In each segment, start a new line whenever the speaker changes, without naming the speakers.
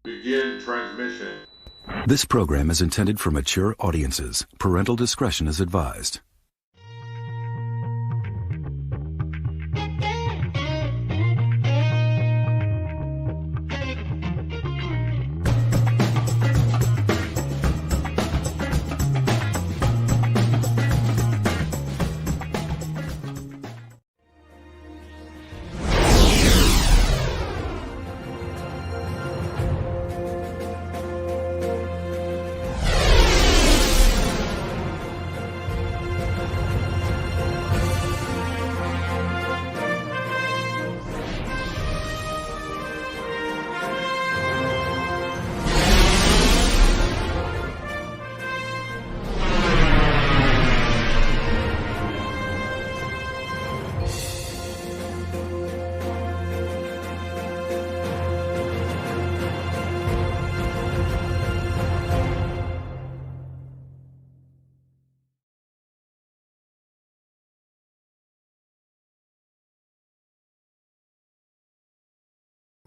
Begin transmission.
This program is intended for mature audiences. Parental discretion is advised.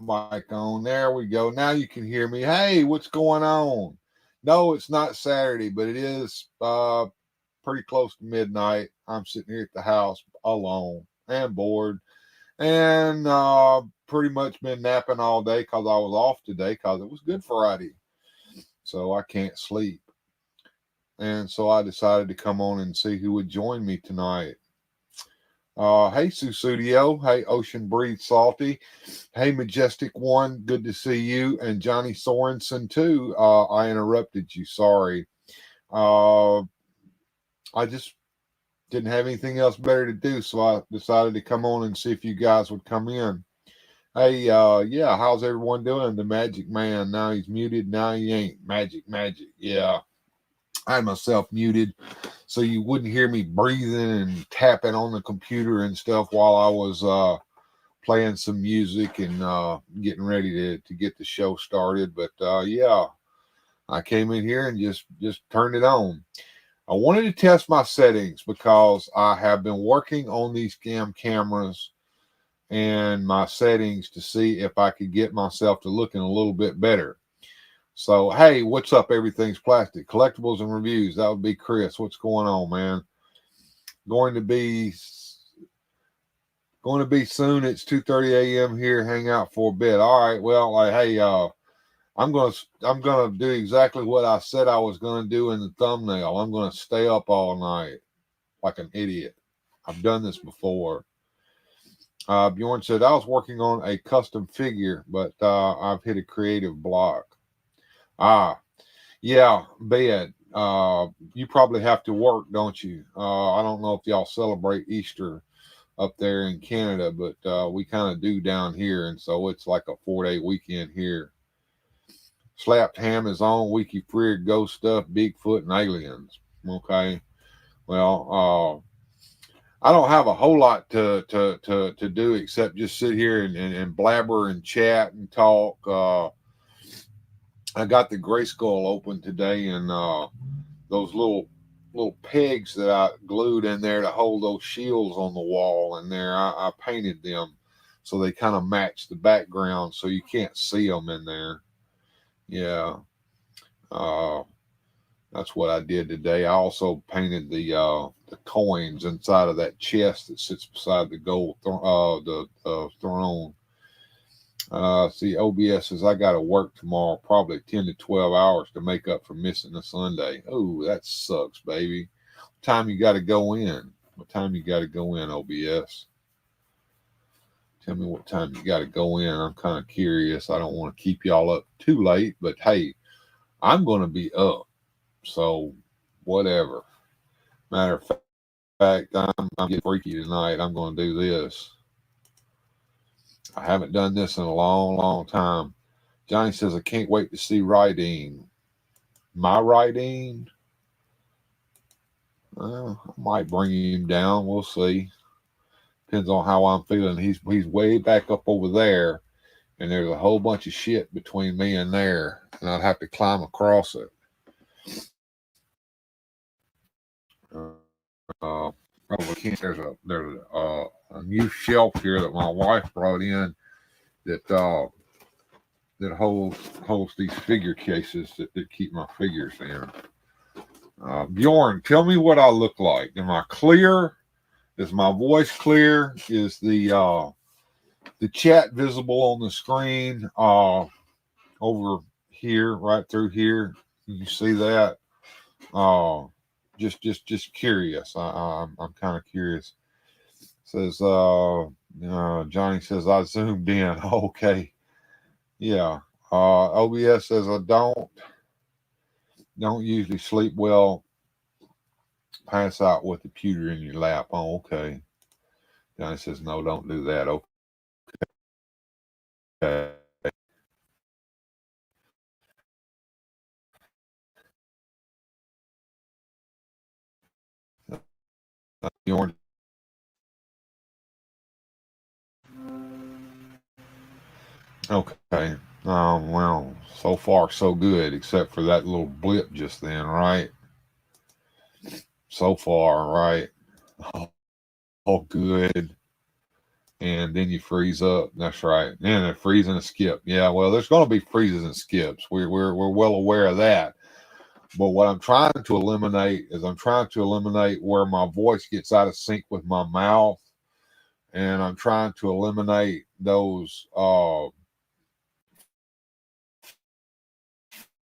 Mic on. There we go. Now you can hear me. Hey, what's going on? No, it's not Saturday, but it is pretty close to midnight. I'm sitting here at the house alone and bored, and pretty much been napping all day because I was off today because it was Good Friday, so I can't sleep. And so I decided to come on and see who would join me tonight. Hey, Susudio. Hey, Ocean Breathe Salty. Hey, Majestic One. Good to see you. And Johnny Sorensen, too. I interrupted you. Sorry. I just didn't have anything else better to do, so I decided to come on and see if you guys would come in. Hey, yeah, how's everyone doing? The Magic Man. Now he's muted. Now he ain't. Magic. Yeah. I had myself muted so you wouldn't hear me breathing and tapping on the computer and stuff while I was playing some music and getting ready to get the show started. But yeah, I came in here and just turned it on. I wanted to test my settings because I have been working on these cameras and my settings to see if I could get myself to looking a little bit better. So, hey, what's up? Everything's plastic. Collectibles and reviews. That would be Chris. What's going on, man? Going to be soon. It's 2:30 a.m. here. Hang out for a bit. All right. Well, hey, I'm gonna do exactly what I said I was gonna do in the thumbnail. I'm gonna stay up all night like an idiot. I've done this before. Bjorn said I was working on a custom figure, but I've hit a creative block. Yeah, bed. You probably have to work, don't you? I don't know if y'all celebrate Easter up there in Canada, but we kind of do down here, and so it's like a 4-day weekend here. Slapped Ham is on. Wiki Freer, Ghost Stuff, Bigfoot, and Aliens. Okay. Well, I don't have a whole lot to do except just sit here and blabber and chat and talk. I got the Grayskull open today, and those little pegs that I glued in there to hold those shields on the wall in there, I painted them so they kind of match the background so you can't see them in there. Yeah, that's what I did today. I also painted the coins inside of that chest that sits beside the gold throne. See, OBS says I got to work tomorrow, probably 10 to 12 hours to make up for missing a Sunday. Oh, that sucks, baby. What time you got to go in? What time you got to go in, OBS? Tell me what time you got to go in. I'm kind of curious. I don't want to keep y'all up too late, but hey, I'm going to be up. So, whatever. Matter of fact, I'm getting freaky tonight. I'm going to do this. I haven't done this in a long time. Johnny says, I can't wait to see Rydeen. My Rydeen? I might bring him down. We'll see. Depends on how I'm feeling. He's way back up over there, and there's a whole bunch of shit between me and there, and I'd have to climb across it. Probably can't. There's a new shelf here that my wife brought in that that holds these figure cases that keep my figures in. Bjorn, tell me what I look like. Am I clear? Is my voice clear? Is the chat visible on the screen? Over here, right through here. You see that? Uh, just curious. I'm kind of curious. Says Johnny says I zoomed in. Okay, yeah. OBS says I don't usually sleep well. Pass out with the pewter in your lap. Oh, okay. Johnny says no, don't do that. Okay. Bjorn. Okay. Well, so far so good, except for that little blip just then, right? So far, right? Oh, good. And then you freeze up. That's right. And a freeze and a skip. Yeah, well, there's going to be freezes and skips. We're well aware of that. But what I'm trying to eliminate is I'm trying to eliminate where my voice gets out of sync with my mouth, and I'm trying to eliminate those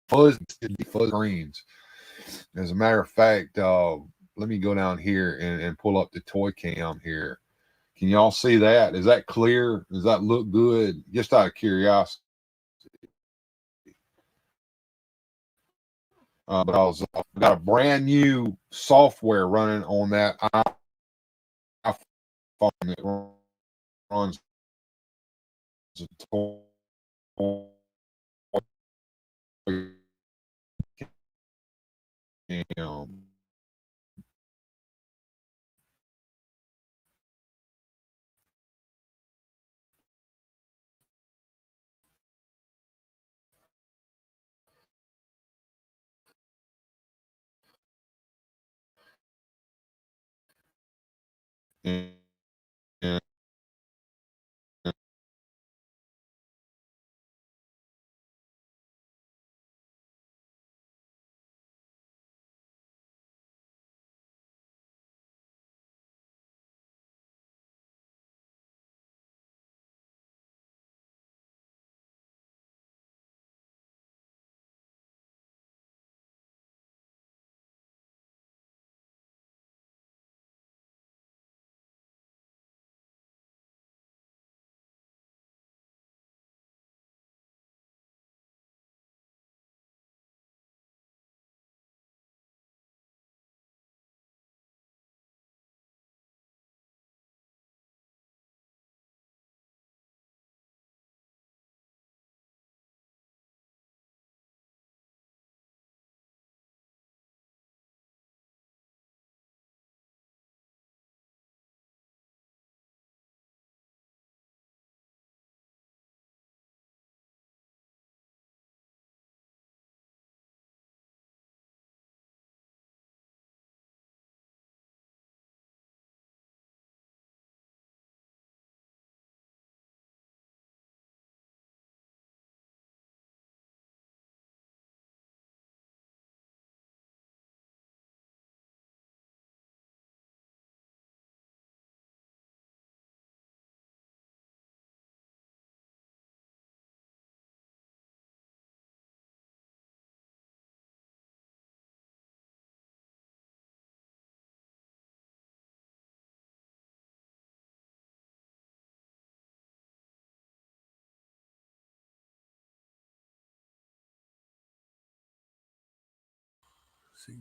fuzz screens. As a matter of fact, let me go down here and pull up the toy cam here. Can y'all see that? Is that clear? Does that look good? Just out of curiosity. Because I've got a brand new software running on that iPhone that runs the toy cam. And, and let's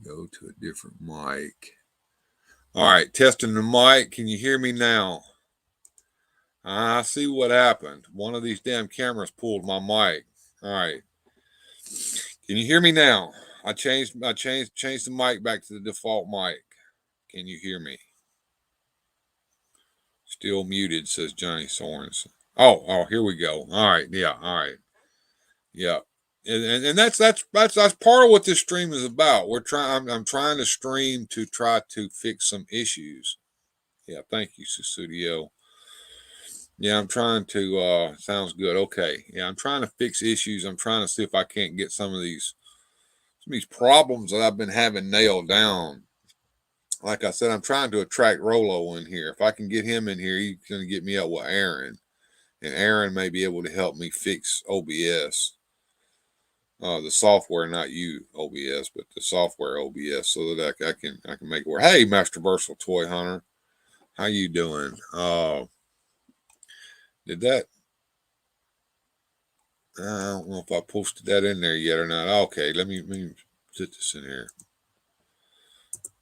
go to a different mic. All right, testing the mic. Can you hear me now? I see what happened. One of these damn cameras pulled my mic. All right. Can you hear me now? I changed the mic back to the default mic. Can you hear me? Still muted, says Johnny Sorens. Oh, here we go. All right, yeah, all right, yeah, and that's part of what this stream is about. I'm trying to stream to try to fix some issues. Yeah, thank you, Susudio. Yeah, I'm trying to. Sounds good. Okay. Yeah, I'm trying to fix issues. I'm trying to see if I can't get some of these problems that I've been having nailed down. Like I said, I'm trying to attract Rolo in here. If I can get him in here, he's going to get me up with Aaron, and Aaron may be able to help me fix OBS. The software, not you OBS, but the software OBS, so that I can make it work. Hey, Master Versal Toy Hunter, how you doing? Did that? I don't know if I posted that in there yet or not. Okay, let me put this in here.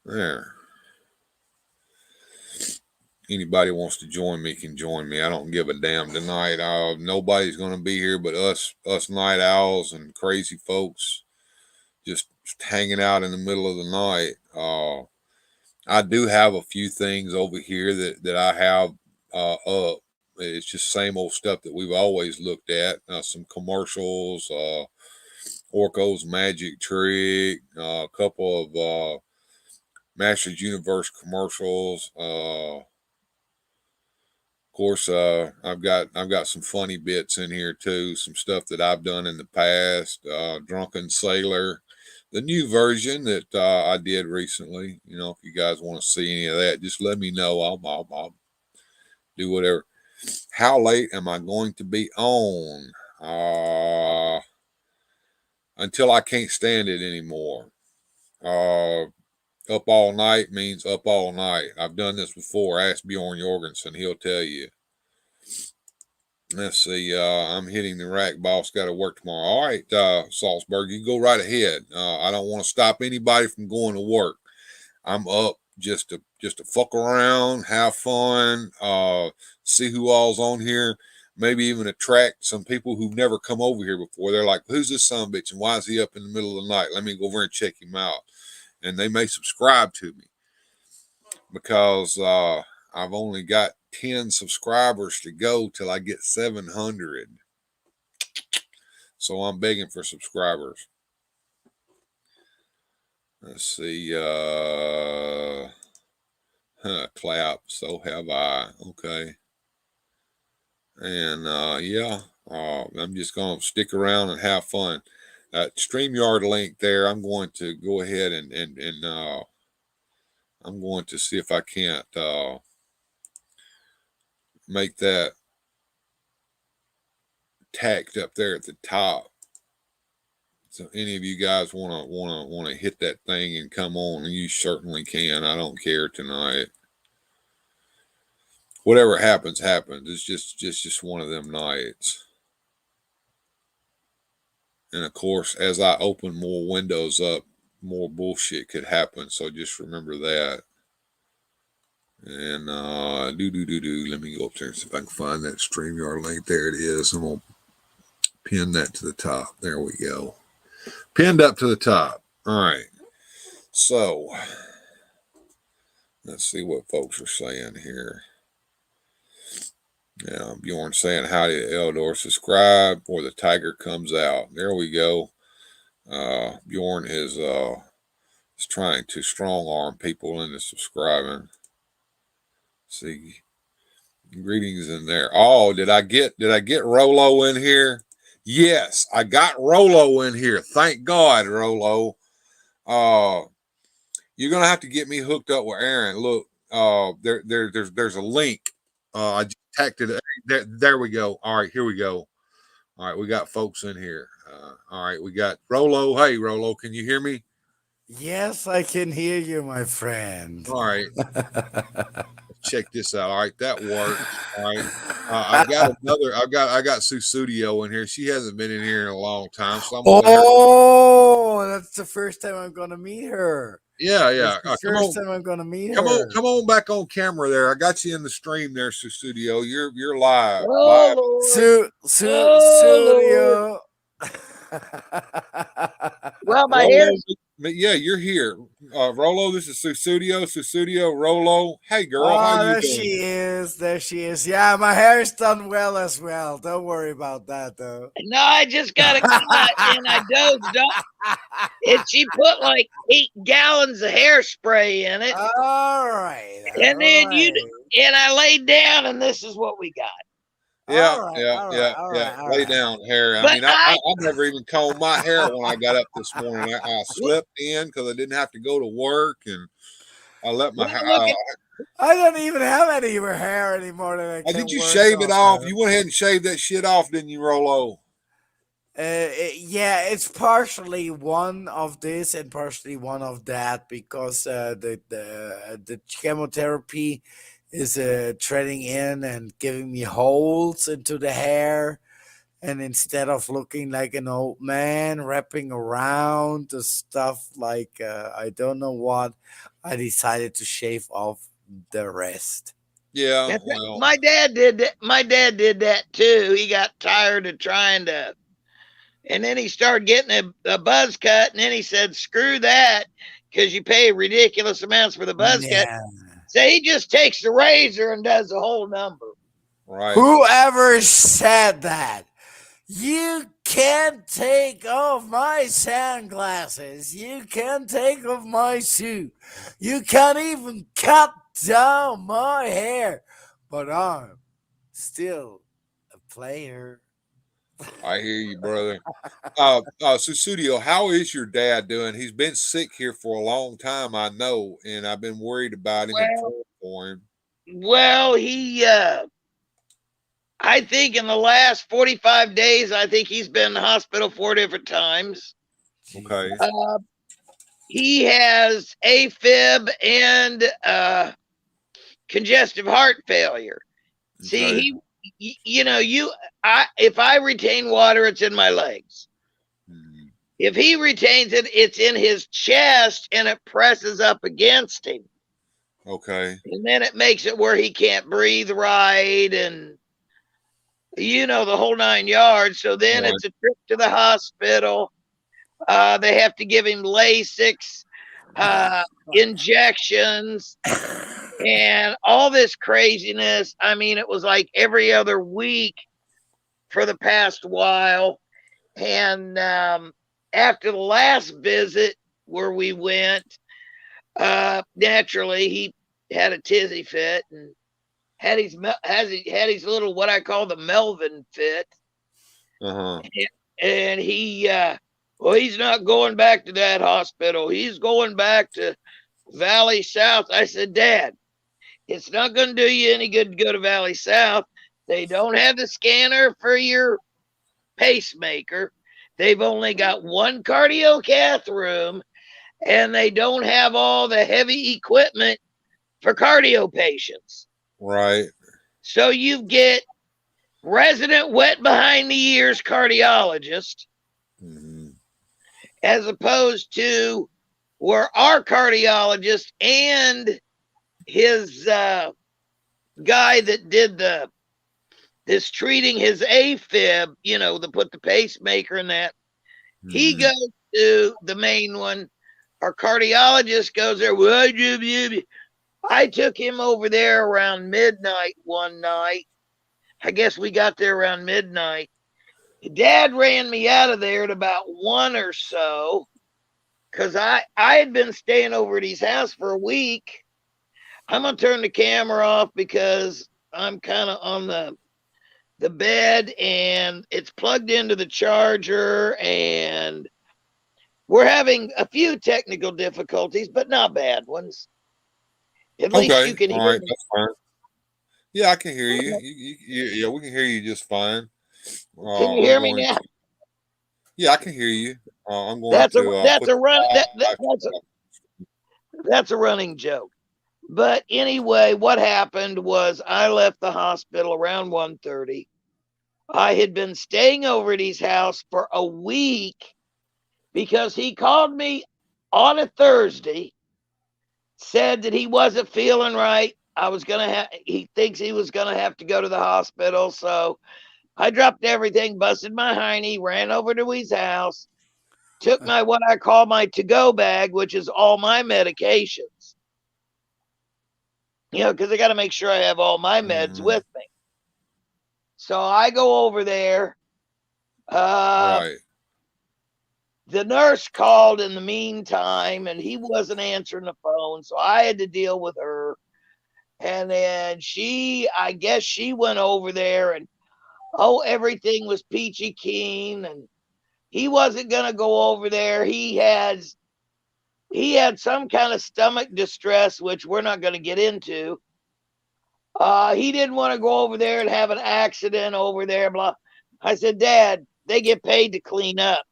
There. Anybody wants to join me can join me. I don't give a damn tonight. Nobody's going to be here but us night owls and crazy folks just hanging out in the middle of the night. I do have a few things over here that I have up. It's just same old stuff that we've always looked at. Some commercials, Orko's Magic Trick, a couple of Masters Universe commercials. Of course, I've got some funny bits in here too. Some stuff that I've done in the past. Drunken Sailor, the new version that I did recently. You know, if you guys want to see any of that, just let me know. I'll do whatever. How late am I going to be on? Until I can't stand it anymore. Up all night means up all night. I've done this before. Ask Bjorn Jorgensen. He'll tell you. Let's see. I'm hitting the rack. Boss got to work tomorrow. All right, Salzburg, you go right ahead. I don't want to stop anybody from going to work. I'm up just to fuck around, have fun, see who all's on here. Maybe even attract some people who've never come over here before. They're like, who's this son of a bitch and why is he up in the middle of the night? Let me go over and check him out. And they may subscribe to me because I've only got 10 subscribers to go till I get 700. So I'm begging for subscribers. Let's see. Clap. So have I. Okay. And yeah, I'm just going to stick around and have fun. StreamYard link there. I'm going to go ahead and I'm going to see if I can't make that tacked up there at the top. So any of you guys want to hit that thing and come on, you certainly can. I don't care tonight. Whatever happens, happens. It's just one of them nights. And of course, as I open more windows up, more bullshit could happen. So just remember that. And let me go up there and see if I can find that StreamYard link. There it is. I'm gonna pin that to the top. There we go. Pinned up to the top. All right. So let's see what folks are saying here. Yeah, Bjorn saying howdy to Eldor. Subscribe or the tiger comes out. There we go. Bjorn is trying to strong arm people into subscribing. See, greetings in there. Oh, did I get Rolo in here? Yes, I got Rolo in here. Thank God, Rolo. You're gonna have to get me hooked up with Aaron. Look, there's a link. I just tacked it. There we go. All right, here we go. All right, we got folks in here. All right, we got Rolo. Hey, Rolo, can you hear me?
Yes, I can hear you, my friend.
All right. Check this out. All right, that works. All right. I got Susudio in here. She hasn't been in here in a long time. So
I'm that's the first time I'm gonna meet her.
Yeah.
First time I'm gonna meet
her. Come on back on camera there. I got you in the stream there, Susudio. You're live. Live.
Susudio.
Well, my hair.
Yeah, you're here. Rolo, this is Susudio, Rolo. Hey, girl, how you doing?
There she is. Yeah, my hair's done well as well. Don't worry about that, though.
No, I just got a cut and I dozed off. And she put like 8 gallons of hairspray in it.
All right.
And then and I laid down and this is what we got.
Yeah,
All right,
yeah,
all
yeah,
right, all
yeah.
right, all
Lay
right.
down, hair. I
But
mean, I never even combed my hair when I got up this morning. I slept in because I didn't have to go to work, and I let my
well,
hair.
look at
I don't even have any hair anymore that I
Did
can
you
work
shave it
on.
off? You went ahead and shaved that shit off, didn't you, Rolo?
Yeah, it's partially one of this and partially one of that because the chemotherapy is treading in and giving me holes into the hair, and instead of looking like an old man wrapping around the stuff like I don't know what, I decided to shave off the rest.
Yeah. Well,
my dad did that. My dad did that too. He got tired of trying to, and then he started getting a buzz cut, and then he said, "Screw that," because you pay ridiculous amounts for the buzz cut.
Yeah.
So he just takes the razor and does the whole number.
right.
Whoever said that? You can't take off my sunglasses. You can't take off my suit. You can't even cut down my hair. But I'm still a player.
I hear you, brother. Susudio, how is your dad doing? He's been sick here for a long time, I know, and I've been worried about him and
Well,
praying for him.
he I think in the last 45 days, I think he's been in the hospital 4 different times.
Okay.
Jesus.
Uh, he has AFib and congestive heart failure.
Okay.
See, if I retain water, it's in my legs.
Hmm.
If he retains it, it's in his chest and it presses up against him.
Okay.
And then it makes it where he can't breathe right and the whole 9 yards. So then
Right.
it's a trip to the hospital. They have to give him Lasix, injections, and all this craziness. I mean, it was like every other week for the past while. And after the last visit where we went, naturally he had a tizzy fit and had his little what I call the Melvin fit,
Uh-huh.
and he's not going back to that hospital. He's going back to Valley South. I said, Dad, it's not going to do you any good to go to Valley South. They don't have the scanner for your pacemaker. They've only got one cardio cath room, and they don't have all the heavy equipment for cardio patients.
Right.
So you get resident wet behind the ears cardiologist,
Hmm.
as opposed to where our cardiologist and his guy that did this treating his AFib, to put the pacemaker in that, he
Hmm.
goes to the main one. Our cardiologist goes there. Well, I took him over there around midnight one night. I guess we got there around midnight. Dad ran me out of there at about 1 or so because I had been staying over at his house for a week. I'm going to turn the camera off because I'm kind of on the bed and it's plugged into the charger, and we're having a few technical difficulties, but not bad ones. At least
Okay.
you can hear
All right.
me.
That's fine. Yeah, I can hear you. Yeah, we can hear you just fine.
Can you
I'm
hear me
going
now?
to. Yeah, I can hear you. I'm going
That's a
to
that's
put.
a run that's a running joke. But anyway, what happened was I left the hospital around 1:30. I had been staying over at his house for a week because he called me on a Thursday, said that he wasn't feeling right. He thinks he was gonna have to go to the hospital. So I dropped everything, busted my hiney, ran over to his house, took my what I call my to-go bag, which is all my medications. Because I got to make sure I have all my meds
Mhm.
with me. So I go over there.
Right.
The nurse called in the meantime, and he wasn't answering the phone, so I had to deal with her. And then I guess she went over there, and oh, everything was peachy keen, and he wasn't going to go over there. He had some kind of stomach distress, which we're not going to get into. He didn't want to go over there and have an accident over there. Blah. I said, Dad, they get paid to clean up.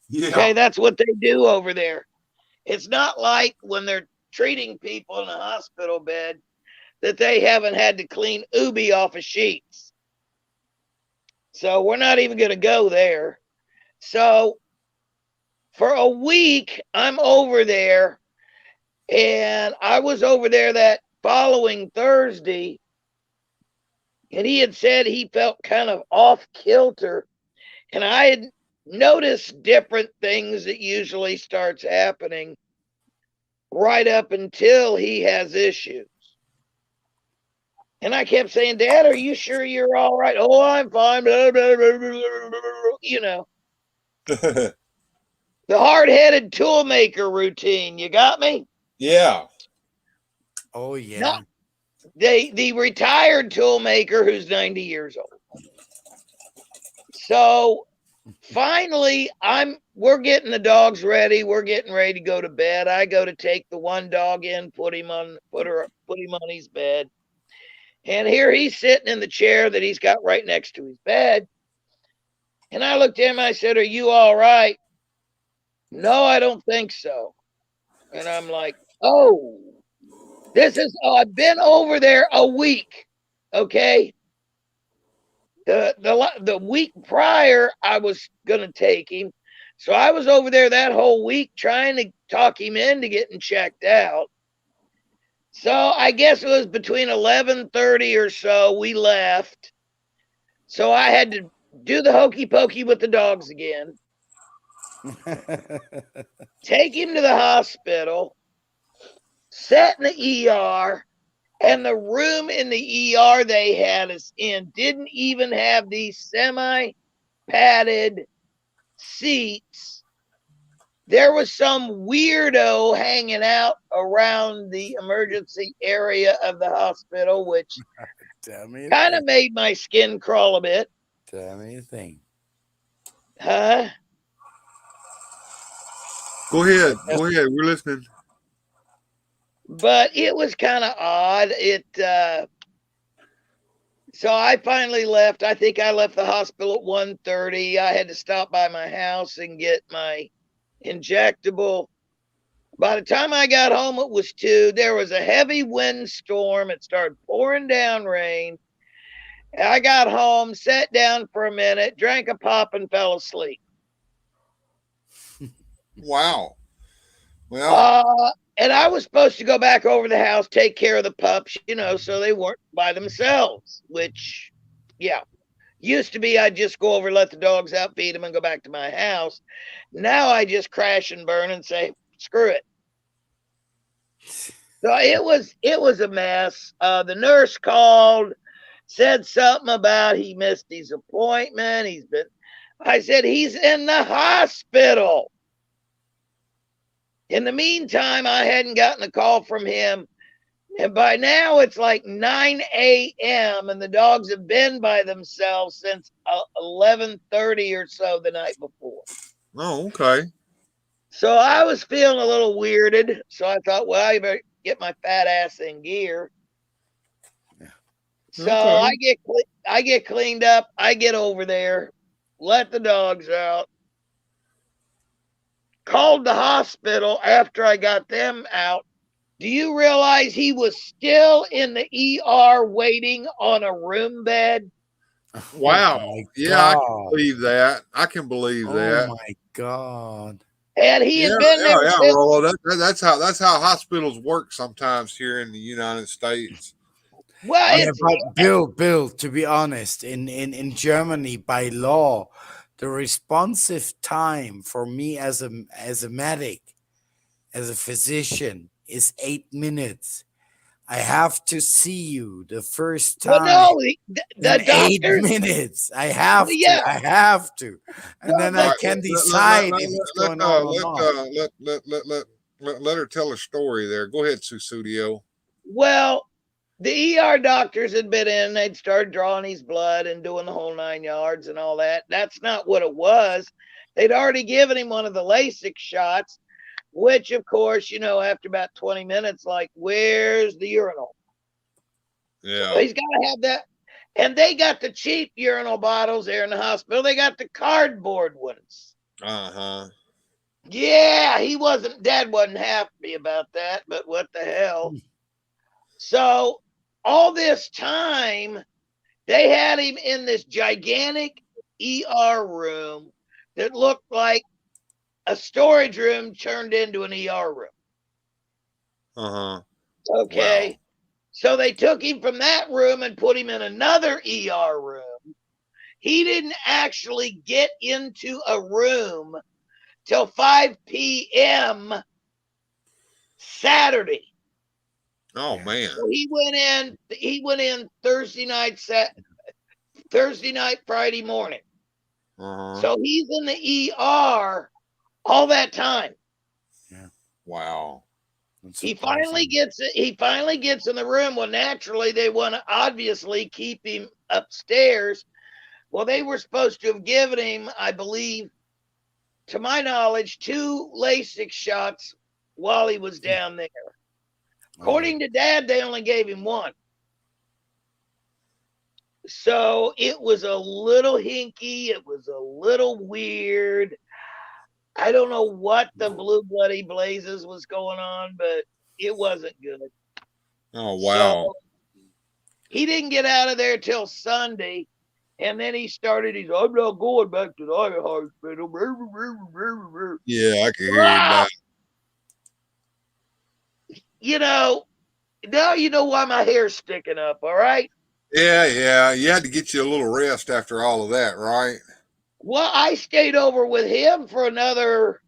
Yeah.
Okay, that's what they do over there. It's not like when they're treating people in a hospital bed that they haven't had to clean ubi off of sheets. So we're not even going to go there. So for a week, I'm over there, and I was over there that following Thursday, and he had said he felt kind of off kilter, and I had noticed different things that usually starts happening right up until he has issues. And I kept saying, Dad, are you sure you're all right? Oh, I'm fine. Blah, blah, blah, blah, blah, you know. The hard-headed toolmaker routine. You got me?
Yeah.
Oh yeah.
No, the retired toolmaker who's 90 years old. So finally, we're getting the dogs ready. We're getting ready to go to bed. I go to take the one dog in, put him on his bed. And here he's sitting in the chair that he's got right next to his bed. And I looked at him, I said, are you all right? No, I don't think so. And I'm like, oh, I've been over there a week. Okay. The week prior, I was going to take him. So I was over there that whole week trying to talk him into getting checked out. So I guess it was between 11:30 or so we left. So I had to do the hokey pokey with the dogs again. Take him to the hospital, set in the ER, and the room in the ER they had us in didn't even have these semi-padded seats. There was some weirdo hanging out around the emergency area of the hospital, which kind of made my skin crawl a bit.
Tell me a thing.
Huh?
Go ahead. We're listening.
But it was kind of odd. So I finally left. I think I left the hospital at 1:30. I had to stop by my house and get my injectable. By the time I got home, it was 2. There was a heavy windstorm. It started pouring down rain. I got home, sat down for a minute, drank a pop, and fell asleep.
Wow. Well,
and I was supposed to go back over the house, take care of the pups, so they weren't by themselves, which, yeah. Used to be I'd just go over, let the dogs out, feed them, and go back to my house. Now I just crash and burn and say, screw it. So it was a mess. The nurse called, said something about he missed his appointment. I said, he's in the hospital. In the meantime, I hadn't gotten a call from him. And by now it's like 9 a.m. and the dogs have been by themselves since 11:30 or so the night before.
oh, okay.
So I was feeling a little weirded. So I thought, well, I better get my fat ass in gear. So
Okay.
I get cleaned up. I get over there, let the dogs out. Called the hospital after I got them out. Do you realize he was still in the ER waiting on a room bed?
Wow.
Oh
Yeah, I can believe that.
Oh my God.
And he had been there since.
Rollo. That's how hospitals work sometimes here in the United States.
Well,
Yeah, but Bill, to be honest, in Germany by law, the responsive time for me as a medic, as a physician, is 8 minutes. I have to see you the first time.
Well, no, the
In
8
doctors.
minutes. I have
Well, yeah.
to. I have to, and then I can decide if it's going on or not.
Let her tell a story there. Go ahead, Susudio.
Well, The ER doctors had been in, they'd started drawing his blood and doing the whole 9 yards and all that. That's not what it was. They'd already given him one of the LASIK shots, which, of course, after about 20 minutes, like, where's the urinal?
Yeah.
So he's got to have that. And they got the cheap urinal bottles there in the hospital. They got the cardboard ones.
Uh-huh.
Yeah, Dad wasn't happy about that, but what the hell? So all this time, they had him in this gigantic ER room that looked like a storage room turned into an ER room.
Uh-huh.
Okay.
Wow.
So they took him from that room and put him in another ER room. He didn't actually get into a room till 5 p.m. Saturday.
Oh man.
So he went in Thursday night, Friday morning.
Uh-huh.
So he's in the ER all that time.
Wow.
He finally gets in the room. Well, naturally, they want to obviously keep him upstairs. Well, they were supposed to have given him, I believe, to my knowledge, 2 LASIK shots while he was down there. According to Dad, they only gave him 1. So it was a little hinky. It was a little weird. I don't know what the blue bloody blazes was going on, but it wasn't good.
Oh wow.
So he didn't get out of there till Sunday, and then he started. I'm not going back to the hospital.
Yeah, I can hear you now.
Now you know why my hair's sticking up. All right.
Yeah. You had to get you a little rest after all of that, right?
Well, I stayed over with him for another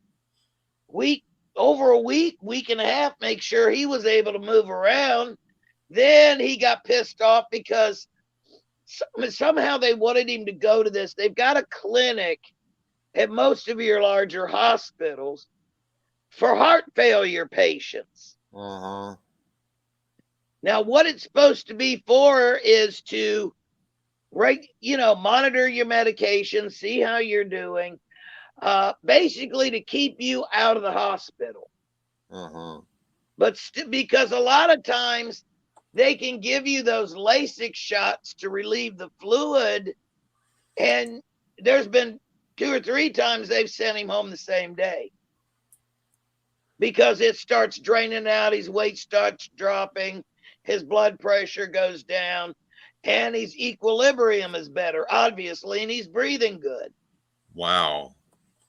week, over a week and a half, make sure he was able to move around. Then he got pissed off because somehow they wanted him to go to this. They've got a clinic at most of your larger hospitals for heart failure patients.
Uh-huh.
Now, what it's supposed to be for is to monitor your medication, see how you're doing, basically to keep you out of the hospital.
Uh-huh.
But because a lot of times they can give you those LASIK shots to relieve the fluid, and there's been 2 or 3 times they've sent him home the same day because it starts draining out, his weight starts dropping, his blood pressure goes down, and his equilibrium is better, obviously, and he's breathing good.
Wow.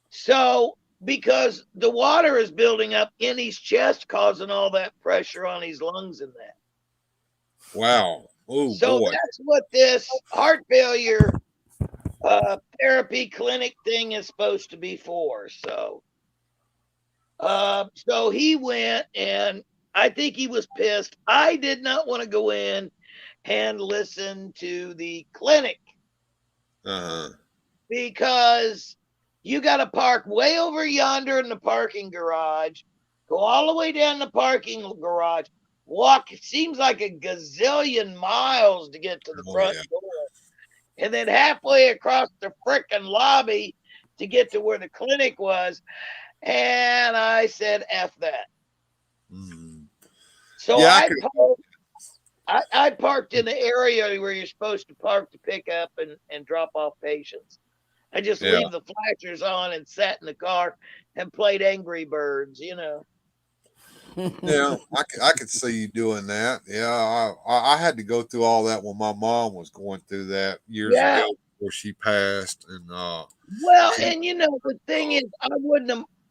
So, because the water is building up in his chest, causing all that pressure on his lungs and that.
Wow. Oh,
so
boy.
That's what this heart failure therapy clinic thing is supposed to be for. So he went, and I think he was pissed. I did not want to go in and listen to the clinic because you got to park way over yonder in the parking garage, go all the way down the parking garage, walk, it seems like a gazillion miles to get to the front door, and then halfway across the frickin' lobby to get to where the clinic was. And I said, F that.
Mm.
So
Yeah,
I parked in the area where you're supposed to park to pick up and drop off patients. I just leave the flashers on and sat in the car and played Angry Birds,
Yeah, I could see you doing that. Yeah, I had to go through all that when my mom was going through that years ago before she passed. And
and the thing is,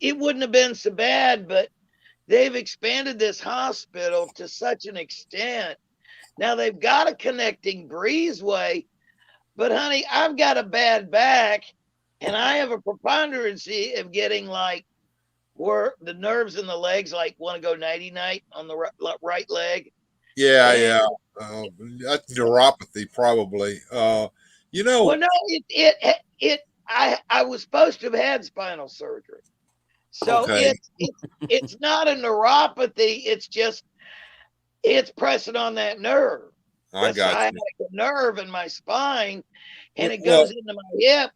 it wouldn't have been so bad, but they've expanded this hospital to such an extent. Now they've got a connecting breezeway, but honey, I've got a bad back, and I have a preponderancy of getting like where the nerves in the legs like want to go nighty-night on the right leg.
Yeah. That's neuropathy, probably.
Well, no, I was supposed to have had spinal surgery, so
okay.
it's not a neuropathy. It's just it's pressing on that nerve,
I
the
got
sciatic
you.
nerve in my spine, and it
Well,
goes into my hip.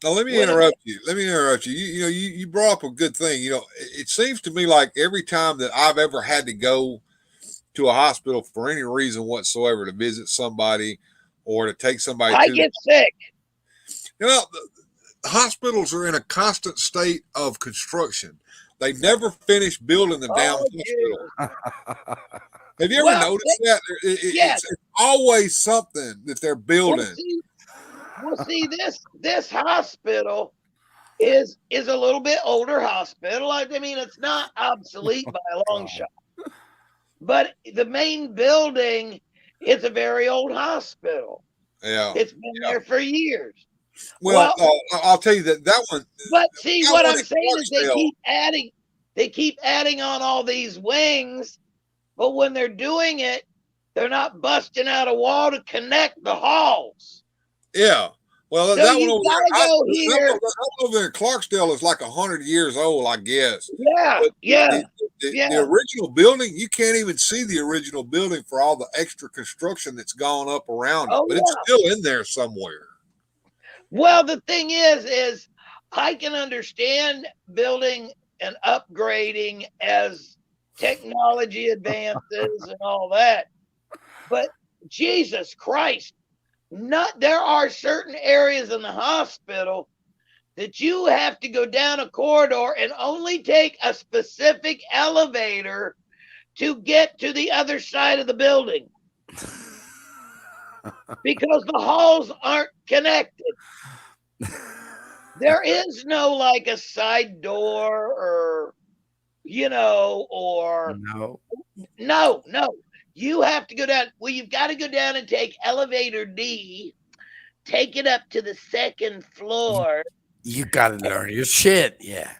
now let me
When it,
interrupt you. Let me interrupt you. You brought up a good thing. It seems to me like every time that I've ever had to go to a hospital for any reason whatsoever to visit somebody or to take somebody
I
to the,
get sick.
the hospitals are in a constant state of construction. They never finish building the damn
Oh,
hospital.
Jesus.
Have you ever
Well,
noticed that?
yes.
It's always something that they're
Well,
building.
see, this hospital is a little bit older hospital. I mean, it's not obsolete by a long shot, but the main building is a very old hospital.
Yeah.
It's been there for years.
Well,
Well,
I'll tell you that one.
but see,
That
what
one
I'm
at
saying is
Clarksdale.
they keep adding on all these wings, but when they're doing it, they're not busting out a wall to connect the halls.
Yeah. Well,
So
that one
you
over there,
gotta go here.
that one over there in Clarksdale is like 100 years old, I guess.
Yeah,
But
yeah, yeah.
the original building, you can't even see the original building for all the extra construction that's gone up around it.
Oh
But it's
yeah.
still in there somewhere.
Well, the thing is I can understand building and upgrading as technology advances and all that. But Jesus Christ, there are certain areas in the hospital that you have to go down a corridor and only take a specific elevator to get to the other side of the building because the halls aren't connected. There is no like a side door or or
No.
no. You have to go down. Well, you've got to go down and take elevator D, take it up to the second floor,
You gotta learn your shit. Yeah.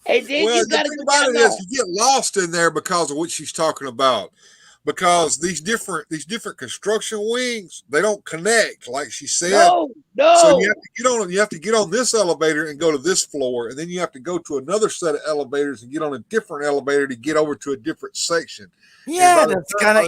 and then
Well,
you
the
got to
thing
go
about
down
it is you get lost in there because of what she's talking about. Because these different construction wings, they don't connect, like she said.
no,
So you
no.
have to get on you have to get on this elevator and go to this floor, and then you have to go to another set of elevators and get on a different elevator to get over to a different section. And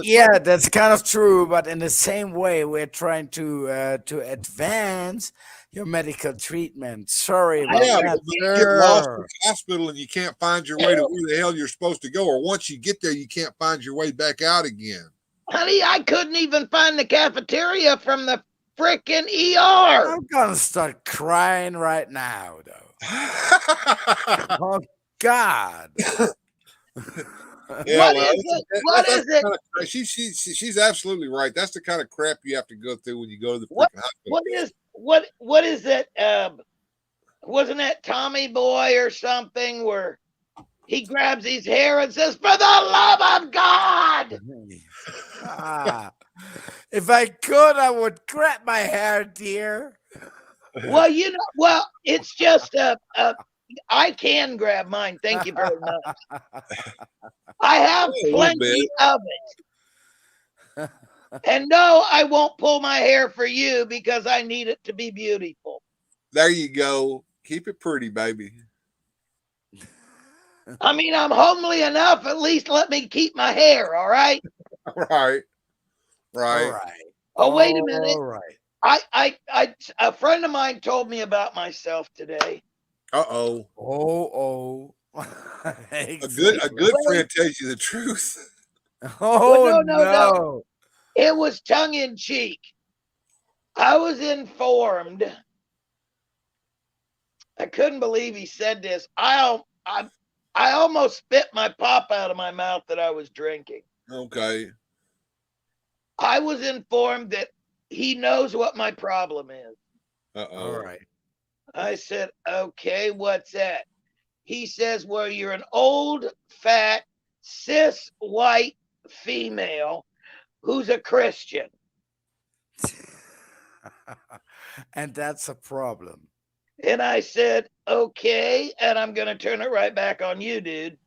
Yeah, that's kind of true. But in the same way, we're trying to advance your medical treatment. Sorry about
yeah,
that,
but you get lost in
sir.
the hospital and you can't find your way to where the hell you're supposed to go, or once you get there, you can't find your way back out again.
Honey, I couldn't even find the cafeteria from the frickin' ER.
I'm gonna start crying right now, though. Oh God.
Yeah,
What
well,
is it? What
that's
is it?
the kind of, she's absolutely right. That's the kind of crap you have to go through when you go to the
What
freaking hospital.
what is it? Wasn't that Tommy Boy or something where he grabs his hair and says, "For the love of God"?
Ah, if I could, I would grab my hair, dear.
Well, it's just I can grab mine. Thank you very much. I have
A little
plenty
bit.
of it. And no, I won't pull my hair for you because I need it to be beautiful.
There you go. Keep it pretty, baby.
I mean, I'm homely enough. At least let me keep my hair, all right?
Right,
All
right.
right.
Oh, wait a minute.
All right.
A friend of mine told me about myself today.
Uh-oh.
Oh.
A good
Exactly.
friend tells you the truth.
Oh
Well, no.
no.
It was tongue in cheek. I was informed. I couldn't believe he said this. I almost spit my pop out of my mouth that I was drinking.
Okay.
I was informed that he knows what my problem is.
Uh-oh.
All right.
I said, okay, what's that? He says, well, you're an old, fat, cis white female who's a Christian.
And that's a problem.
And I said, okay, and I'm going to turn it right back on you, dude.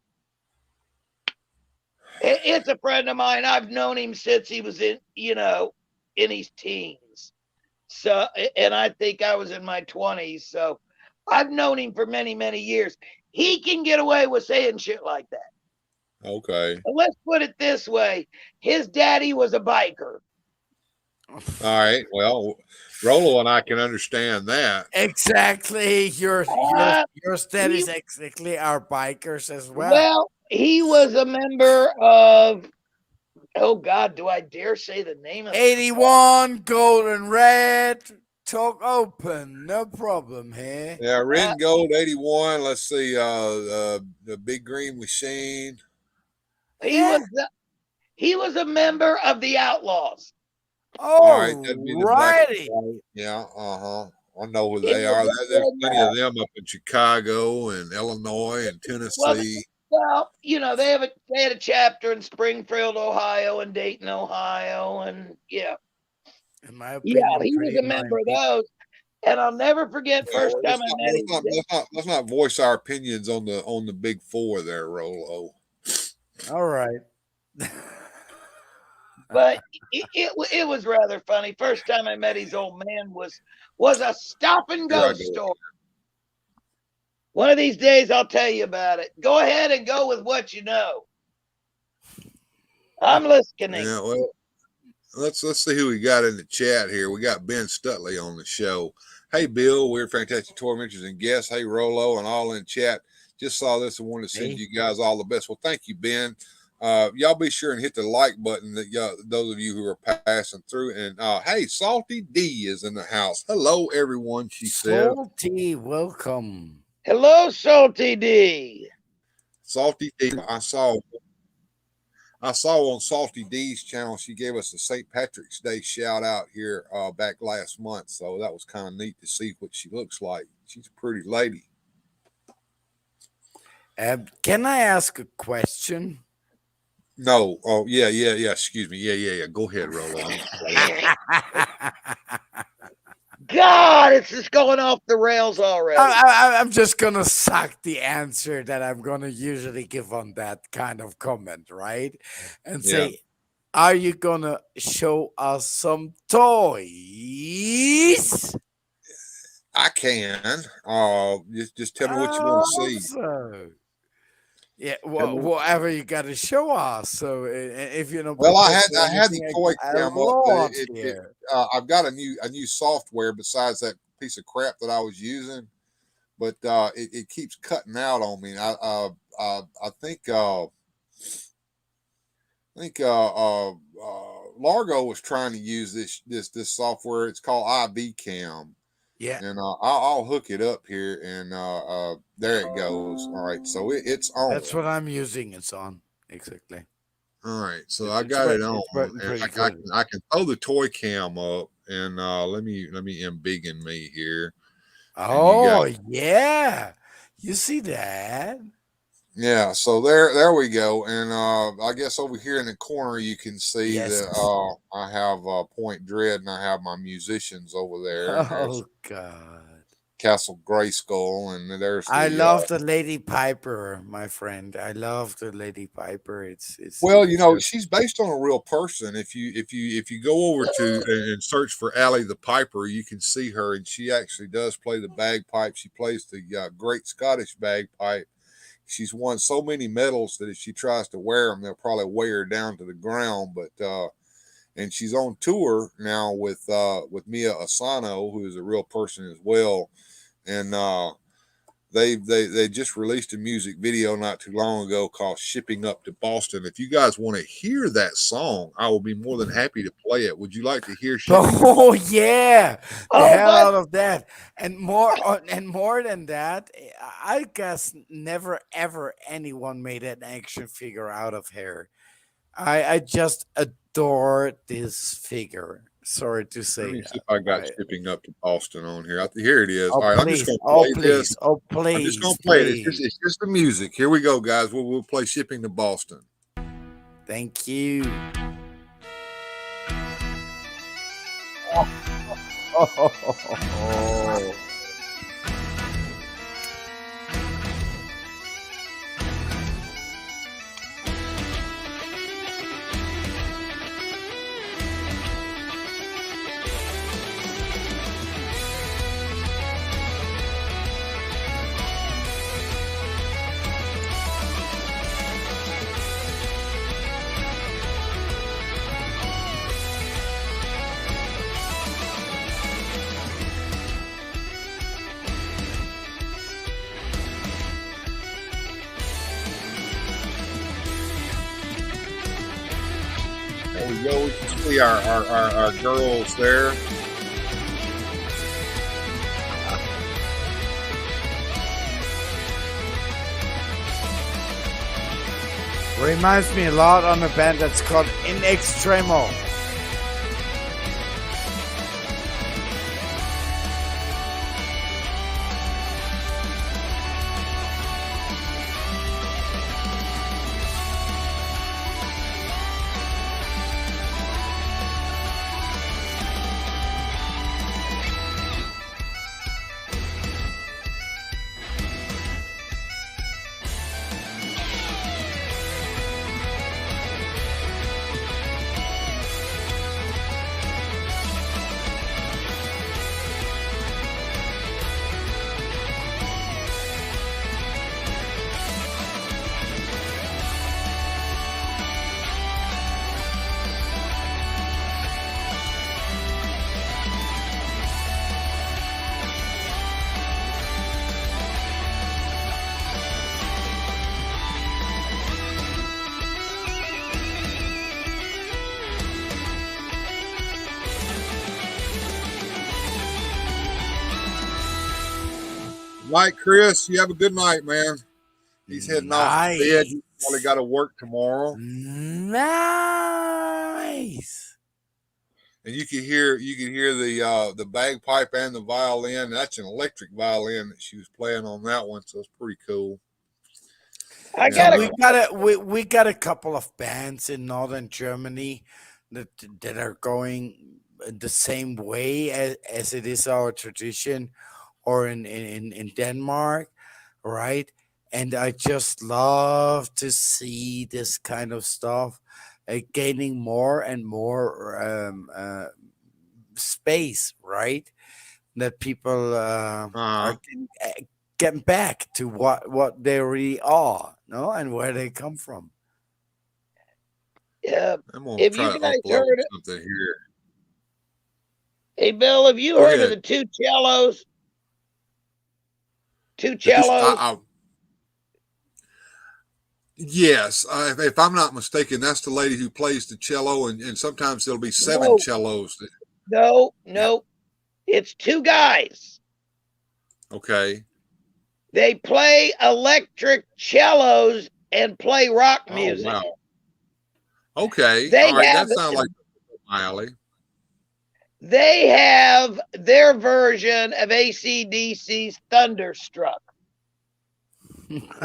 It's a friend of mine. I've known him since he was in his teens. So, and I think I was in my 20s. So I've known him for many, many years. He can get away with saying shit like that.
Okay.
Let's put it this way: his daddy was a biker.
All right. Well, Rolo and I can understand that.
Exactly.
Uh,
Your
he,
studies exactly are bikers as well.
well, he was a member of. Oh God, do I dare say the name of the
81 golden red. Talk open. No problem here.
Yeah, red and gold 81. Let's see. The big green machine.
He
Yeah.
was a member of the Outlaws.
All right, that'd be the black and
Alrighty.
white. Yeah, I know who
He
they
was
are.
a
There's
good
plenty
man.
of them up in Chicago and Illinois and
Well,
Tennessee.
they had a chapter in Springfield, Ohio, and Dayton, Ohio, and
In my opinion,
he was
pretty
a member
annoying
of
people.
those. And I'll never forget
Well,
first time I met him.
let's not voice our opinions on the big four there, Rolo.
All right.
But it was rather funny. First time I met his old man was a stop and
Here I
go
go.
store. One of these days I'll tell you about it. Go ahead and go with what you know. I'm listening.
Yeah, well, let's see who we got in the chat here. We got Ben Stutley on the show. Hey, Bill, we're Fantastic Toy Adventures and guests. Hey, Rolo, and all in chat. Just saw this and wanted to send you guys all the best. Well, thank you, Ben. Y'all be sure and hit the like button that those of you who are passing through. And hey, Salty D is in the house. Hello, everyone. She said.
Salty, welcome.
Hello, Salty D.
Salty D. I saw on Salty D's channel, she gave us a St. Patrick's Day shout out here back last month. So that was kind of neat to see what she looks like. She's a pretty lady.
Can I ask a question?
No. Oh, yeah. Excuse me. Yeah. Go ahead, Rolo.
God, it's just going off the rails already.
I'm just gonna suck the answer that I'm gonna usually give on that kind of comment, right? And say, are you gonna show us some toys?
I can. Just tell me what you want to see.
So. Yeah, whatever you got to show us. So if you know,
well, I had the toy cam up. I've got a new software besides that piece of crap that I was using, but it keeps cutting out on me. I think Largo was trying to use this software. It's called IV Cam.
Yeah,
and I'll hook it up here, and there it goes. All right, so it's on.
That's what I'm using. It's on exactly.
All right, so I got it on. I can throw the toy cam up, and let me embiggen me here.
Oh yeah, you see that?
Yeah, so there we go, and I guess over here in the corner you can see that I have Point Dread, and I have my musicians over there.
Oh God,
Castle Grayskull, and there's.
I love the Lady Piper, my friend. I love the Lady Piper. It's
well, she's based on a real person. If you go over to and search for Allie the Piper, you can see her, and she actually does play the bagpipe. She plays the Great Scottish Bagpipe. She's won so many medals that if she tries to wear them, they'll probably weigh her down to the ground. But and she's on tour now with Mia Asano, who is a real person as well. And they just released a music video not too long ago called "Shipping Up to Boston." If you guys want to hear that song, I will be more than happy to play it. Would you like to hear?
Oh yeah, the hell out of that, and more than that. I guess never ever anyone made an action figure out of her. I just adore this figure. Sorry to say.
Let me see if I got Shipping Up to Boston on here. Here it is. All right,
please.
I'm just going to play this.
Oh, please.
I'm just going to play it. It's just the music. Here we go, guys. We'll play Shipping to Boston.
Thank you. Oh.
we go. We can see our girls there.
Reminds me a lot on a band that's called In Extremo.
Night, Chris. You have a good night, man. He's heading off to bed. He's probably got to work tomorrow.
Nice.
And you can hear the bagpipe and the violin. That's an electric violin that she was playing on that one, so it's pretty cool.
I got
we got a couple of bands in northern Germany that are going the same way as it is our tradition, or in Denmark, right? And I just love to see this kind of stuff gaining more and more space, right? That people are getting back to what they really are, no, and where they come from.
Yeah.
I'm gonna
If
try
you
to
guys
upload
heard it,
something here.
hey Bill, have you
Go
heard of
ahead.
the two cellos? Two
It's just-
cellos.
Yes, if I'm not mistaken, that's the lady who plays the cello, and sometimes there'll be seven
No.
cellos.
No. It's two guys.
Okay.
They play electric cellos and play rock
Oh,
music.
wow. Okay.
They
All right.
have
That sounds like my alley.
They have their version of AC/DC's Thunderstruck.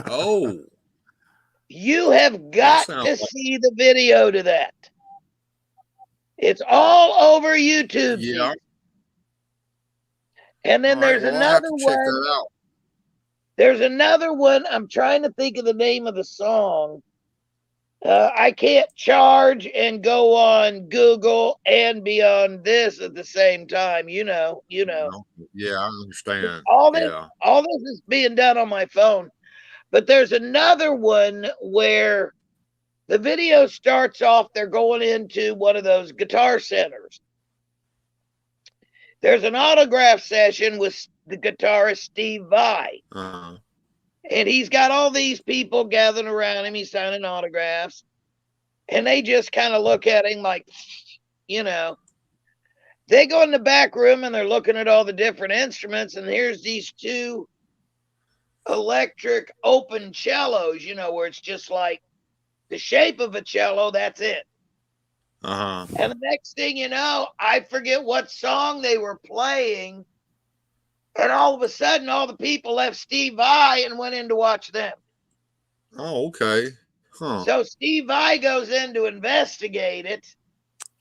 Oh,
You have got
sounds
to
like-
see the video to that. It's all over YouTube.
yeah.
And then
All right,
there's
well, I'll have
another
to check
one.
that out.
There's another one. I'm trying to think of the name of the song. I can't charge and go on Google and be on this at the same time. You know.
Yeah, I understand.
All this,
Yeah.
all this is being done on my phone. But there's another one where the video starts off, they're going into one of those guitar centers. There's an autograph session with the guitarist Steve Vai.
Uh-huh.
And he's got all these people gathering around him. He's signing autographs. And they just kind of look at him like, They go in the back room and they're looking at all the different instruments. And here's these two electric open cellos, where it's just like the shape of a cello, that's it.
Uh-huh.
And the next thing you know, I forget what song they were playing. And all of a sudden, all the people left Steve Vai and went in to watch them.
Oh, okay. Huh.
So Steve Vai goes in to investigate it.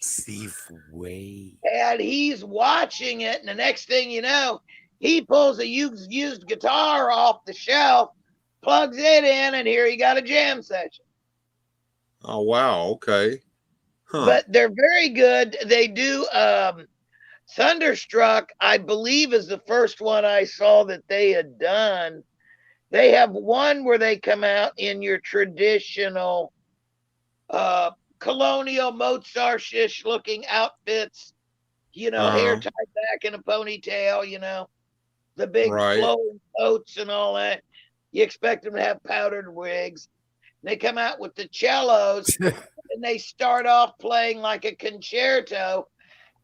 Steve Vai.
And he's watching it. And the next thing you know, he pulls a used guitar off the shelf, plugs it in, and here you got a jam session.
Oh, wow. Okay. Huh.
But they're very good. They do Thunderstruck, I believe, is the first one I saw that they had done. They have one where they come out in your traditional colonial Mozart-ish looking outfits, hair tied back in a ponytail, the big flowing coats and all that. You expect them to have powdered wigs. They come out with the cellos, and and they start off playing like a concerto,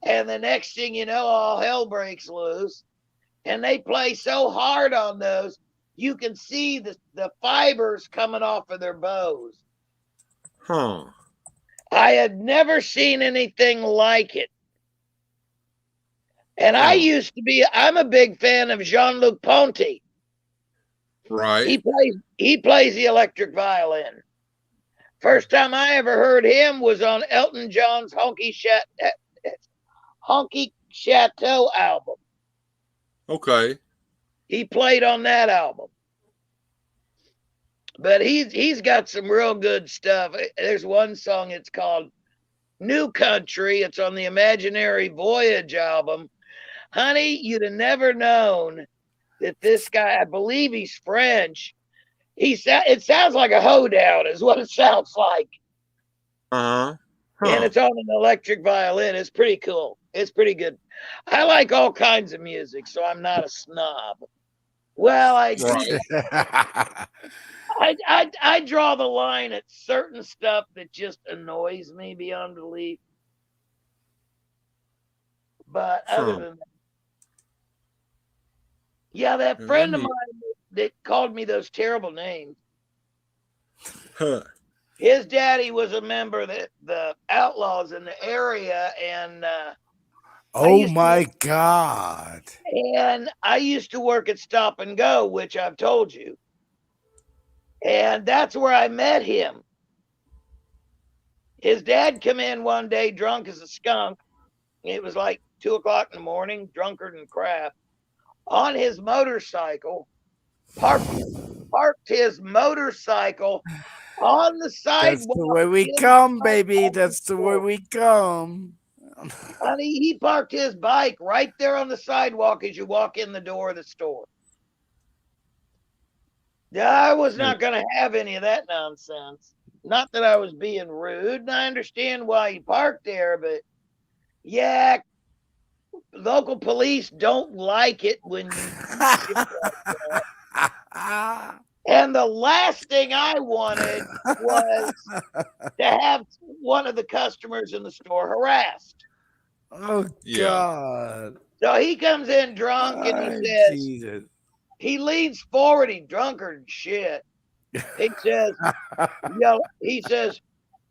and the next thing you know, all hell breaks loose. And they play so hard on those, you can see the fibers coming off of their bows.
Huh.
I had never seen anything like it. And I'm a big fan of Jean-Luc Ponty.
Right.
He plays the electric violin. First time I ever heard him was on Elton John's Honky Chateau album.
Okay.
He played on that album. But he's got some real good stuff. There's one song, it's called New Country. It's on the Imaginary Voyage album. Honey, you'd have never known that this guy, I believe he's French. It sounds like a hoedown is what it sounds like.
Uh-huh. Huh.
And it's on an electric violin. It's pretty cool. It's pretty good. I like all kinds of music, so I'm not a snob. Well, I draw the line at certain stuff that just annoys me beyond belief. But other than that, yeah, that friend of mine that called me those terrible names.
Huh.
His daddy was a member of the outlaws in the area, and
oh my God!
And I used to work at Stop and Go, which I've told you, and that's where I met him. His dad come in one day drunk as a skunk. It was like 2 o'clock in the morning, drunkard and crap, on his motorcycle. Parked his motorcycle on the sidewalk.
That's the way we come, baby. That's the way we come.
Honey, he parked his bike right there on the sidewalk as you walk in the door of the store. I was not going to have any of that nonsense. Not that I was being rude, and I understand why he parked there, but yeah, local police don't like it when you and the last thing I wanted was to have one of the customers in the store harassed.
Oh, God.
So he comes in drunk and he says,
Jesus.
He leans forward, he drunkard and shit. He says,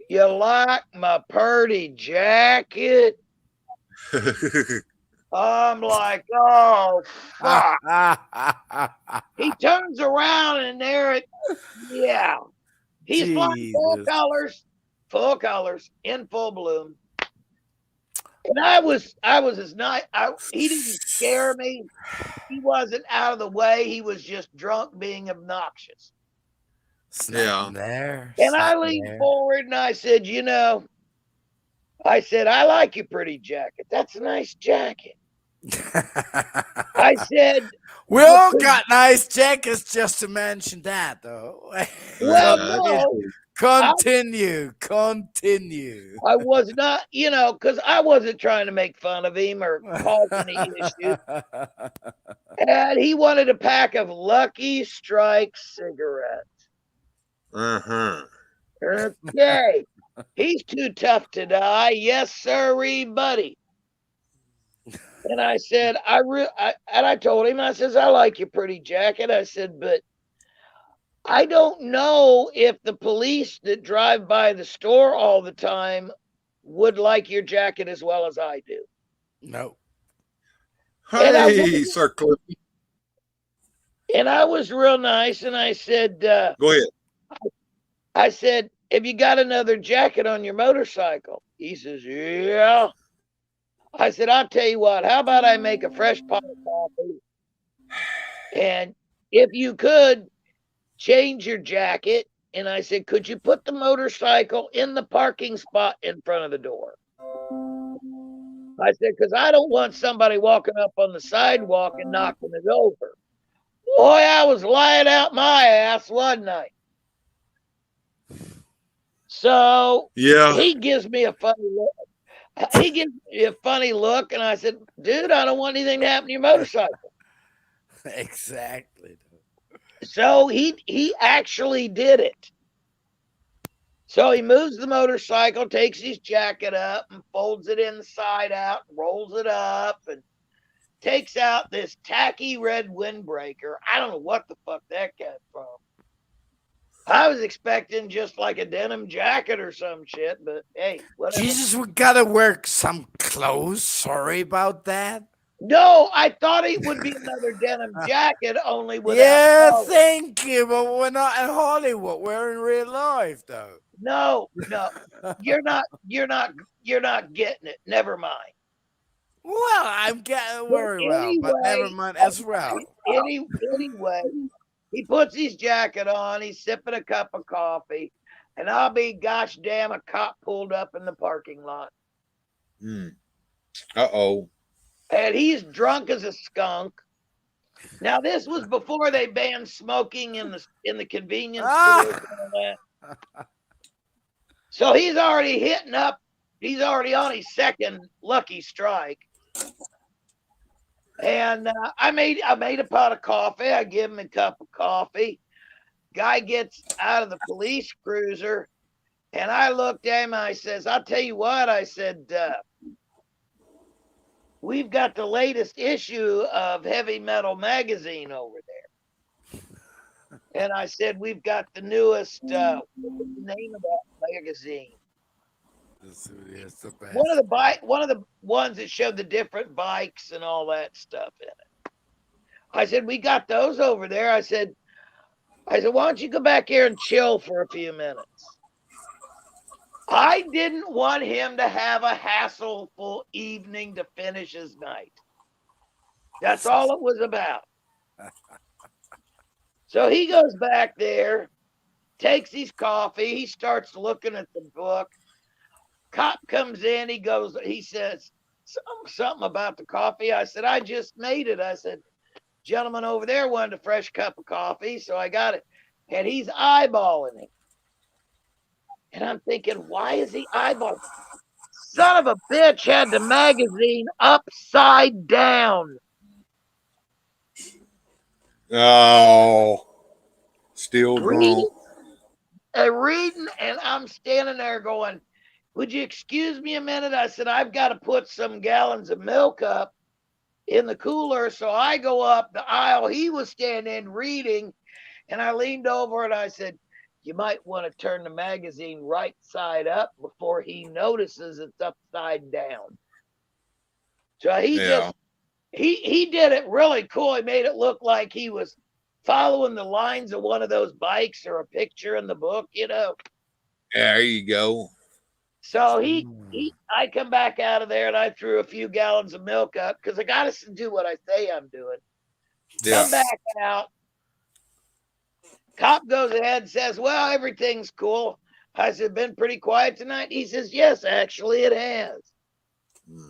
you like my purty jacket? I'm like, oh, fuck. He turns around and he's flying full colors, in full bloom. And I was his night. He didn't scare me. He wasn't out of the way. He was just drunk, being obnoxious.
There.
And I leaned forward and I said, I like your pretty jacket. That's a nice jacket. I said,
we all got nice jackets, just to mention that, though.
Well, no.
Continue.
I was not, because I wasn't trying to make fun of him or cause any issues. And he wanted a pack of Lucky Strike cigarettes.
Uh-huh.
Okay. He's too tough to die. Yes, sirree, buddy. And I said, I told him, I says, I like your pretty jacket. I said, but I don't know if the police that drive by the store all the time would like your jacket as well as I do.
No.
Hey, Sir Cliffy.
And I was real nice, and I said,
go ahead.
I said, have you got another jacket on your motorcycle? He says, yeah. I said, I'll tell you what, how about I make a fresh pot of coffee? And if you could, change your jacket. And I said, could you put the motorcycle in the parking spot in front of the door? I said, because I don't want somebody walking up on the sidewalk and knocking it over. Boy, I was lying out my ass, wasn't I? So he gives me a funny look. He gives me a funny look, and I said, dude, I don't want anything to happen to your motorcycle.
Exactly.
So he actually did it. So he moves the motorcycle, takes his jacket up and folds it inside out, rolls it up, and takes out this tacky red windbreaker. I don't know what the fuck that came from. I was expecting just like a denim jacket or some shit, but hey, whatever.
Jesus, we gotta wear some clothes. Sorry about that.
No, I thought it would be another denim jacket, only without
Yeah,
collar.
thank you, but we're not in Hollywood. We're in real life, though.
No, you're not getting it. Never mind.
Well, I'm getting
But
very well, but never mind as well.
anyway, he puts his jacket on. He's sipping a cup of coffee, and I'll be gosh damn, a cop pulled up in the parking lot,
Uh-oh.
and he's drunk as a skunk. Now this was before they banned smoking in the convenience stores and all that. So he's already hitting up. He's already on his second lucky strike. And I made a pot of coffee. I give him a cup of coffee. Guy gets out of the police cruiser, and I looked at him. I says, "I'll tell you what." I said, "We've got the latest issue of Heavy Metal magazine over there." And I said, "We've got the newest. What's the name of that magazine? One of the ones that showed the different bikes and all that stuff in it." I said, "We got those over there." I said, "Why don't you go back here and chill for a few minutes?" I didn't want him to have a hassleful evening to finish his night. That's all it was about. So he goes back there, takes his coffee, he starts looking at the book. Cop comes in, he says something about the coffee. I said, "I just made it." I said, "Gentleman over there wanted a fresh cup of coffee, so I got it." And he's eyeballing it. And I'm thinking, why is he eyeballing? Son of a bitch had the magazine upside down.
Oh, still drunk.
Reading, and I'm standing there going, "Would you excuse me a minute?" I said, "I've got to put some gallons of milk up in the cooler." So I go up the aisle he was standing reading, and I leaned over and I said, "You might want to turn the magazine right side up before he notices it's upside down." So he did it really cool. He made it look like he was following the lines of one of those bikes or a picture in the book,
There you go.
So I come back out of there and I threw a few gallons of milk up because I got to do what I say I'm doing.
Yeah.
Come back out. Cop goes ahead and says, "Well, everything's cool." I said, "Been pretty quiet tonight?" He says, "Yes, actually it has."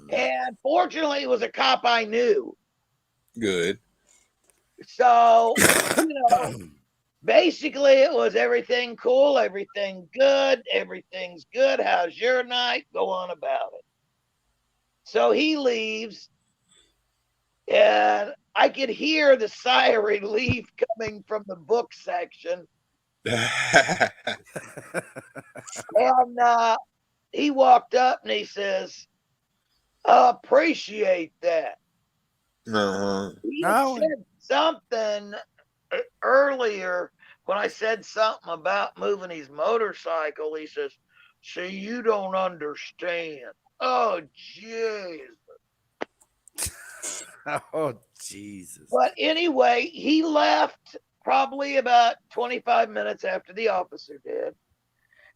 And fortunately, it was a cop I knew.
Good.
So, basically it was everything cool, everything good, everything's good. How's your night? Go on about it. So he leaves, and I could hear the sigh of relief coming from the book section. And he walked up and he says, "I appreciate that." He had said something earlier when I said something about moving his motorcycle. He says, "See, you don't understand." Oh, jeez.
Oh, Jesus.
But anyway, he left probably about 25 minutes after the officer did.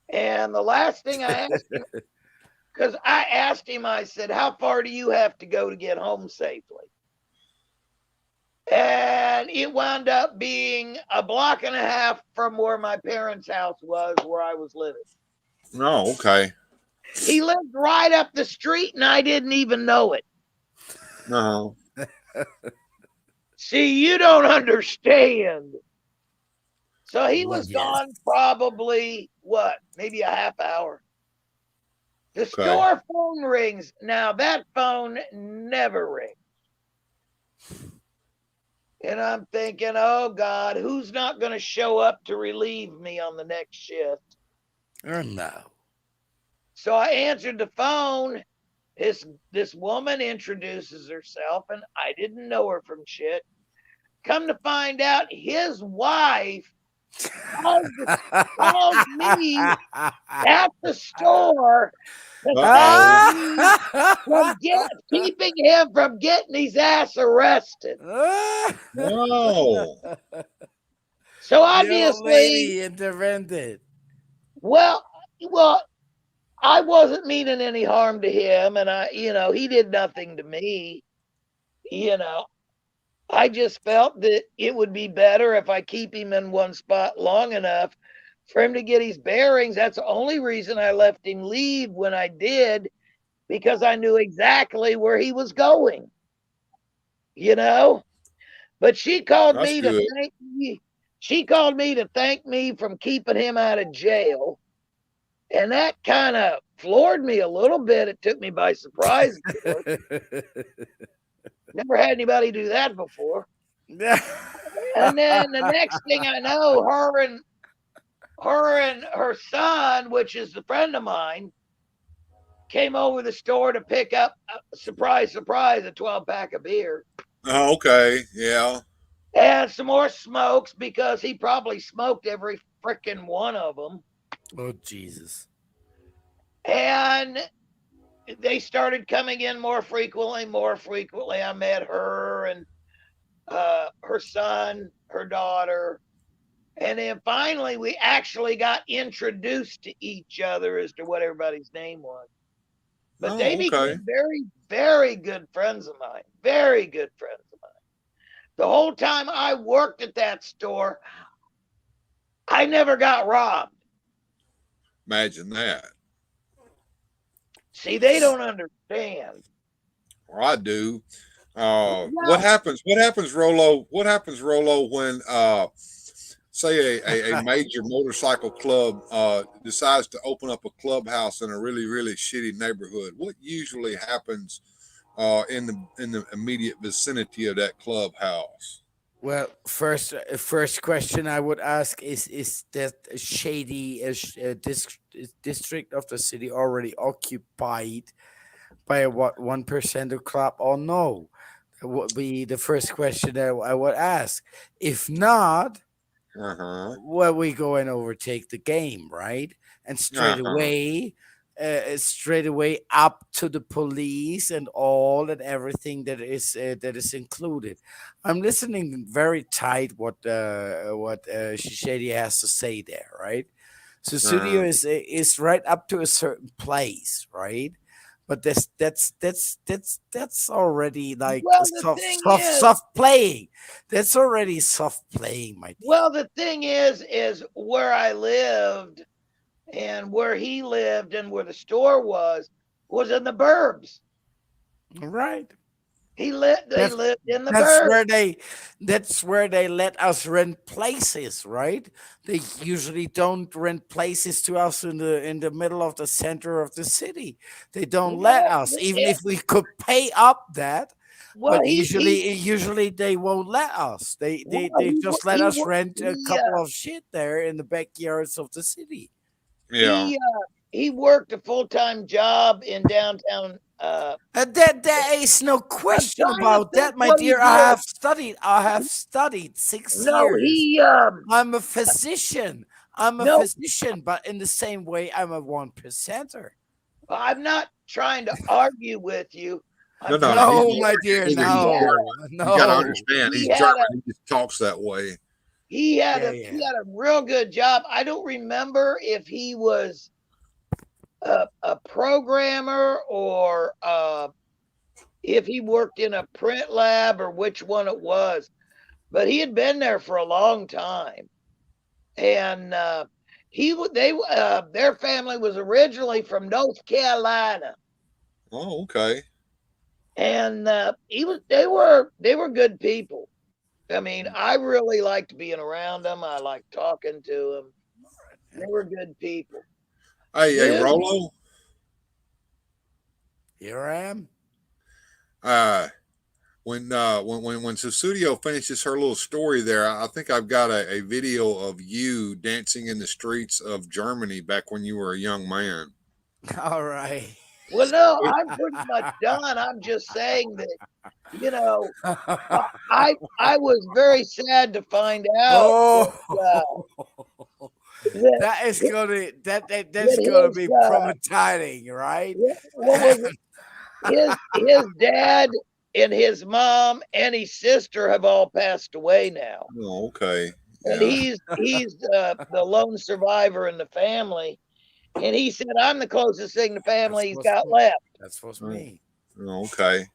And the last thing I asked him, because I asked him, I said, "How far do you have to go to get home safely?" And it wound up being a block and a half from where my parents' house was, where I was living.
Oh, okay.
He lived right up the street, and I didn't even know it.
No.
See, you don't understand. So he was gone probably, maybe a half hour. The store phone rings. Now, that phone never rings. And I'm thinking, oh, God, who's not going to show up to relieve me on the next shift?
Oh no.
So I answered the phone. This woman introduces herself, and I didn't know her from shit. Come to find out, his wife called, called me at the store to thank
Uh-oh.
me from keeping him from getting his ass arrested.
Oh.
So
The old
obviously,
lady intervened.
well, well, I wasn't meaning any harm to him, and he did nothing to me. You know, I just felt that it would be better if I keep him in one spot long enough for him to get his bearings. That's the only reason I let him leave when I did, because I knew exactly where he was going, you know? But she called
That's
me to
good.
thank me. She called me to thank me from keeping him out of jail. And that kind of floored me a little bit. It took me by surprise, of course. Never had anybody do that before. And then the next thing I know, her and her son, which is a friend of mine, came over the store to pick up, surprise, surprise, a 12-pack of beer
Oh, okay. Yeah.
and some more smokes, because he probably smoked every freaking one of them.
Oh Jesus.
And they started coming in more frequently, more frequently. I met her and her son, her daughter. And then finally, we actually got introduced to each other as to what everybody's name was. But they
Oh, okay.
became very, very good friends of mine. Very good friends of mine. The whole time I worked at that store, I never got robbed.
Imagine that.
See, they don't understand.
Or I do. What
Well,
happens? What happens, Rolo? What happens, Rolo, when say a major motorcycle club decides to open up a clubhouse in a really, really shitty neighborhood? What usually happens in the immediate vicinity of that clubhouse?
Well, first question I would ask is that shady district of the city already occupied by a what 1% club or no? That would be the first question that I would ask. If not,
Uh-huh.
well, we go and overtake the game, right? And
Uh-huh.
straight away up to the police and all and everything that is included. I'm listening very tight what Shady has to say there, right? So studio
Uh-huh.
is right up to a certain place, right? But that's already like
well, the thing is,
soft playing. That's already soft playing, my dear.
well, the thing is where I lived and where he lived and where the store was in the burbs.
All right.
They
That's
lived in the
that's
burbs.
where they that's where they let us rent places, right? They usually don't rent places to us in the middle of the center of the city. They don't let
Well,
us, even if we could pay up that,
well,
but usually they won't let us. They just let us rent a couple of shit there in the backyards of the city.
Yeah.
he worked a full-time job in downtown.
There is no
I'm
question
trying to
about
think
that, my
what he
dear.
did.
I have studied six
No,
years.
he
I'm a physician. I'm a
no,
physician, but in the same way, I'm a one percenter.
I'm not trying to argue with you.
No,
I'm
no,
trying
no.
to
He's
No,
say
my
German.
dear,
Neither he's
he had
no,
a
German. You got to
no.
understand.
he
He's
had
German.
a
He just talks that way.
Yeah,
he
yeah.
had a real good job. I don't remember if he was a programmer or if he worked in a print lab or which one it was, but he had been there for a long time. And their family was originally from North Carolina,
Oh, okay.
and they were good people. I mean, I really liked being around them. I liked talking to them. They were good people.
Hey,
This
Rolo.
Here I am.
Uh, when Susudio finishes her little story there, I think I've got a video of you dancing in the streets of Germany back when you were a young man.
All right.
Well, no, I'm pretty much done. I'm just saying that, you know, I was very sad to find out
that is gonna that's
that
gonna be traumatizing, right?
what was it? His dad and his mom and his sister have all passed away now.
Oh, okay.
And
Yeah.
he's the lone survivor in the family. And he said, I'm the closest thing to family he's got left.
That's supposed to be.
Oh, okay.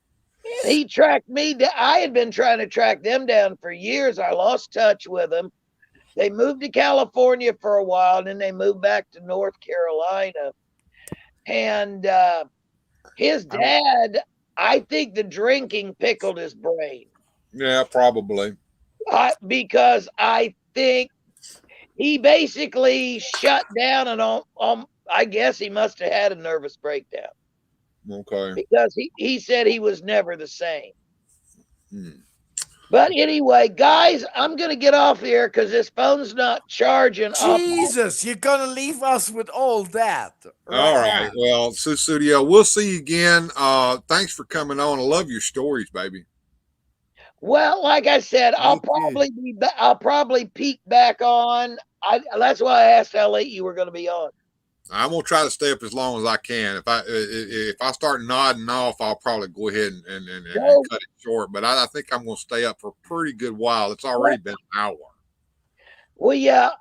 And he tracked me down. I had been trying to track them down for years. I lost touch with them. They moved to California for a while, and then they moved back to North Carolina. And his dad, I think the drinking pickled his brain.
Yeah, probably.
Because I think he basically shut down and I guess he must have had a nervous breakdown.
Okay.
Because he said he was never the same. But anyway, guys, I'm going to get off here because this phone's not charging.
Jesus, you're going to leave us with all that.
All right. Well, Susudio, we'll see you again. Thanks for coming on. I love your stories, baby.
Well, like I said, I'll probably peek back on. That's why I asked how late you were going to be on.
I'm gonna try to stay up as long as I can. If I start nodding off, I'll probably go ahead and cut it short. But I think I'm gonna stay up for a pretty good while. It's already been an hour.
Well, yeah.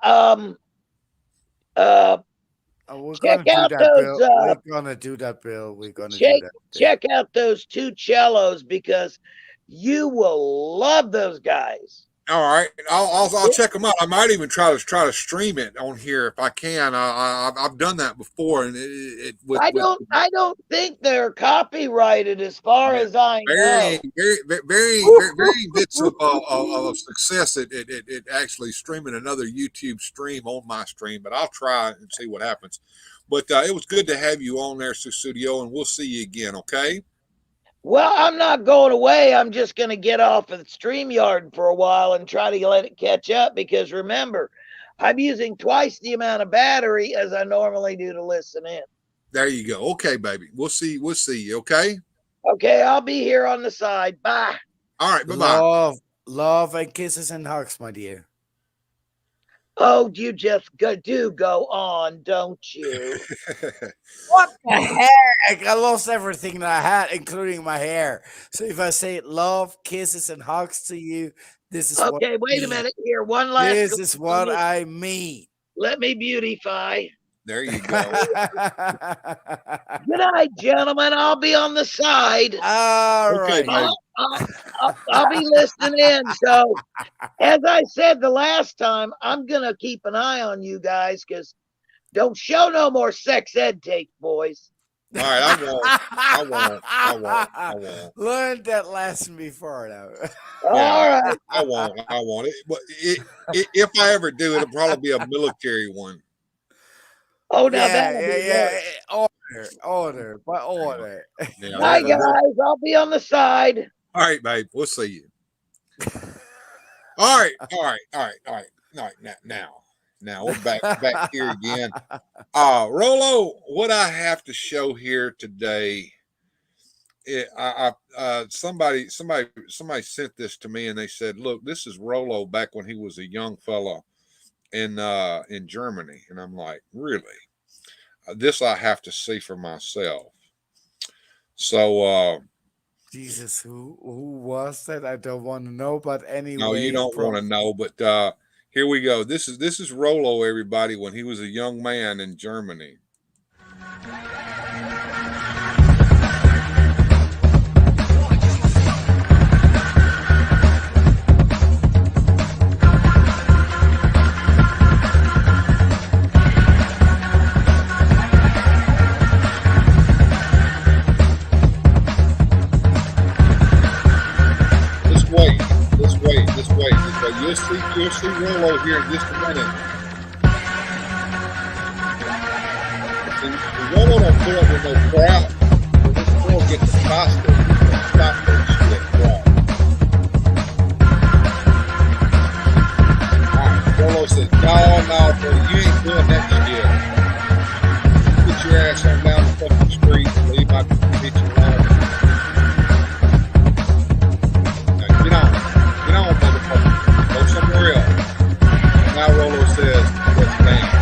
We're gonna do that, Bill. We're gonna do that, Bill. We're gonna do that.
Check out those two cellos because you will love those guys.
All right, I'll check them out. I might even try to stream it on here if I can. I've done that before, and I
don't think they're copyrighted as far as I know.
Very bits of success. It actually streaming another YouTube stream on my stream, but I'll try and see what happens. But it was good to have you on there, Susudio, and we'll see you again. Okay.
Well, I'm not going away. I'm just going to get off of the StreamYard for a while and try to let it catch up because remember, I'm using twice the amount of battery as I normally do to listen in.
There you go. Okay, baby. We'll see you. Okay.
Okay, I'll be here on the side. Bye.
All right. Bye-bye.
Love and kisses and hugs, my dear.
Oh, you just go on, don't you?
What the heck? I lost everything that I had, including my hair. So if I say love, kisses, and hugs to you, this is
okay. Wait a minute here. One last.
This is what I mean.
Let me beautify.
There you go.
Good night, gentlemen. I'll be on the side.
All right.
I'll be listening in. So, as I said the last time, I'm going to keep an eye on you guys because don't show no more sex ed tape, boys.
All right, I won't.
Learned that lesson before, though.
All right.
I won't. But if I ever do, it'll probably be a military one.
Oh, now
Order.
Yeah,
Bye, guys. I'll be on the side.
All right, babe. We'll see you. All right. Now we're back here again. Rolo, what I have to show here today, somebody sent this to me and they said, "Look, this is Rolo back when he was a young fella in Germany," and I'm like, "Really?" This I have to see for myself. So,
Jesus, who was that? I don't want to know, but anyway.
No, you don't want to know, but here we go. This is Rolo, everybody, when he was a young man in Germany. You'll see Rolo here in just a minute. See, Rolo don't put up with no crowd. When this girl gets accosted, he's going to stop her shit crowd. Rollo says, no, bro, you ain't doing that shit. Get your ass on down the fucking street and leave my bitch alone. Now, get on, motherfucker. Go somewhere else. Now Rollo says, what's banned?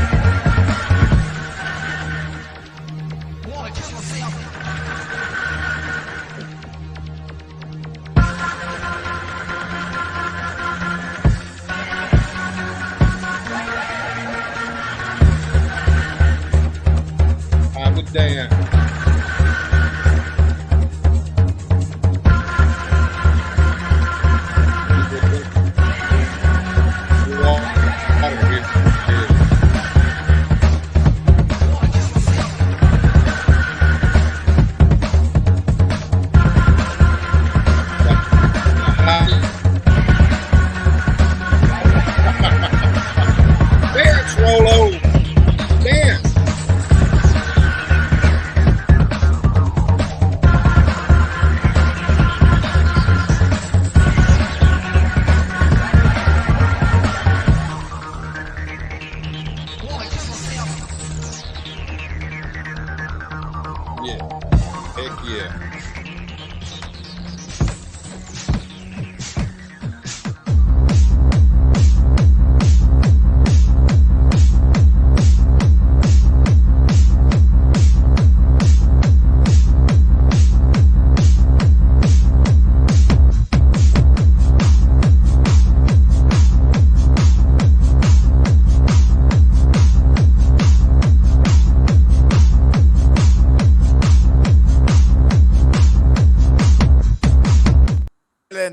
Dan. Dance, Rollo. Dance.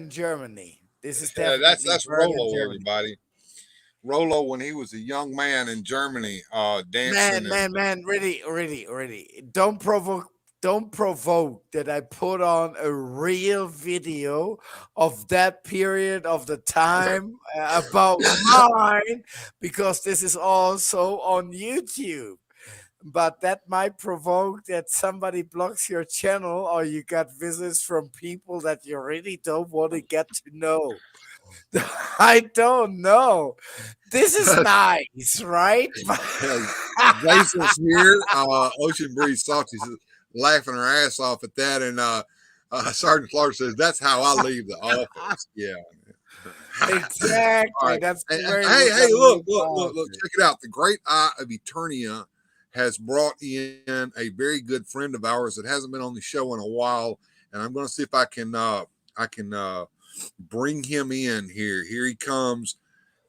Germany. This is
Yeah,
definitely
that's
Berlin,
Rollo,
Germany.
everybody. Rollo, when he was a young man in Germany, dancing.
Man, really. Don't provoke that I put on a real video of that period of the time about mine, because this is also on YouTube. But that might provoke that somebody blocks your channel, or you got visits from people that you really don't want to get to know. I don't know. This is nice, right?
Basil's here. Ocean Breeze Salty is laughing her ass off at that, and Sergeant Clark says that's how I leave the office. Yeah,
Exactly.
right.
That's
And,
very
hey, look! Check it out. The Great Eye of Eternia has brought in a very good friend of ours that hasn't been on the show in a while, and I'm going to see if I can bring him in here. Here he comes.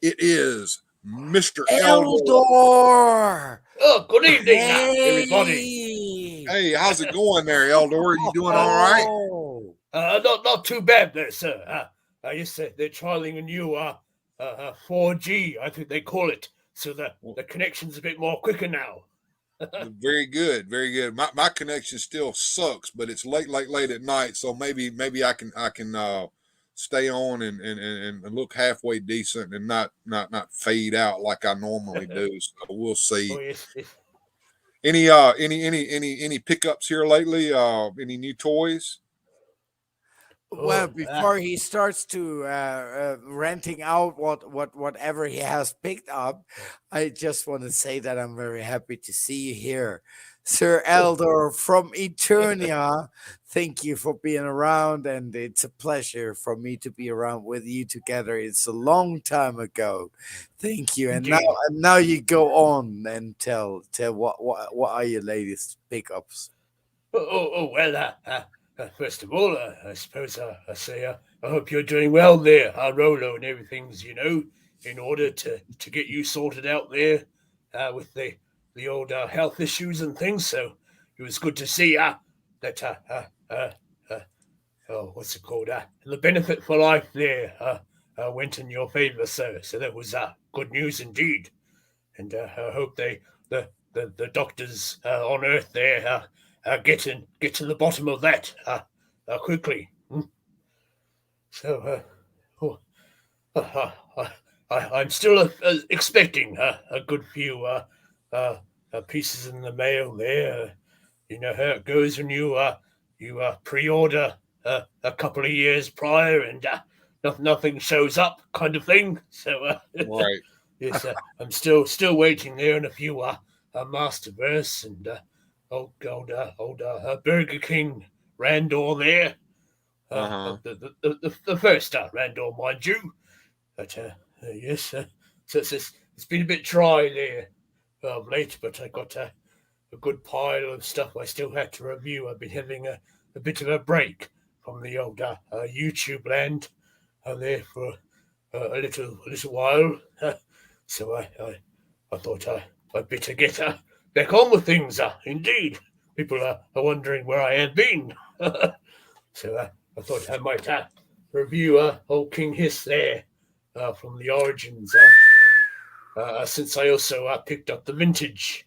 It is Mr.
Eldor.
Oh, good evening, everybody.
Hey, how's it going there, Eldor? You doing all right?
Not too bad there, sir. Yes, they're trialing a new 4G, I think they call it, so the connection's a bit more quicker now.
Very good, very good. My connection still sucks, but it's late at night, so maybe I can stay on and look halfway decent and not fade out like I normally do. So we'll see.
Oh, yes.
Any pickups here lately? Any new toys?
Well, before he starts to renting out whatever he has picked up, I just want to say that I'm very happy to see you here, Sir Eldor from Eternia. Thank you for being around, and it's a pleasure for me to be around with you together. It's a long time ago. Thank you, and now you go on and tell what are your latest pickups?
Well, first of all, I suppose I say I hope you're doing well there, Rollo, and everything's, in order to get you sorted out there with the old health issues and things. So it was good to see that what's it called? The benefit for life there went in your favor, sir. So that was good news indeed. And I hope the doctors on Earth there get to the bottom of that quickly. So I'm still expecting a good few pieces in the mail there. You know how it goes when you pre-order a couple of years prior and nothing shows up, kind of thing. So
Right.
Yes, I'm still waiting there in a few Masterverse and old Burger King Randall there.
Uh-huh.
The first Randall, mind you. But yes, so it's been a bit dry there of late, but I got a good pile of stuff I still had to review. I've been having a bit of a break from the old YouTube land there for a little while. So I thought I'd better get back on with things. Indeed, people are wondering where I had been. So I thought I might review old King Hiss there from the origins. Since I also picked up the vintage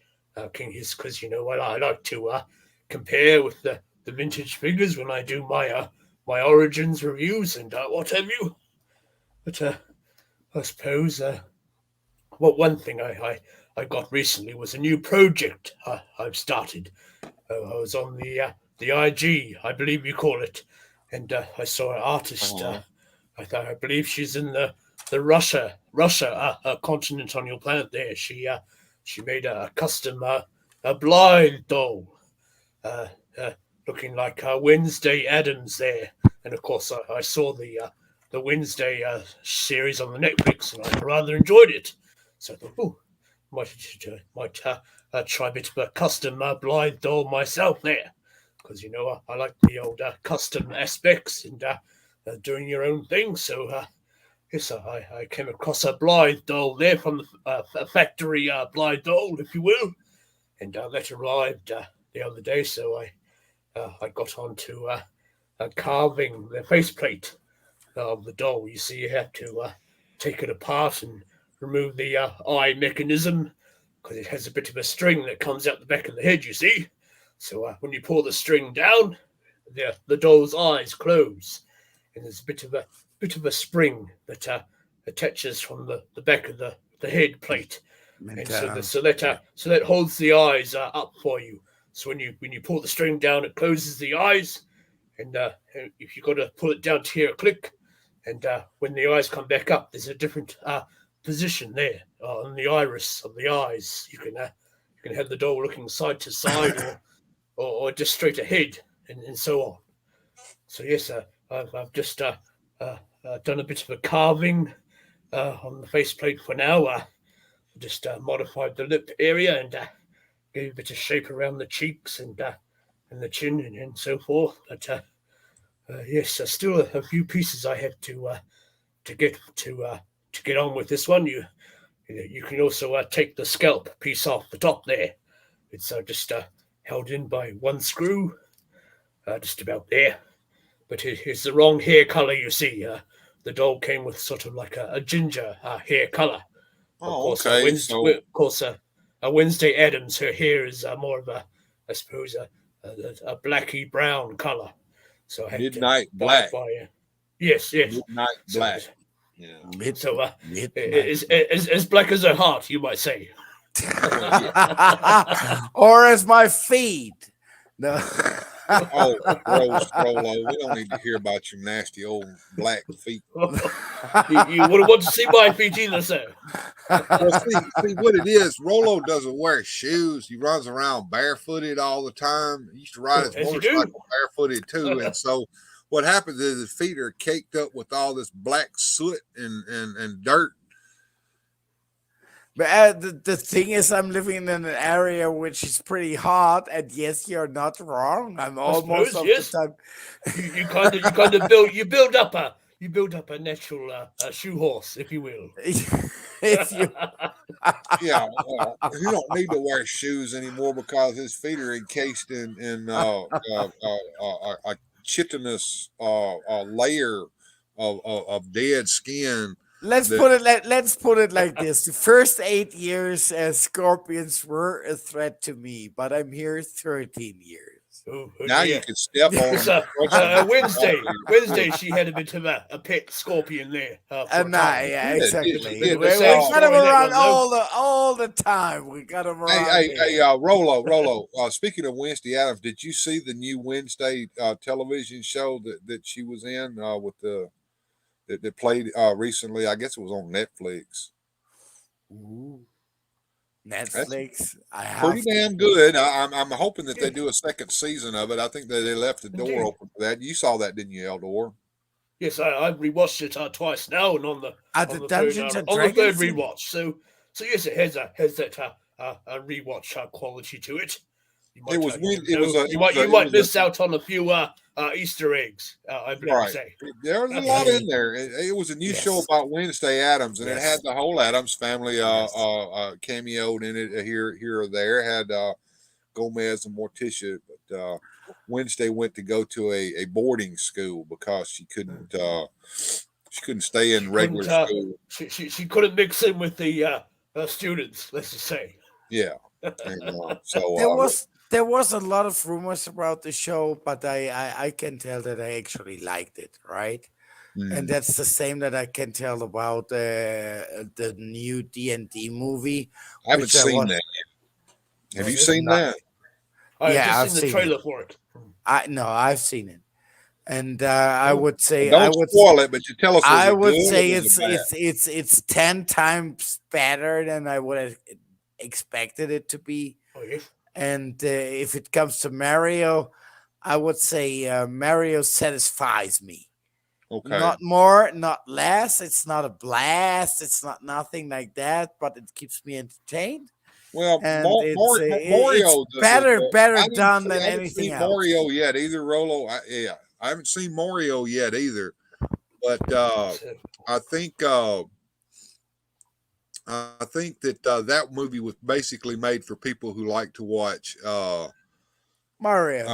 King Hiss, because I like to compare with the vintage figures when I do my origins reviews and what have you. But I suppose one thing I got recently was a new project I've started. I was on the IG, I believe you call it, and I saw an artist.
Uh-huh.
I believe she's in the Russia continent on your planet. There, she made a custom a Blythe doll, uh, uh, looking like Wednesday Adams there, and of course I saw the Wednesday series on the Netflix, and I rather enjoyed it. So I thought, oh, might try a bit of a custom Blythe doll myself there, because I like the old custom aspects and doing your own thing. So yes, I came across a Blythe doll there from the factory Blythe doll, if you will, and that arrived the other day. So I got onto carving the faceplate of the doll. You see, you have to take it apart and remove the eye mechanism because it has a bit of a string that comes out the back of the head. You see, so when you pull the string down, the doll's eyes close, and there's a bit of a spring that attaches from the back of the head plate, and so that holds the eyes up for you. So when you pull the string down, it closes the eyes, and if you got to pull it down to hear a click, and when the eyes come back up, there's a different position there on the iris of the eyes. You can have the doll looking side to side or just straight ahead, and so on. So yes, I've just done a bit of a carving on the faceplate for now. Just modified the lip area and gave a bit of shape around the cheeks and the chin and so forth. But yes, still a few pieces I have to get on with this one. You can also take the scalp piece off the top there. It's just held in by one screw, just about there. But it's the wrong hair color, you see. The doll came with sort of like a ginger hair color. Of
Oh,
course,
okay. So
Wednesday Adams, her hair is more of I suppose, a blacky brown color. So I had
midnight
to
black.
by yes.
Midnight
So,
black. Yeah.
so as black as her heart, you might say.
Or as my feet. No.
Oh, gross, Rolo. We don't need to hear about your nasty old black feet.
You wouldn't want to see my feet either, sir.
Well, see what it is. Rolo doesn't wear shoes. He runs around barefooted all the time. He used to ride his
As you
motorcycle barefooted too. And so what happens is his feet are caked up with all this black soot and dirt.
But the thing is, I'm living in an area which is pretty hot, and yes, you're not wrong. I'm almost
suppose,
of
yes.
the time.
You kind of build up a natural shoe horse, if you will.
If you,
Yeah, he don't need to wear shoes anymore because his feet are encased in a chitinous layer of dead skin.
let's
That-
put it let's put it like this: the first 8 years, scorpions were a threat to me, but I'm here 13 years.
Now you can step on
So,
them.
Wednesday, she had a bit of a pet scorpion there. For a
And
time.
yeah,
Yeah,
exactly.
yeah,
We
yeah,
got them
story, that
around
one,
all the time. We got them around.
Hey, Rolo. Speaking of Wednesday Adams, did you see the new Wednesday television show that she was in with that played recently? I guess it was on Netflix.
Ooh.
That's
Netflix. I
pretty
have
damn
to.
good. I'm hoping that they
Yeah,
do a second season of it. I think that they left the door
indeed.
open for that. You saw that, didn't you, Eldor?
Yes, I rewatched it twice now, and
At the
on the third
Dungeons and
third
Dragons thing.
rewatch. So yes, it has that rewatch quality to it.
It was
You
when
never
it was
know.
a
You
it
might
was a
miss out on a few Easter eggs. I believe to
right.
say.
There was a lot in
Hey,
there. It was a new show
yes,
about Wednesday Adams, and it had
yes,
the whole Adams family
yes.
cameoed in it here or there. It had Gomez and Morticia, but Wednesday went to go to a boarding school because she couldn't stay in
She
regular
couldn't
school.
she couldn't mix in with the students. Let's just say.
Yeah, and
There was a lot of rumors about the show, but I can tell that I actually liked it, right? And
mm,
that's the same that I can tell about the new D&D movie,
I haven't
which I
seen
want.
that. Have
Oh
you
yes,
seen that?
I've
Yeah,
just
I've
seen the
seen it.
trailer for it.
I no, I've seen it, and I
Oh,
would say
Don't spoil it, but you tell us, was
I
it good
would
or
say
was it bad?
it's 10 times better than I would have expected it to be.
oh yes.
And if it comes to Mario, I would say Mario satisfies me.
Okay.
Not more, not less. It's not a blast. It's not nothing like that, but it keeps me entertained,
Well,
and it's
Mario,
better done
I
than
haven't
anything
seen
else.
Mario yet either, Rolo. I haven't seen Mario yet either. But
So,
I think I think that that movie was basically made for people who like to watch
Mario.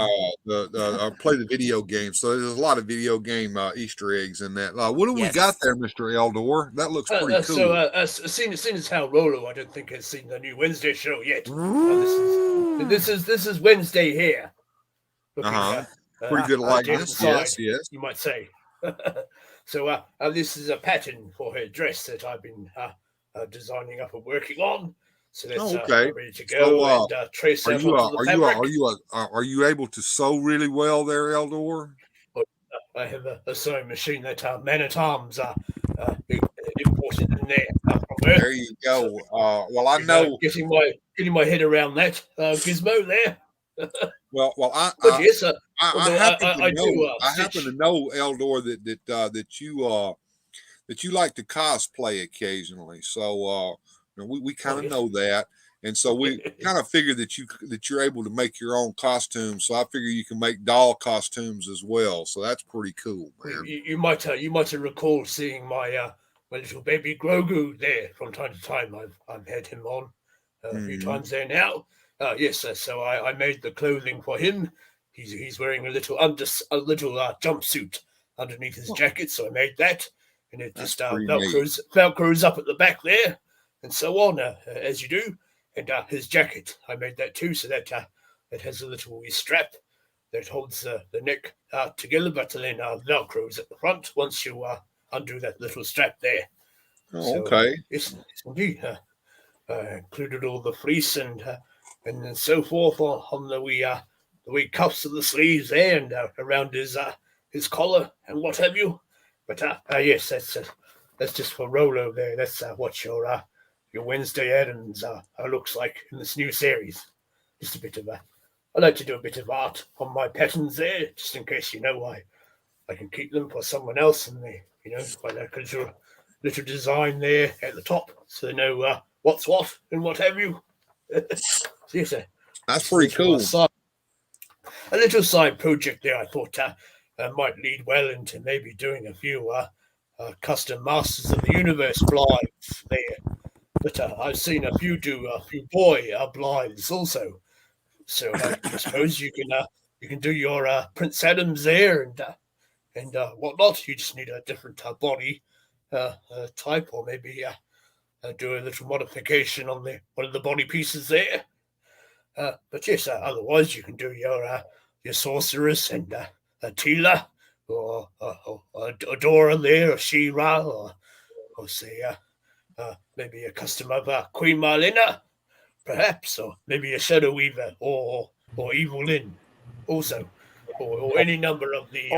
play the video game. So there's a lot of video game Easter eggs in that. What do we got
Yes.
there, Mister Eldor? That looks pretty cool.
seeing as how Rolo, I don't think has seen the new Wednesday show yet.
Ooh.
This is Wednesday here,
Uh
looking
huh. Pretty good
dead
likeness.
inside,
Yes, yes.
you might say. So this is a pattern for her dress that I've been designing up and working on. So that's
Oh, okay.
ready to
So,
go and trace
are
out
you
onto the fabric.
are you able to sew really well there, Eldor?
But, I have a sewing machine that Man at Arms imported in there from Earth.
There you
So
go. Well, I know.
getting my head around that gizmo there.
Well,
But yes,
I
although
happen to
I
know.
do
I happen to
stitch.
know, Eldor, that you like to cosplay occasionally. So we
Oh
kind of
yes.
know that, and so we kind of figure that you're able to make your own costumes. So I figure you can make doll costumes as well. So that's pretty cool, man.
You might have recalled seeing my little baby Grogu there from time to time. I've had him on a few
Hmm.
times there now. Yes, so I made the clothing for him. He's wearing a little jumpsuit underneath his jacket, so I made that, and it
That's
just
pretty neat.
velcros up at the back there, and so on as you do. And his jacket, I made that too, so that it has a little strap that holds the neck together, but then velcros at the front once you undo that little strap there.
Oh,
So
okay.
it's indeed included all the fleece and then so forth on the wee cuffs of the sleeves there and around his collar and what have you. But yes, that's just for Rolo there. That's what your Wednesday Adams looks like in this new series. Just a bit of I like to do a bit of art on my patterns there, just in case I can keep them for someone else, and they quite like a little design there at the top, so they know what's what and what have you. So yes,
That's
just
pretty cool.
a little side project there. I thought might lead well into maybe doing a few custom Masters of the Universe blinds there. But I've seen a few do a few boy blinds also. So I suppose you can do your Prince Adams there and whatnot. You just need a different body type, or maybe do a little modification on the one of the body pieces there. But yes, otherwise you can do your sorceress and Tila, or Dora there, or She-Ra, or say maybe a custom of Queen Marlena, perhaps, or maybe a Shadow Weaver, or Evil Lyn, also, or
Oh,
any number of the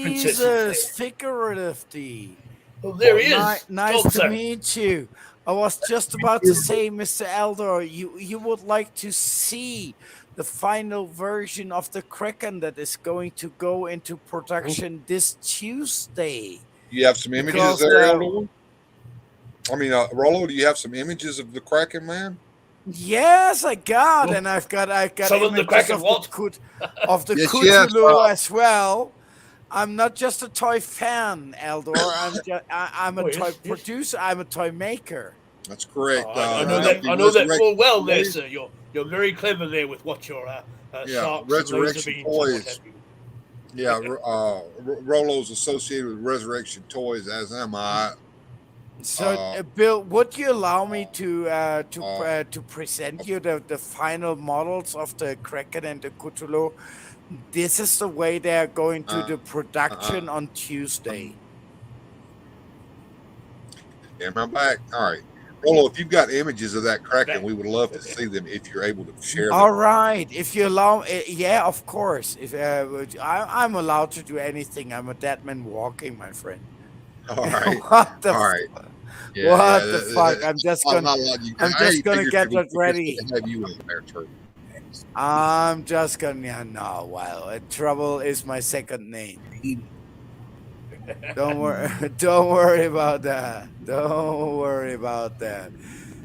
princesses
Jesus,
there.
figuratively.
Oh, there he
Ni-
is,
nice to
Johnson.
meet you. I was just about to say, Mr. Eldor, you would like to see the final version of the Kraken that is going to go into production this Tuesday.
You have some images
Because
there, Eldor? I mean, Rollo, do you have some images of the Kraken, man?
yes, I got,
Well,
and I got
some of the
images
Kraken
of
what?
the
Yes, yes.
Cthulhu as well. I'm not just a toy fan, Eldor. I'm a
Oh
toy
yes, yes.
producer. I'm a toy maker.
That's
Oh,
correct.
I know
That would
that.
be
I know that full
Resurrection
well, there,
Toys.
sir. You're very clever there with what your
Yeah,
sharks and laser
Resurrection
beams and what
Toys.
have you.
Yeah, Rollo's associated with Resurrection Toys, as am I.
So,
Uh,
Bill, would you allow me
uh,
to present you the final models of the Kraken and the Cthulhu? This is the way they are going to
uh,
the
uh,
production on Tuesday.
am I back? All right. Rollo, if you've got images of that Kraken,
That,
we would love to see them if you're able to share them.
All right, if you allow, yeah, of course. If I'm allowed to do anything, I'm a dead man walking, my friend.
All right.
What the
All right. Yeah, yeah.
what the fuck?
Not a lot you can.
I'm
Hey,
just gonna get
figuratively,
that
it's
ready.
good to have you in there, too.
I'm just gonna no. Well, trouble is my second name. Don't worry. Don't worry about that. Don't worry about that.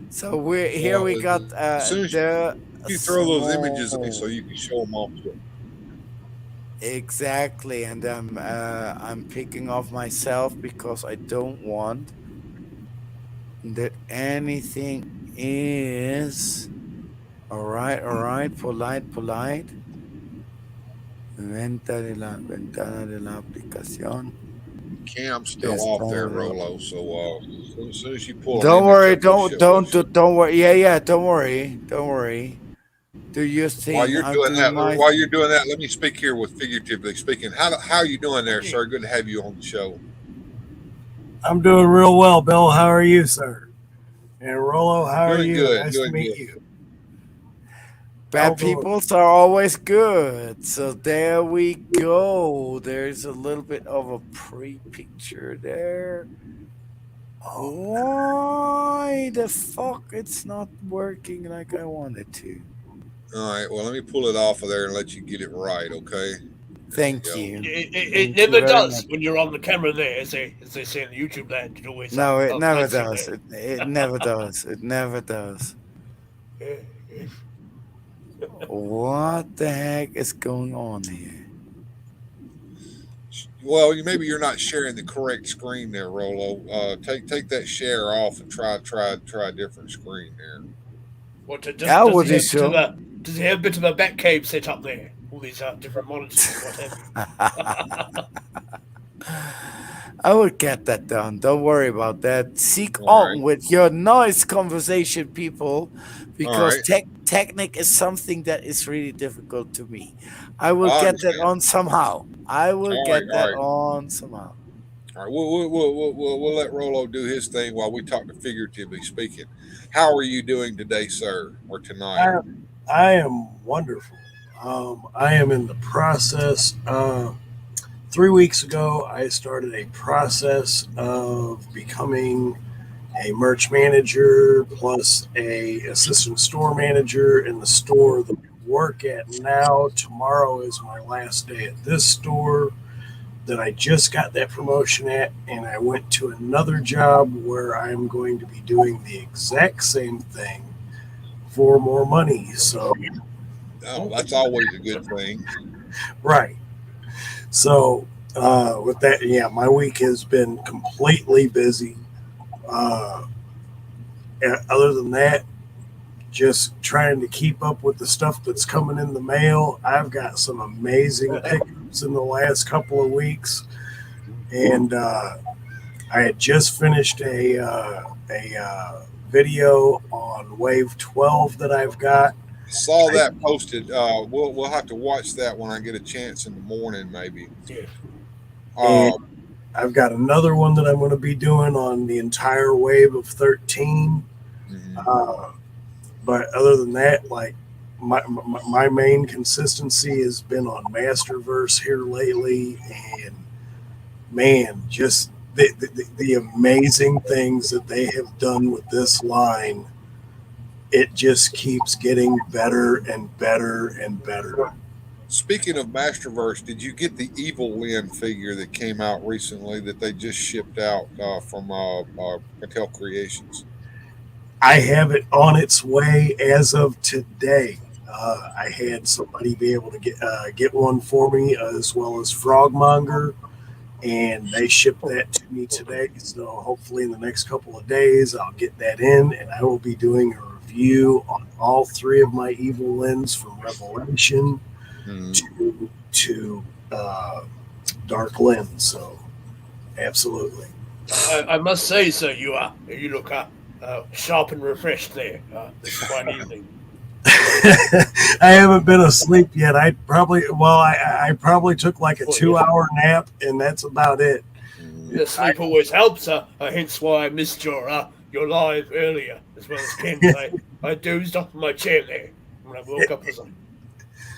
So
Well,
we got
as soon as
the
you throw those images at me so
small.
you can show them off to
Exactly, and I'm picking off myself because I don't want that anything is all right, polite. Ventana de la aplicación.
Cam's still off there, Rolo. So as soon as you pull an
Don't
image
worry,
up,
don't worry. Yeah, don't worry. Do your thing. I'll do my.
while you're doing that, let me speak here with figuratively speaking. How are you doing there, sir? Good to have you on the show.
I'm doing real well, Bill. How are you, sir? And Rollo, how are
Doing
you?
good,
Nice
doing
to meet
good.
you.
Bad
Eldor,
peoples are always good. So there we go. There's a little bit of a pre-picture there. Why the fuck it's not working like I wanted to?
All right. Well, let me pull it off of there and let you get it right. Okay.
Thank
There you
you.
It
Thank you
never
very
does
much.
when you're on the camera there, as they say in the YouTube land. It always
No, it never
lets you
does. It never does. It never does.
there.
What the heck is going on here?
Well, maybe you're not sharing the correct screen there, Rolo. Take that share off and try a different screen there.
What
I
does
would
he
do
have a bit of
so.
a does he have a bit of a back cave set up there? All these different monitors and what have you.
I will get that done. Don't worry about that. Seek
All right.
on with your nice conversation, people,
All
because
right.
technique is something that is really difficult to me. I will
I
get that
understand.
on somehow. I will
All right.
get
All
that
right.
on somehow.
All right. We'll let Rolo do his thing while we talk to figuratively speaking. How are you doing today, sir, or tonight?
I am wonderful. I am in the process. 3 weeks ago, I started a process of becoming a merch manager plus a assistant store manager in the store that I work at now. Tomorrow is my last day at this store that I just got that promotion at, and I went to another job where I'm going to be doing the exact same thing for more money. So,
Oh, that's always a good thing.
right. So, with that, yeah, my week has been completely busy. Uh, Other than that, just trying to keep up with the stuff that's coming in the mail. I've got some amazing pickups in the last couple of weeks, and I had just finished a video on Wave 12 that I've got.
Saw that posted. We'll have to watch that when I get a chance in the morning, maybe.
Yeah.
And I've got another one that I'm going to be doing on the entire wave of 13.
Mhm.
But other than that, like my main consistency has been on Masterverse here lately, and man, just the amazing things that they have done with this line, it just keeps getting better and better and better.
Speaking of Masterverse, did you get the Evil Lyn figure that came out recently that they just shipped out from Mattel Creations?
I have it on its way as of today. I had somebody be able to get one for me, as well as Frogmonger, and they shipped that to me today. So hopefully, in the next couple of days, I'll get that in, and I will be doing a review on all three of my Evil Lens from Revelation to Dark Lens. So, absolutely.
I must say, sir, you look sharp and refreshed there this fine evening.
I haven't been asleep yet. I probably took like a 2-hour nap, and that's about it.
Yeah, sleep always helps. Hence why I missed your live earlier, as well as Ken. I dozed off in my chair there when I woke up.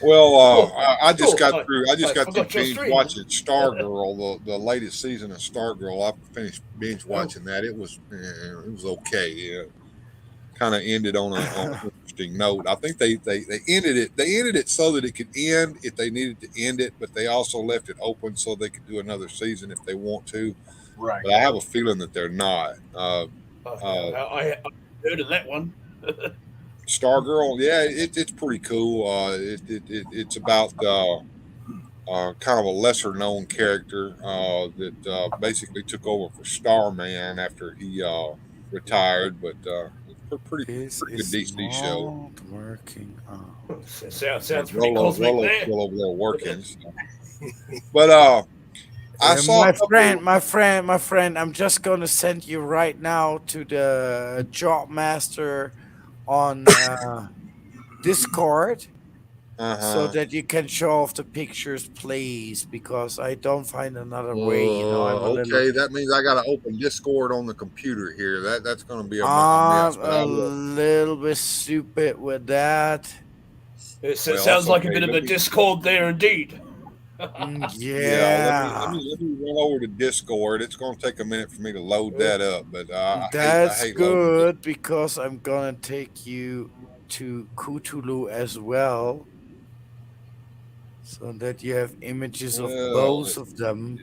Well, I just got through binge
stream.
watching Stargirl, the latest season of Stargirl. I finished binge watching that. It was okay. Yeah. Kind of ended on an interesting note. I think they ended it. They ended it so that it could end if they needed to end it, but they also left it open so they could do another season if they want to.
Right.
But I have a feeling that they're not.
I heard of that one.
Stargirl, yeah, it's pretty cool. It's about kind of a lesser known character that basically took over for Starman after he retired, but pretty good DC show.
Working.
Sounds pretty cosmic
Rolo's
there.
still over there working. So. But I saw
my friend. I'm just gonna send you right now to the job master on Discord, so that you can show off the pictures, please, because I don't find another way.
Okay, that means I got to open Discord on the computer here. That's going to be a mess. But
a little bit stupid with that.
It sounds like a bit of a Discord there, indeed.
Yeah.
Let me run over to Discord. It's going to take a minute for me to load that up, but
that's
I hate
good because I'm gonna take you to Cthulhu as well, so that you have images of both of them.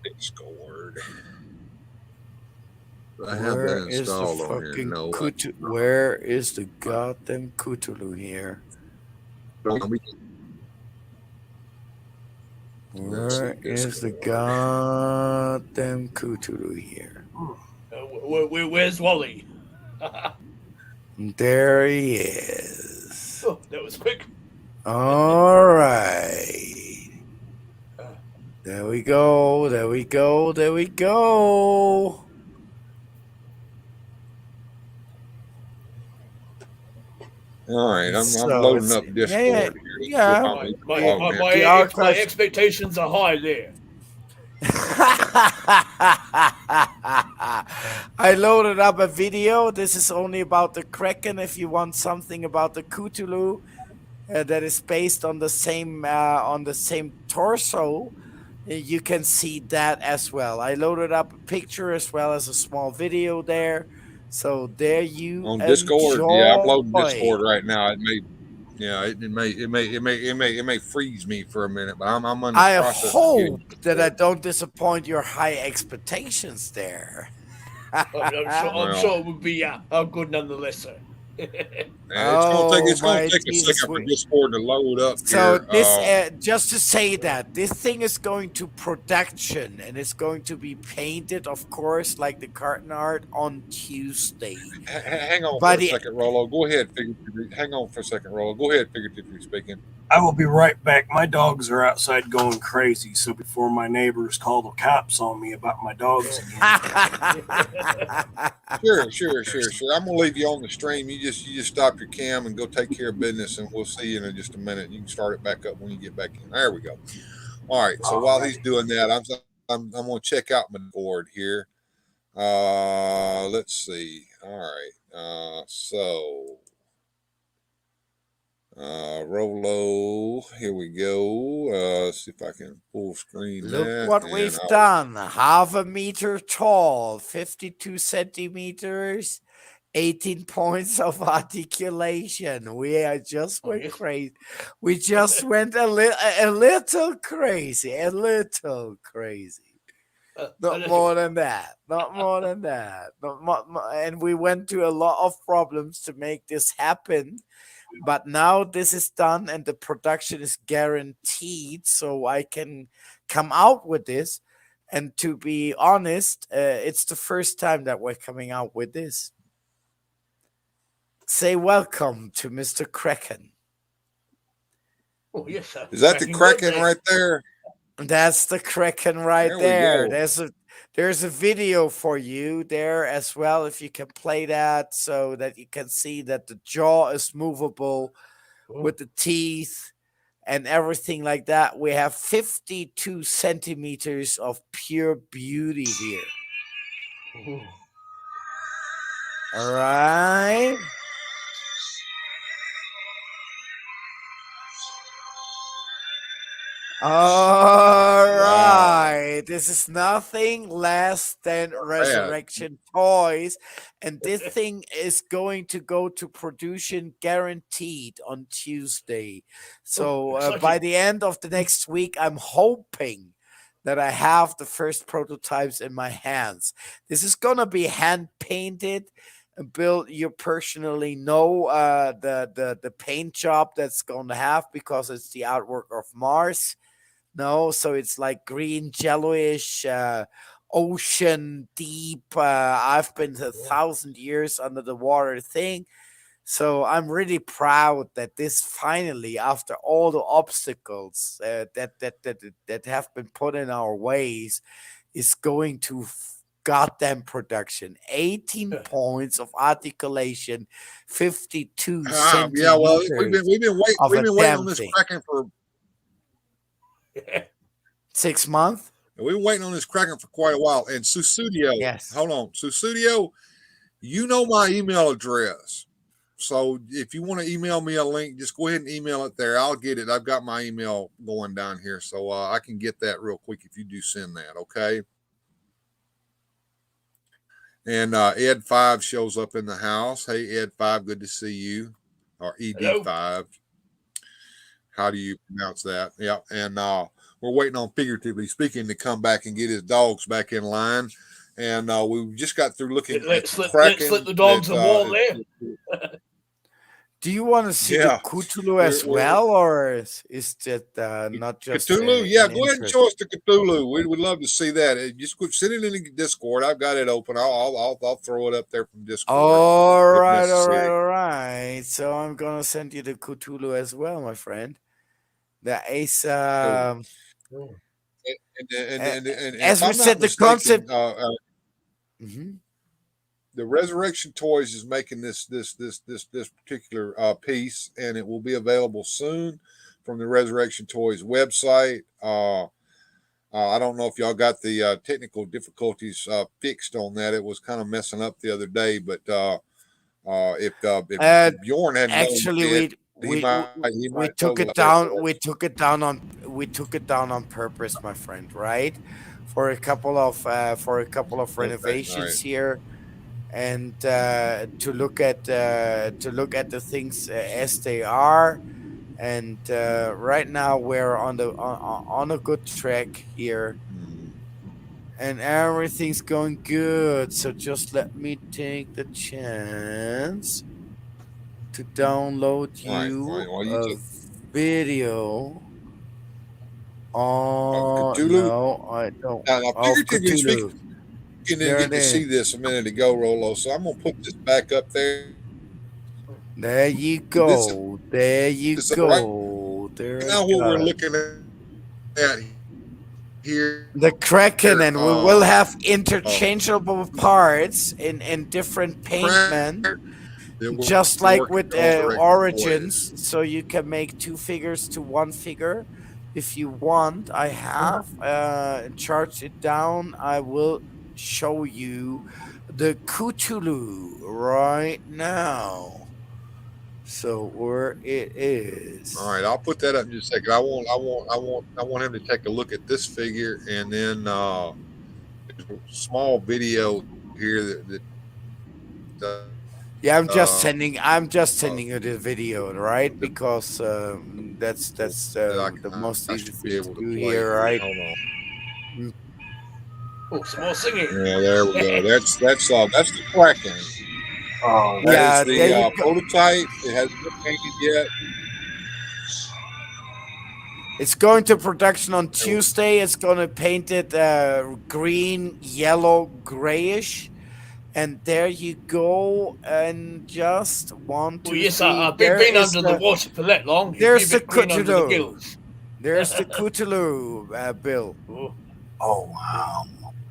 Discord.
I have that installed on here. No, where is the goddamn Cthulhu here? Where is the goddamn Cthulhu here?
Where's Wally?
There he is.
Oh, that was quick.
All right. There we go. There we go. There we go.
All right, I'm loading up Discord here.
Yeah. My expectations are high there.
I loaded up a video. This is only about the Kraken. If you want something about the Cthulhu that is based on the same torso, you can see that as well. I loaded up a picture as well as a small video there. So there you
on Discord. Yeah, I'm loading Discord right now. It may freeze me for a minute, but I'm on the process.
I hope that I don't disappoint your high expectations there.
I'm sure it would be good nonetheless, sir.
It's gonna take a second for Discord to load up.
So just to say that this thing is going to production and it's going to be painted, of course, like the carton art on Tuesday.
Hang on for a second, Rolo. Go ahead. Hang on for a second, Rolo. Go ahead, figuratively speaking.
I will be right back. My dogs are outside going crazy, so before my neighbors call the cops on me about my dogs again.
Sure. I'm gonna leave you on the stream. You just stop your cam and go take care of business, and we'll see you in just a minute. You can start it back up when you get back in. There we go. All right. So while he's doing that, I'm gonna check out my board here. Let's see. All right. Rolo. Here we go. See if I can full screen
Look
that.
what
And
we've done. Half a meter tall, 52 centimeters, 18 points of articulation. We are just
Oh,
went
yes.
crazy. We just went a little crazy, a little crazy.
A
Not
little.
more than that. Not more than that. And we went to a lot of problems to make this happen. But now this is done and the production is guaranteed, so I can come out with this. And to be honest, it's the first time that we're coming out with this. Say welcome to Mr. Kraken.
Oh, yes, sir.
is that the
Cracking
Kraken right there?
That's the Kraken right
There we
there.
go.
There's a video for you there as well if you can play that so that you can see that the jaw is movable
Oh,
with the teeth and everything like that. We have 52 centimeters of pure beauty here.
oh.
All right. All
Wow.
right. This is nothing less than
Bad.
Resurrection Toys. And this thing is going to go to production guaranteed on Tuesday. So by
Exciting.
the end of the next week, I'm hoping that I have the first prototypes in my hands. This is going to be hand painted. Bill, you personally know the paint job that's going to have because it's the artwork of Mars. No, so it's like green, jelloish, ocean deep. I've been a
Yeah.
1,000 years under the water thing. So I'm really proud that this finally, after all the obstacles that have been put in our ways, is going to goddamn production. 18 points of articulation, 52
Yeah, well, we've
centimeters
been we've been waiting
of
we've
a
been waiting
damn
on this
thing.
Kraken for
6 months?
we've been waiting on this Kraken for quite a while. And Susudio,
Yes.
hold on, Susudio, you know my email address. So if you want to email me a link, just go ahead and email it there. I'll get it. I've got my email going down here, so I can get that real quick if you do send that. Okay. And Ed5 shows up in the house. Hey, Ed5, good to see you. Or
Hello.
ED5. How do you pronounce that? Yeah. And we're waiting on Figuratively Speaking to come back and get his dogs back in line. And we just got through looking
Let's
at the
let
Kraken.
the dogs a wall there.
Do you want to see
Yeah.
the Cthulhu as
We're-
well, or is that not just
Cthulhu, yeah,
an
go ahead and
interest?
show us the Cthulhu. We would love to see that. Just send it in the Discord. I've got it open. I'll throw it up there from Discord
All
if
right, all right,
necessary.
all right. So I'm gonna send you the Cthulhu as well, my friend. The Ace.
Cool.
Oh,
And
As
if
we
I'm
said,
not
the concept.
mistaken,
Mhm.
the Resurrection Toys is making this particular piece, and it will be available soon from the Resurrection Toys website. I don't know if y'all got the technical difficulties fixed on that. It was kind of messing up the other day, but if Bjorn had known
Actually,
it,
we
he
we
might know
took it
about that.
down. We took it down on purpose, my friend. Right, for a couple of
Okay, all
renovations
right.
here, and to look at the things as they are. And right now we're on a good track here, and everything's going good. So just let me take the chance to download
Right.
you
Well, you
a
just
video.
of
Oh
Cthulhu.
no, I don't.
Now,
Of
figuratively speaking,
Cthulhu.
you didn't
There
get
it
to see
is.
this a minute ago, Rolo. So I'm gonna put this back up there.
There you
This
go. There you
is right
go. There I
now what we're
got it.
looking at here.
The Kraken, and we will have interchangeable
The
parts in different paintment,
crack that we're
just like
working
with
on Resurrection
Origins.
Toys.
So you can make two figures to one figure if you want. I have charged it down. I will show you the Cthulhu right now. So where it is.
All right, I'll put that up in just a second. I want him to take a look at this figure, and then there's a small video here
Yeah, I'm
uh,
just sending you the video, right? Because that's the
that
most
I
easy
should be
thing to
able to
do
play
here,
here.
right?
Hold on.
Oh, some more singing.
Yeah, there we go. That's the Kraken.
Oh,
That is
Yeah, there
the
you go.
prototype. It hasn't been painted yet.
It's going to production on
There we-
Tuesday. It's going to paint it green, yellow, grayish. And there you go. And just one,
Well,
two,
yes,
three.
I've been under the water for that long. You
There's
keep
the
it green under the
Cthulhu.
gills.
There's the Cthulhu, Bill.
oh wow.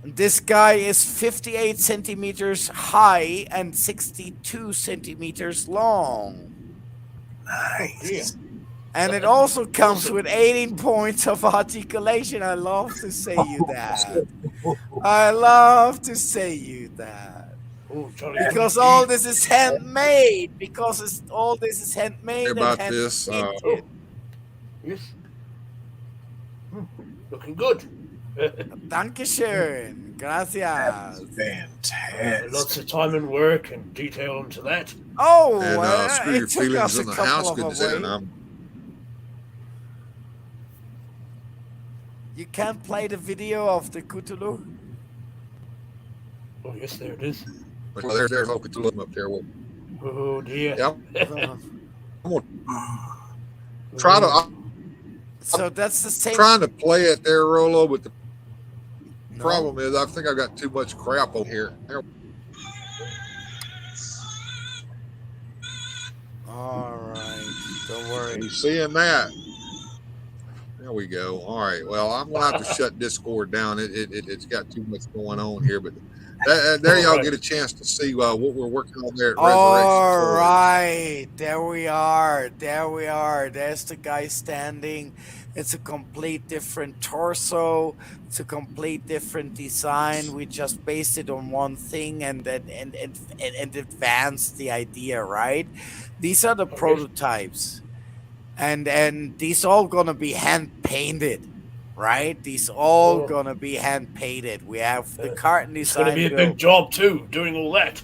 This guy is 58 centimeters high and 62 centimeters long.
Nice.
And it also comes with 18 points of articulation. I love to say you that. I love to say you that.
Oh, Johnny,
Because all this is handmade. Because all this is handmade and
about
hand
this.
painted.
Yes. Looking good.
Dankeschön. Gracias.
Fantastic.
Lots of time and work and detail into that.
Oh,
And screw your
it took
feelings
us a
in the
couple
house.
of
Good to say.
away. You can't play the video of the Cthulhu?
Oh, yes, there it is.
Well, there's Oka to look up there.
Oh, dear.
Yeah,
Uh,
I'm gonna try to.
so that's the same.
Trying to play it there, Rolo, but the
No.
problem is I think I've got too much crap over here.
All right. Don't worry.
You seeing that? There we go. All right. Well, I'm gonna have to shut Discord down. It's got too much going on here, but there y'all get a chance to see what we're working on there at Resurrection
All
Toys.
right. There we are. There we are. There's the guy standing. It's a complete different torso. It's a complete different design. We just based it on one thing and advanced the idea, right? These are the prototypes. And these all gonna be hand painted, right? These all gonna be hand painted. We have the carton
It's going to
design.
be a big job, too, doing all that.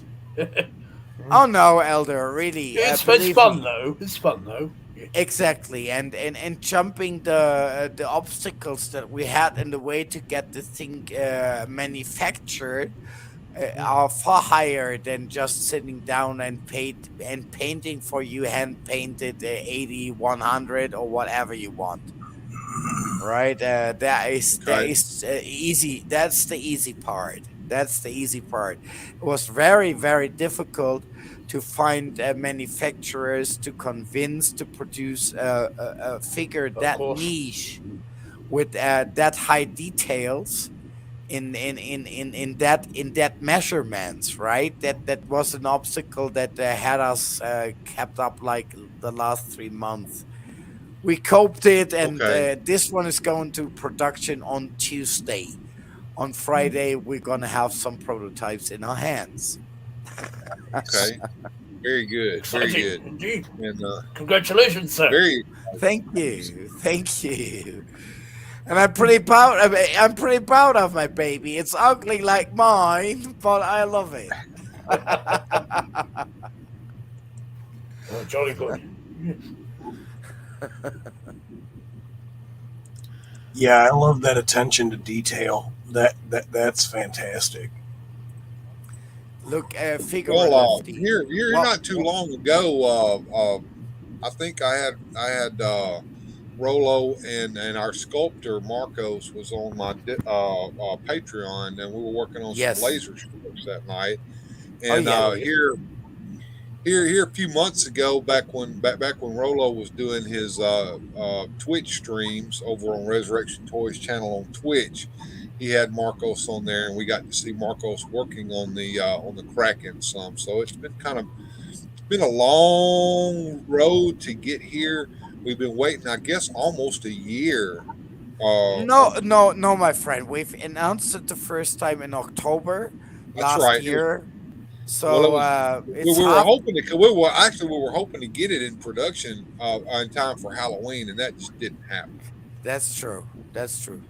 Oh no, Elder, really.
It's
believe
fun,
me.
though. It's fun, though.
Exactly, and jumping the obstacles that we had in the way to get the thing manufactured are far higher than just sitting down and painting for you hand painted 80, 100 or whatever you want. Right? That is easy. That's the easy part. That's the easy part. It was very, very difficult to find manufacturers to convince to produce a figure that niche with that high details in that measurements, right? That was an obstacle that had us kept up like the last 3 months. We coped it, and this one is going to production on Tuesday. On Friday, we're gonna have some prototypes in our hands.
Okay. Very good. Very good.
Indeed.
And
congratulations, sir.
Thank you. And I'm pretty proud. I'm pretty proud of my baby. It's ugly like mine, but I love it.
Oh, jolly good.
Yeah, I love that attention to detail. That's fantastic.
Look, figure.
Well, here not too long ago, I think I had Rolo and our sculptor Marcos was on my Patreon, and we were working on some laser strips that night. And here a few months ago, back when Rolo was doing his Twitch streams over on Resurrection Toys channel on Twitch, he had Marcos on there, and we got to see Marcos working on the Kraken some. So it's been a long road to get here. We've been waiting, I guess, almost a year.
No, my friend. We've announced it the first time in October last year.
Well, it
So
was. We
it's
were
half.
hoping to. We were hoping to get it in production in time for Halloween, and that just didn't happen.
That's true. That's true.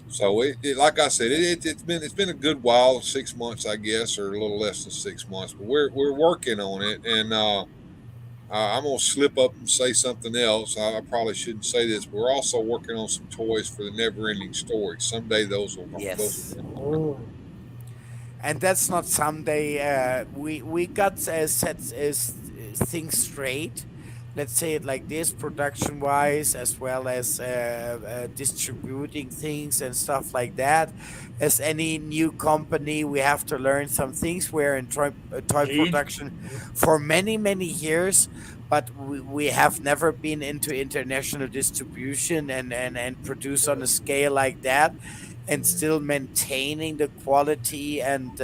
So like I said, it's been a good while, 6 months, I guess, or a little less than 6 months. But we're working on it, and I'm gonna slip up and say something else. I probably shouldn't say this, but we're also working on some toys for the Never-Ending Story. Someday those will
Yes.
be in production.
Oh,
And that's not someday. We got set things straight. Let's say it like this: production wise, as well as distributing things and stuff like that. As any new company, we have to learn some things. We're in toy
indeed.
production for many many years, but we have never been into international distribution and produce on a scale like that, and still maintaining the quality and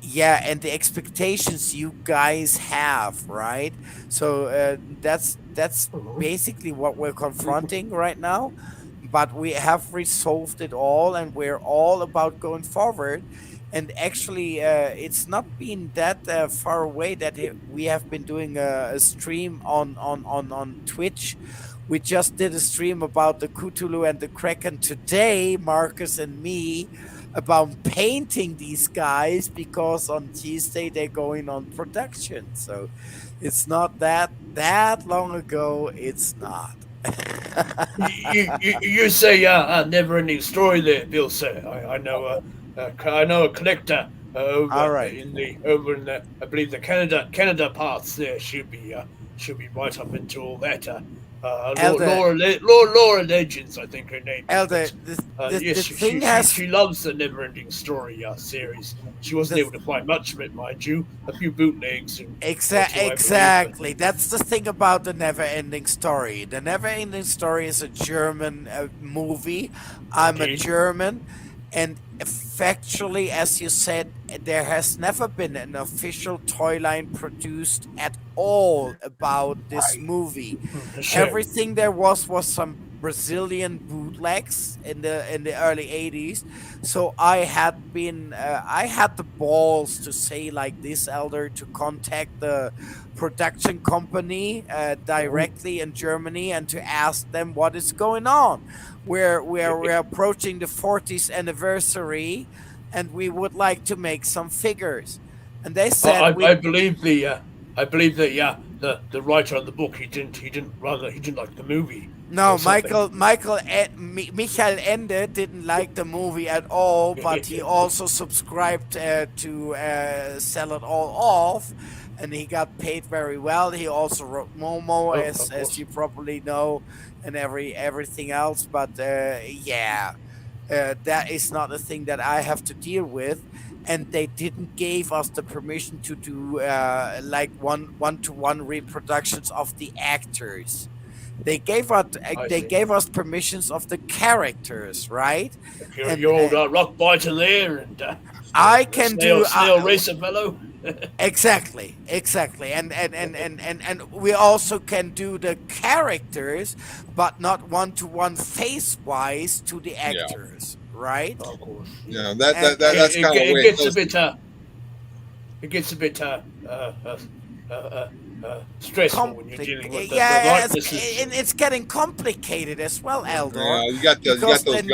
yeah, and the expectations you guys have, right? So that's
Mhm.
basically what we're confronting right now, but we have resolved it all and we're all about going forward. And actually it's not been that far away that we have been doing a stream on Twitch. We just did a stream about the Cthulhu and the Kraken today, Marcus and me, about painting these guys because on Tuesday they're going on production. So it's not that long ago. It's not.
You say a never-ending story there, Bill. Sir, I know a collector
All right,
over in the I believe the Canada parts there. She'll be right up into all that.
Elder,
Laura Legends, I think her name is.
Elder.
But
The
yes,
thing has
she loves the never-ending story series. She wasn't
the
able to find much of it, mind you. A few bootlegs and one or two, I believe. But
Exactly. That's the thing about the Never Ending Story. The Never Ending Story is a German movie. I'm a
indeed,
German. And factually, as you said, there has never been an official toy line produced at all about this movie.
a shame.
Everything there was some Brazilian bootlegs in the early 80s. So I had the balls to say like this, Elder, to contact the production company directly in Germany and to ask them what is going on. We're approaching the 40th anniversary and we would like to make some figures. And they said
I
we
believe I believe that the writer of the book he didn't like the movie
No,
or something.
Michael Ende didn't like the movie at all, but he also subscribed to sell it all off, and he got paid very well. He also wrote Momo,
Oh, of
as
course.
you probably know, and everything else. But yeah, that is not a thing that I have to deal with. And they didn't give us the permission to do like one to one reproductions of the actors.
I
They
see.
gave us permissions of the characters, right?
Like
And
your old rock biter there and
I can do
snail racer fellow.
exactly, and we also can do the characters, but not one to one face wise to the
Yeah,
actors, right?
Of course, yeah.
yeah. That
And
that, that that's kind of the
It
way it
gets a
goes.
bit it gets a bit stressful when you're dealing with the
yeah,
likenesses
and
and
it's getting complicated as well, Eldor,
Yeah, you got
because
those
then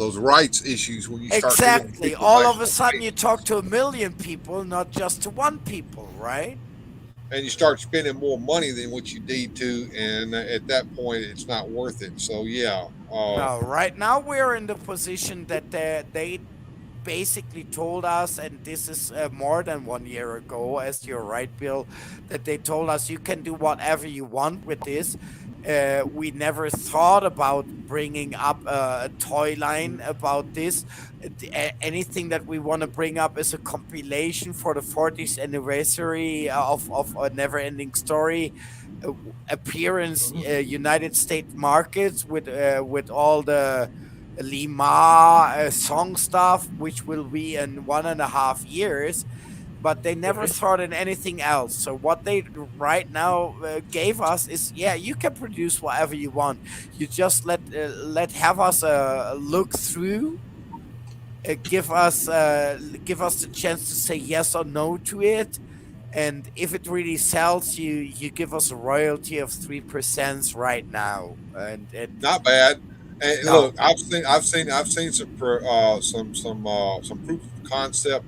those rights issues when you start dealing with
exactly
people's
all of a
actual
sudden you
faces,
talk to a million people, not just to one people, right?
and you start spending more money than what you need to, and at that point, it's not worth it. So yeah,
No, right now we're in the position that they basically told us, and this is more than 1 year ago, as you're right, Bill, that they told us you can do whatever you want with this. We never thought about bringing up a toy line about this. Anything that we want to bring up is a compilation for the 40th anniversary of a never ending story appearance
Mhm.
United States markets with all the Lima song stuff, which will be in 1.5 years. But they never
right.
thought in anything else. So what they right now gave us is, yeah, you can produce whatever you want. You just let have us look through give us the chance to say yes or no to it. And if it really sells, you give us a royalty of 3% right now. And
Not bad. And
no,
look, I've seen some proof of concept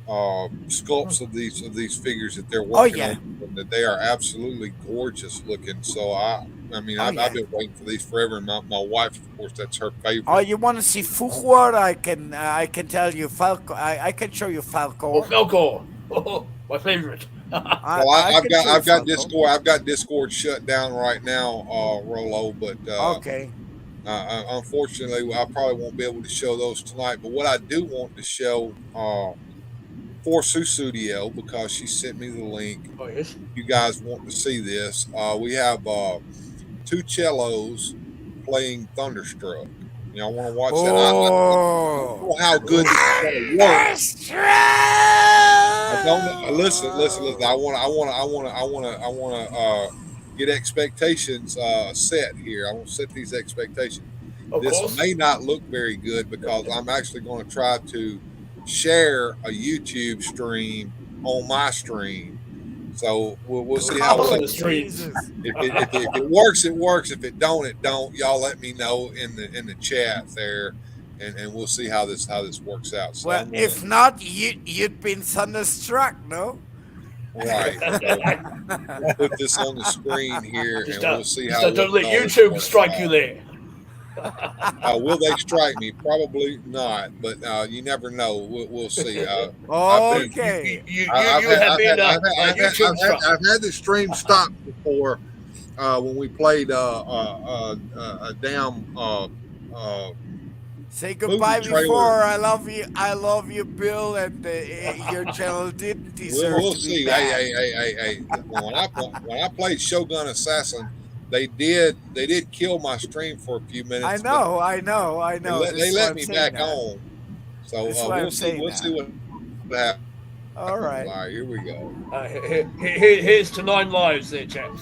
sculpts of these figures that they're
oh
working
yeah,
on, and that they are absolutely gorgeous looking. So I mean,
oh
I've
yeah.
been waiting for these forever, and my wife, of course, that's her
Oh,
favorite.
you want to see Fuchur? I can tell you Falco. I can show you
Oh,
Falcor.
Falcor. Oh, my favorite.
Well,
I can show you Falco.
I've got Discord shut down right now, Rolo, but
Okay.
unfortunately, I probably won't be able to show those tonight. But what I do want to show for Sue Studio, because she sent me the link.
Oh, yes.
You guys want to see this? We have two cellos playing Thunderstruck. You know, I want to watch that. I don't
Oh,
know how good this is going to work.
Thunderstruck!
I don't know. Listen. I want to get expectations set here. I want to set these expectations.
Of
This
course.
may not look very good because I'm actually going to try to share a YouTube stream on my stream. So we'll see how
Oh,
it
Oh,
the streams.
Jesus.
if it works, it works. If it don't, it don't. Y'all let me know in the chat there, and we'll see how this works out. So
Well,
I'm gonna,
if not, you'd been thunderstruck, no?
right. So we'll put this on the screen here,
Just,
and we'll see
just
how
don't let
all this
YouTube
works
strike you
out.
there.
Will they strike me? Probably not, but you never know. We'll see. I've been
Okay.
You
I've
have been YouTube struck.
I've had the stream stop before when we played a damn
Say goodbye
movie trailer.
before. I love you, Bill, and your channel didn't deserve
We'll
to
see.
be bad.
Hey. When I played Shogun Assassin, they did kill my stream for a few minutes.
I know.
They let me back on. So
This is why I'm saying
we'll see what happens.
All right.
All right, here we go.
Here's to 9 lives there, chaps.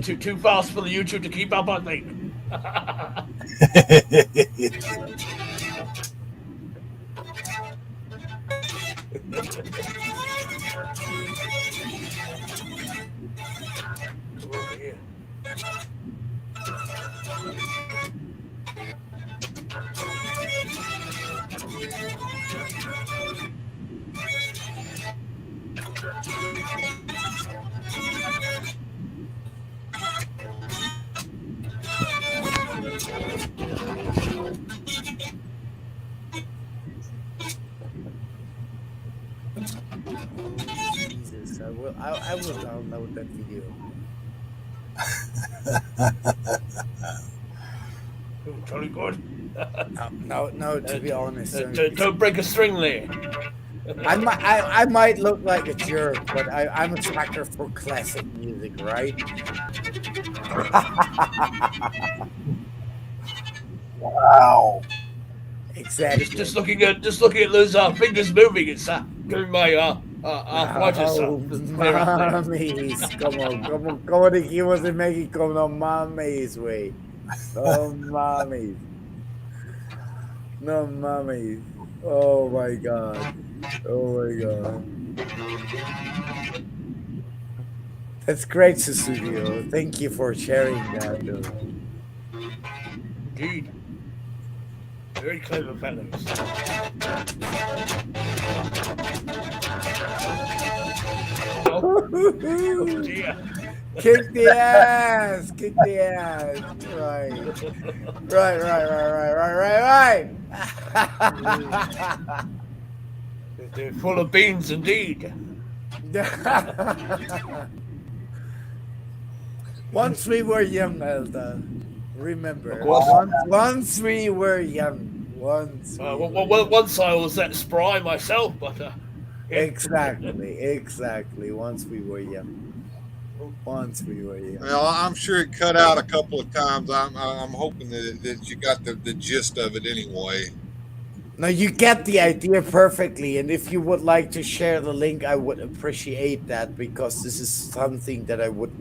'Too fast for the YouTube to keep up, I think. Come over here.
Jesus, I will download that video.
Oh, jolly good.
No. To be honest,
Don't break a string there.
I might look like a jerk, but I'm a sucker for classic music, right?
Wow.
Exactly.
Just looking at those fingers moving, it's giving my arthritis.
Oh, mames. Come on, aquí en México, no mames, güey. No mames. No mames. Oh my god. That's great, Susudio. Thank you for sharing that.
Indeed. Very clever fellows. Oh, dear.
Kick the ass! Right.
They're full of beans indeed.
Once we were young, Elda. Remember.
Of course.
Once we were young. Once
I was that spry myself, but
Exactly. Once we were young. Once we were young.
Well, I'm sure it cut out a couple of times. I'm hoping that you got the gist of it anyway.
Now you get the idea perfectly, and if you would like to share the link, I would appreciate that because this is something that I would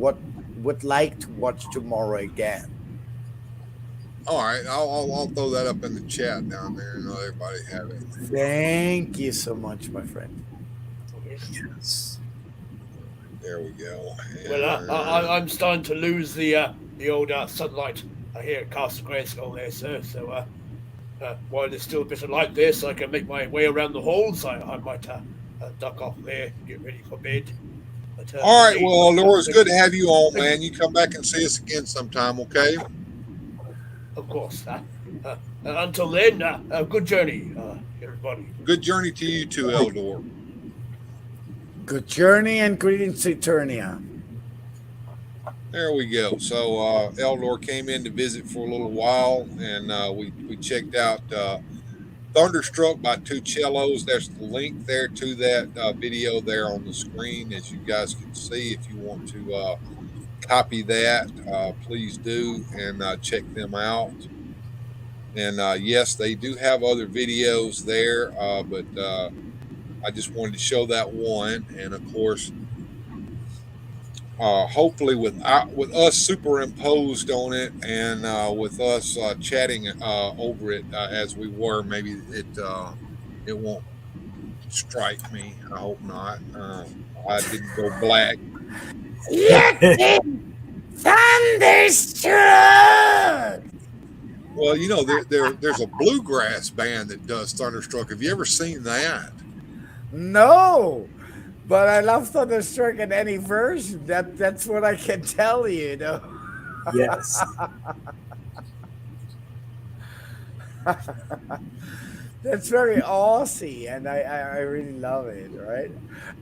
like to watch tomorrow again.
All right, I'll throw that up in the chat down there and let everybody have it.
Thank you so much, my friend.
Yes.
There we go.
Well, I'm starting to lose the old sunlight here at Castle Grayskull there, sir. So while there's still a bit of light there, so I can make my way around the halls, I might duck off there, get ready for bed. But,
All right, well, Laura, it's good to have you on, man. You come back and see us again sometime, okay?
Of course. Until then, good journey, everybody.
Good journey to you too, Eldor.
Good journey and greetings to Eternia.
There we go. So Eldor came in to visit for a little while, and we checked out Thunderstruck by Two Cellos. There's the link there to that video there on the screen, as you guys can see. If you want to copy that, please do, and check them out. And yes, they do have other videos there, but I just wanted to show that one. And of course, hopefully with us superimposed on it, and with us chatting over it as we were, maybe it won't strike me. I hope not. I didn't go black.
Thunderstruck!
Well, you know, there's a bluegrass band that does Thunderstruck. Have you ever seen that?
No, but I love Thunderstruck in any version. That's what I can tell you. You know.
Yes.
That's very Aussie, and I really love it. Right?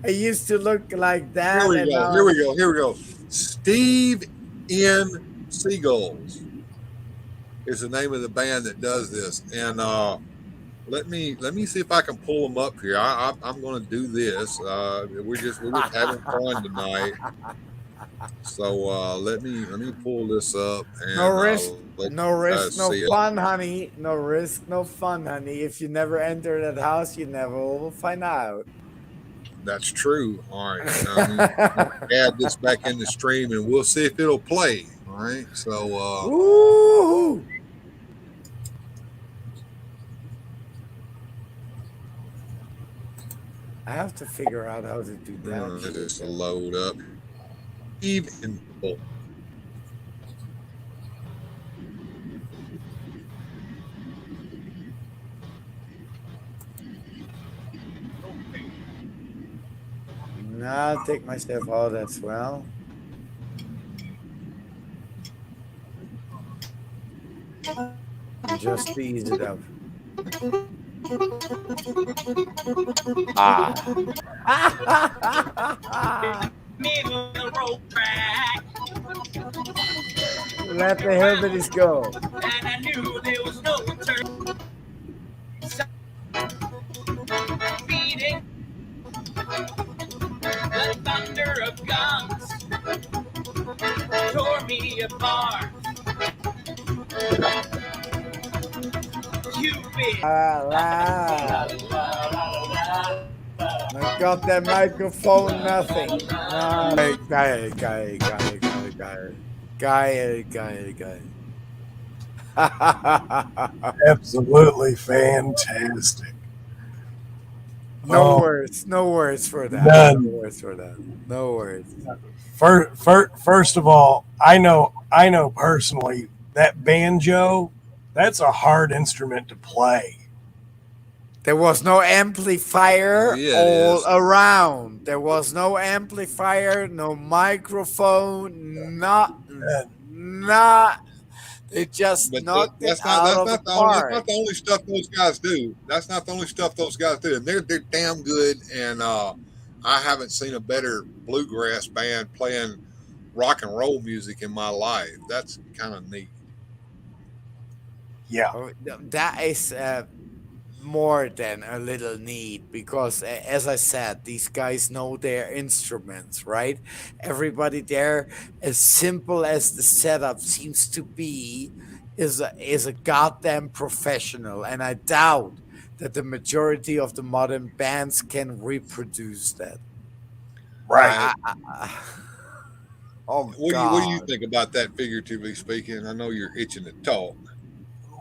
I used to look like that.
Here we go. Steve N. Seagulls is the name of the band that does this, and let me see if I can pull them up here. I'm going to do this. We're just having fun tonight. So let me pull this up. And,
no risk, no fun,
it.
honey. No risk, no fun, honey. If you never enter that house, you never will find out.
That's true. All right, add this back in the stream, and we'll see if it'll play. All right, so.
Ooh. I have to figure out how to do that.
Just load up. Even.
Now I'll take myself out as well. Just to ease it up. Let the hillbillies go.
And I knew there was no return. Beating the thunder of guns tore me apart.
I got that microphone, nothing. Guy.
Absolutely fantastic.
No words for that.
None.
No words for that. No words.
First of all, I know personally that banjo, that's a hard instrument to play.
There was no amplifier all around. There was no amplifier, no microphone, not. They just knocked it out of the park.
That's not the only stuff those guys do. That's not the only stuff those guys do, and they're damn good. And I haven't seen a better bluegrass band playing rock and roll music in my life. That's kind of neat.
Yeah,
That is more than a little neat because, as I said, these guys know their instruments, right? Everybody there, as simple as the setup seems to be, is a goddamn professional, and I doubt that the majority of the modern bands can reproduce that.
Right.
Oh
What do you
God.
think about that, figuratively speaking? I know you're itching to talk.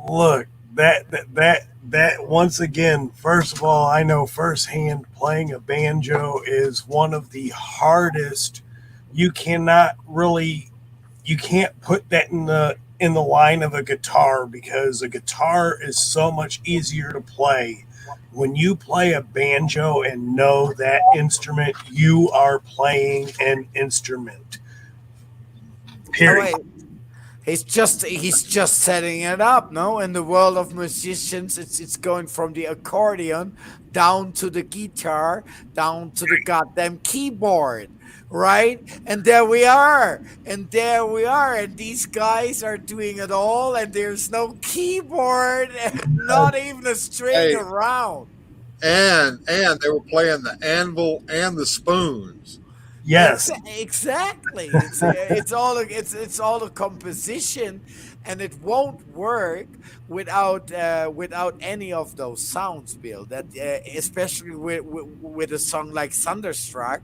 Look, that once again, first of all, I know firsthand playing a banjo is one of the hardest. You cannot really, you can't put that in the line of a guitar because a guitar is so much easier to play. When you play a banjo and know that instrument, you are playing an instrument.
Oh
Period.
wait, he's just setting it up, no? In the world of musicians, it's going from the accordion down to the guitar, down to the goddamn keyboard, right? And there we are. And there we are. And these guys are doing it all, and there's no keyboard, not even a string
Hey,
around.
and they were playing the anvil and the spoons.
Yes.
Exactly. It's all a composition, and it won't work without any of those sounds, Bill. That especially with a song like Thunderstruck,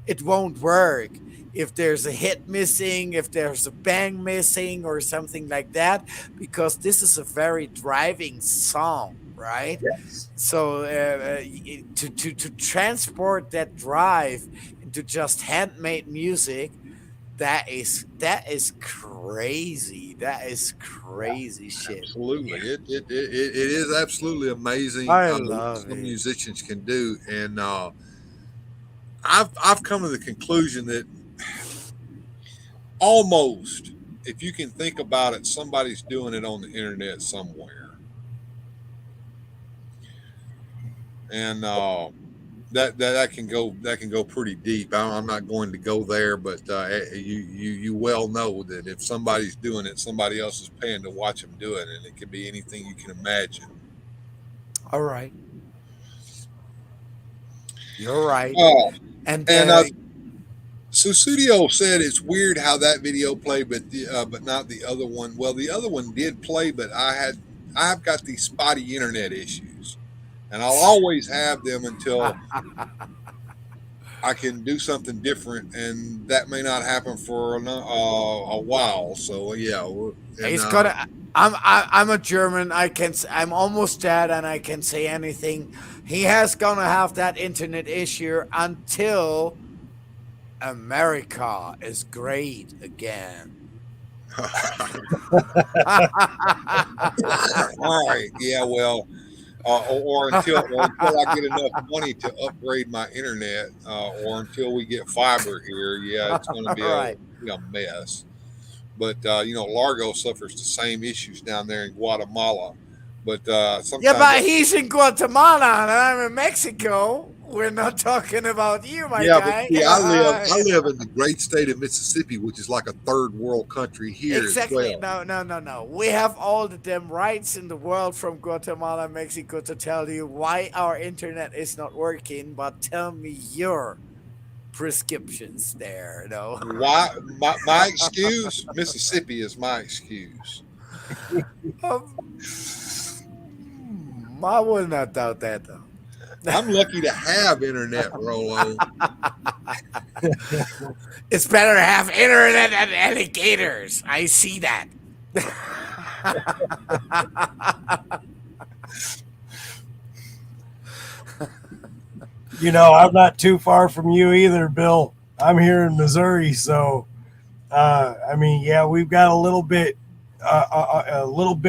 it won't work if there's a hit missing, if there's a bang missing, or something like that, because this is a very driving song, right?
Yes.
So to transport that drive into just handmade music, that is crazy. That is crazy shit.
Absolutely, it is absolutely amazing
I
what
love
some
it.
musicians can do, and I've come to the conclusion that almost, if you can think about it, somebody's doing it on the internet somewhere, and that can go pretty deep. I'm not going to go there, but you well know that if somebody's doing it, somebody else is paying to watch them do it, and it can be anything you can imagine.
All right, you're right.
Oh,
And
and so Studio said it's weird how that video played, but not the other one. Well, the other one did play, but I've got these spotty internet issues, and I'll always have them until I can do something different, and that may not happen for a while. So yeah, and
it's gonna. I'm a German. I'm almost dead, and I can say anything. He has gonna have that internet issue until America is great again.
all right, yeah, well, or until I get enough money to upgrade my internet, or until we get fiber here. Yeah, it's going to
All right.
be a mess. But Largo suffers the same issues down there in Guatemala. But
Yeah,
sometimes,
but he's in Guatemala and I'm in Mexico. We're not talking about you, my
yeah, but
guy.
see, I live in the great state of Mississippi, which is like a third world country here as
Exactly.
well.
No, no, no, no. We have all the damn rights in the world from Guatemala, Mexico to tell you why our internet is not working, but tell me your prescriptions there,
Why my excuse? Mississippi is my excuse.
Um, I will not doubt that, though.
I'm lucky to have internet, Rolo.
It's better to have internet than alligators. I see that.
I'm not too far from you either, Bill. I'm here in Missouri, so yeah, we've got a little bit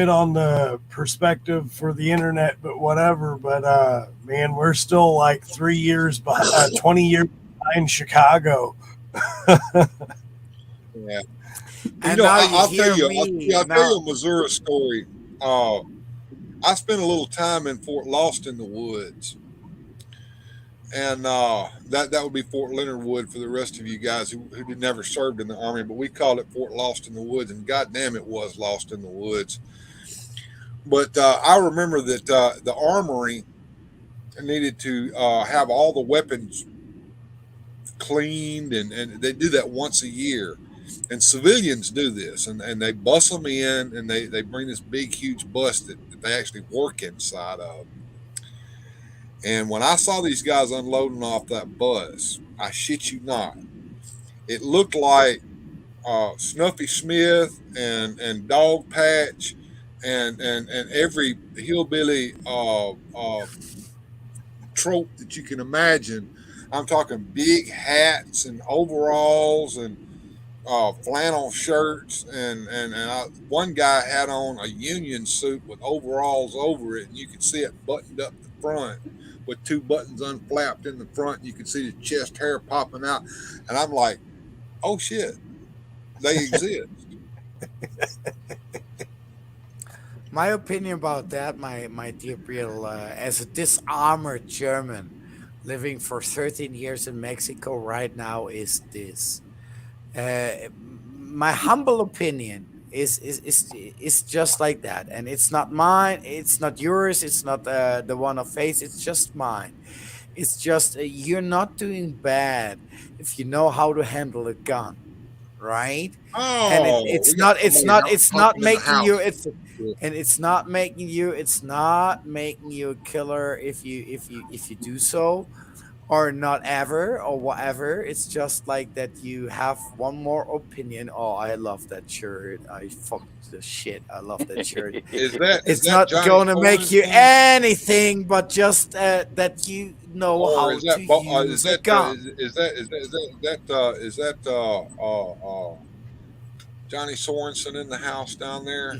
on the perspective for the internet, but whatever. But man, we're still like 3 years behind, 20 years behind Chicago.
Yeah.
And now
I'll
you
tell
hear
you.
me.
I'll tell you a Missouri story. I spent a little time in Fort Lost in the Woods, and that would be Fort Leonard Wood for the rest of you guys who did never served in the Army, but we called it Fort Lost in the Woods, and goddamn, it was lost in the woods. But I remember that the armory needed to have all the weapons cleaned, and they do that once a year. And civilians do this, and they bus them in, and they bring this big, huge bus that they actually work inside of. And when I saw these guys unloading off that bus, I shit you not, it looked like Snuffy Smith and Dog Patch and every hillbilly trope that you can imagine. I'm talking big hats and overalls and flannel shirts, one guy had on a union suit with overalls over it, and you could see it buttoned up the front with two buttons unflapped in the front. And you could see the chest hair popping out, and I'm like, oh shit, they exist.
My opinion about that, my dear Bill, as a disarmored German living for 13 years in Mexico right now, is this. My humble opinion is just like that, and it's not mine, it's not yours, it's not the one of face, it's just mine. It's just you're not doing bad if you know how to handle a gun, right? And
Oh, we got somebody
it's not
talking in the
making you
house.
it's and it's not making you a killer if you do so, or not ever, or whatever. It's just like that you have one more opinion. Oh, I love that shirt. I fuck the shit. I love that shirt.
Is
It's
that
not
Johnny
going to make you
Sorensen,
anything but just that you know
or
how
is
to
that
use a gun.
is that Johnny Sorensen in the house down there?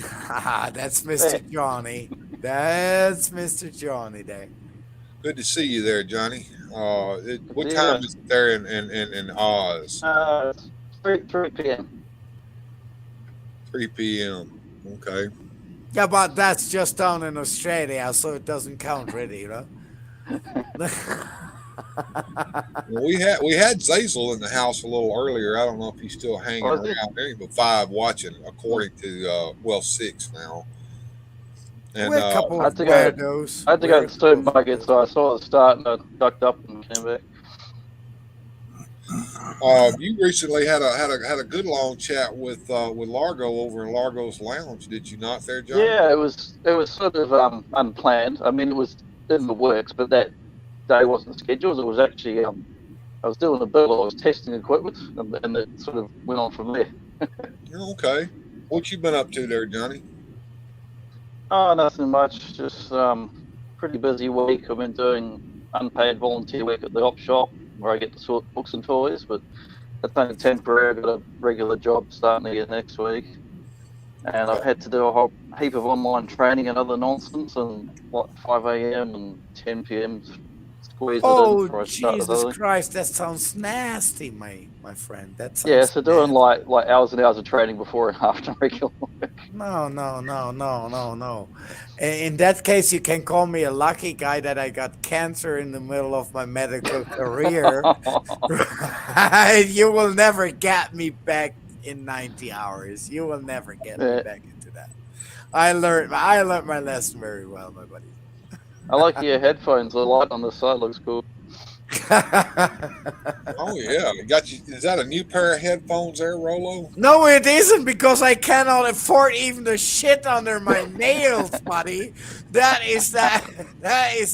That's Mr. Johnny. That's Mr. Johnny there.
Good to see you there, Johnny. What time
Yeah.
is it there in Oz?
It's 3 p.m.
3 p.m. Okay.
Yeah, but that's just down in Australia, so it doesn't count really, you know.
Well, we had Zazel in the house a little earlier. I don't know if he's still hanging
Was it?
around. There ain't but five watching, according to six now. And
We're a couple
I
of
had to go.
weirdos.
I had to
We're
go
a
to the
couple of
supermarket,
weirdos.
so I saw the start and I ducked up and came back.
you recently had a good long chat with Largo over in Largo's Lounge, did you not, there, Johnny?
Yeah, it was sort of unplanned. I mean, it was in the works, but that day wasn't scheduled. It was actually I was doing a bill. I was testing equipment, and it sort of went on from there.
Okay. What you been up to there, Johnny?
Oh, nothing much. Just pretty busy week. I've been doing unpaid volunteer work at the op shop where I get to sort books and toys, but that's only temporary. I've got a regular job starting again next week, and I've had to do a whole heap of online training and other nonsense, and 5 a.m. and 10 p.m. squeeze it in
Oh,
before I start with
Jesus
other.
Christ, that sounds nasty, my friend. That
Yeah,
sounds
so doing
nasty.
like hours and hours of training before and after regular work.
No, no, no, no, no, no. In that case, you can call me a lucky guy that I got cancer in the middle of my medical career. You will never get me back in 90 hours. You will never get me
Yeah,
back into that. I learned my lesson very well, my buddy.
I like your headphones. The light on the side looks cool.
Oh yeah, got you. Is that a new pair of headphones there, Rolo?
No, it isn't, because I cannot afford even the shit under my nails, buddy. That is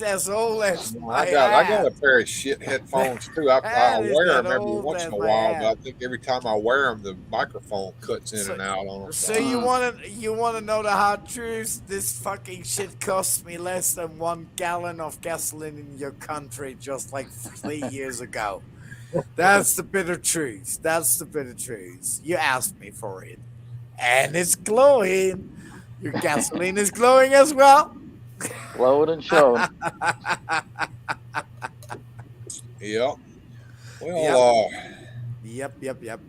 as old as my
I got a
ass.
pair of shit headphones too. I
That is
wear
that
them every
old
once in
as
a
my
while, but I
ass.
think every time I wear them, the microphone cuts in
So,
and out on them.
so
So
you wanna know the hard truth? This fucking shit cost me less than 1 gallon of gasoline in your country just like 3 years ago. That's the bitter truth. That's the bitter truth. You asked me for it, and it's glowing. Your gasoline is glowing as well.
Glowing and showing.
yeah. Well,
Yep. Yep.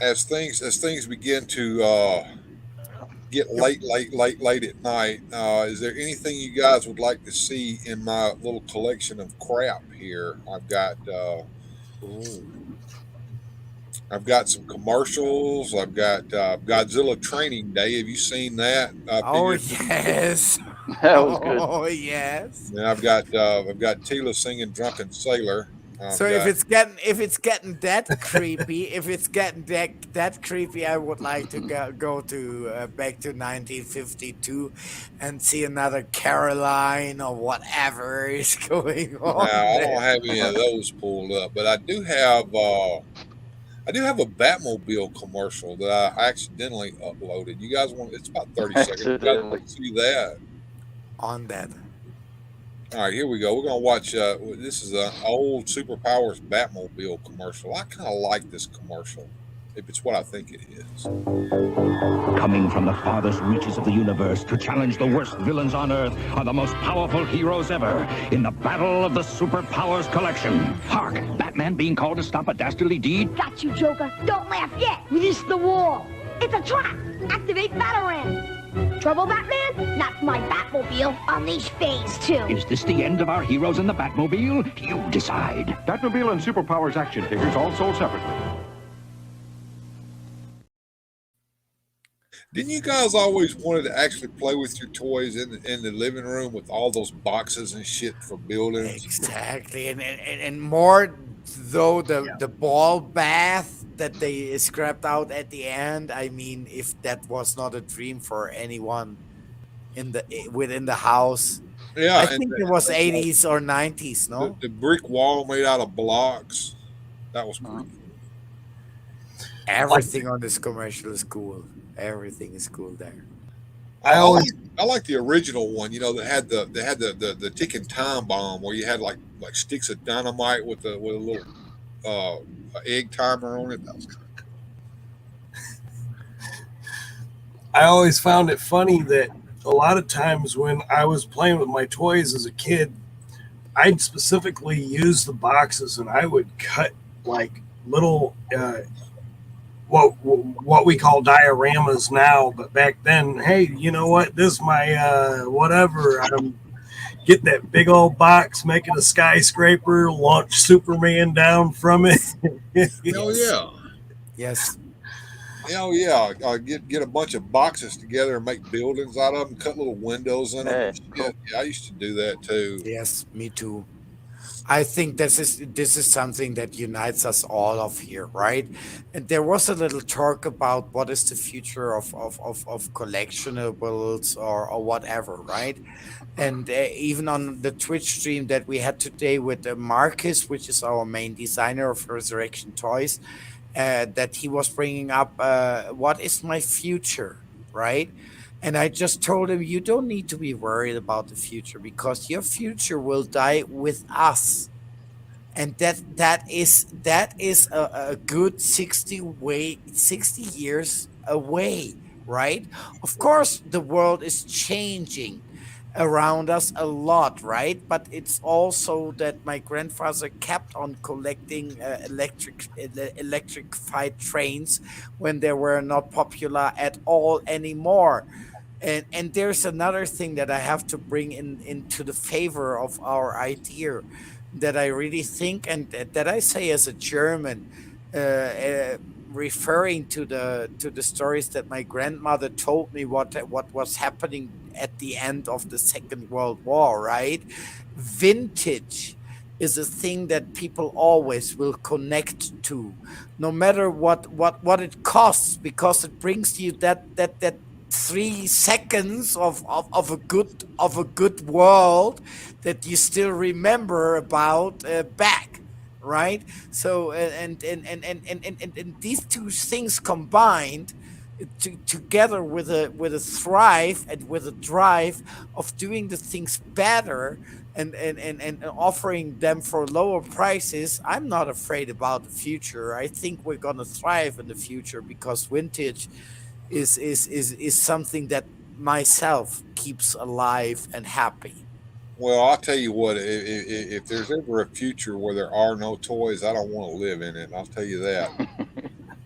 as things begin to get late at night, is there anything you guys would like to see in my little collection of crap here? I've got
Ooh.
I've got some commercials. I've got Godzilla Training Day. Have you seen that? I
Oh
figured.
yes.
That was good.
Oh yes.
And I've got Tila singing "Drunken Sailor." I've
So if
got
it's getting that creepy, if it's getting that creepy, I would like to go to back to 1952 and see another Caroline or whatever is going
now
on
I
there.
don't have any of those pulled up, but I do have a Batmobile commercial that I accidentally uploaded. You guys want? It's about 30 seconds. You guys
Accidentally.
want to see that?
On that.
All right, here we go. We're gonna watch. This is an old Superpowers Batmobile commercial. I kind of like this commercial, if it's what I think it is.
Coming from the farthest reaches of the universe to challenge the worst villains on Earth are the most powerful heroes ever in the battle of the Superpowers Collection. Hark! Batman being called to stop a dastardly deed?
Got you, Joker. Don't laugh yet. Release the wall. It's a trap. Activate Batarang. Trouble, Batman? Not my Batmobile. Unleash Phase 2.
Is this the end of our heroes in the Batmobile? You decide.
Batmobile and Superpowers action figures all sold separately.
Didn't you guys always wanted to actually play with your toys in the living room with all those boxes and shit for buildings?
Exactly, and more though the ball bath that they scrapped out at the end. I mean, if that was not a dream for anyone within the house,
Yeah,
I
and
think it was 80s or 90s. No,
the brick wall made out of blocks. That was pretty cool.
everything on this commercial is cool. Everything is cool there.
I like the original one. You know, that had the ticking time bomb where you had like sticks of dynamite with a little egg timer on it. That was kind of cool.
I always found it funny that a lot of times when I was playing with my toys as a kid, I'd specifically use the boxes and I would cut like little what we call dioramas now, but back then, hey, you know what? This is my whatever. Get that big old box, make it a skyscraper, launch Superman down from it.
Oh yeah.
Yes.
Oh yeah. Get a bunch of boxes together and make buildings out of them, cut little windows in them.
Hey,
and
cool.
shit. Yeah, I used to do that too.
Yes, me too. I think this is something that unites us all of here, right? And there was a little talk about what is the future of collectionables or whatever, right? And even on the Twitch stream that we had today with Marcus, which is our main designer of Resurrection Toys, that he was bringing up, what is my future, right? And I just told him, you don't need to be worried about the future because your future will die with us. And that is a good 60 years away, right? Of course, the world is changing around us a lot, right? But it's also that my grandfather kept on collecting electrified trains when they were not popular at all anymore. And there's another thing that I have to bring into the favor of our idea that I really think and that I say as a German, referring to the stories that my grandmother told me what was happening at the end of the Second World War, right? Vintage is a thing that people always will connect to, no matter what it costs, because it brings you that 3 seconds of a good world that you still remember about back, right? So and these two things combined together with a thrive and with a drive of doing the things better and offering them for lower prices, I'm not afraid about the future. I think we're gonna thrive in the future because vintage is something that myself keeps alive and happy.
Well, I'll tell you what. If there's ever a future where there are no toys, I don't want to live in it. I'll tell you that.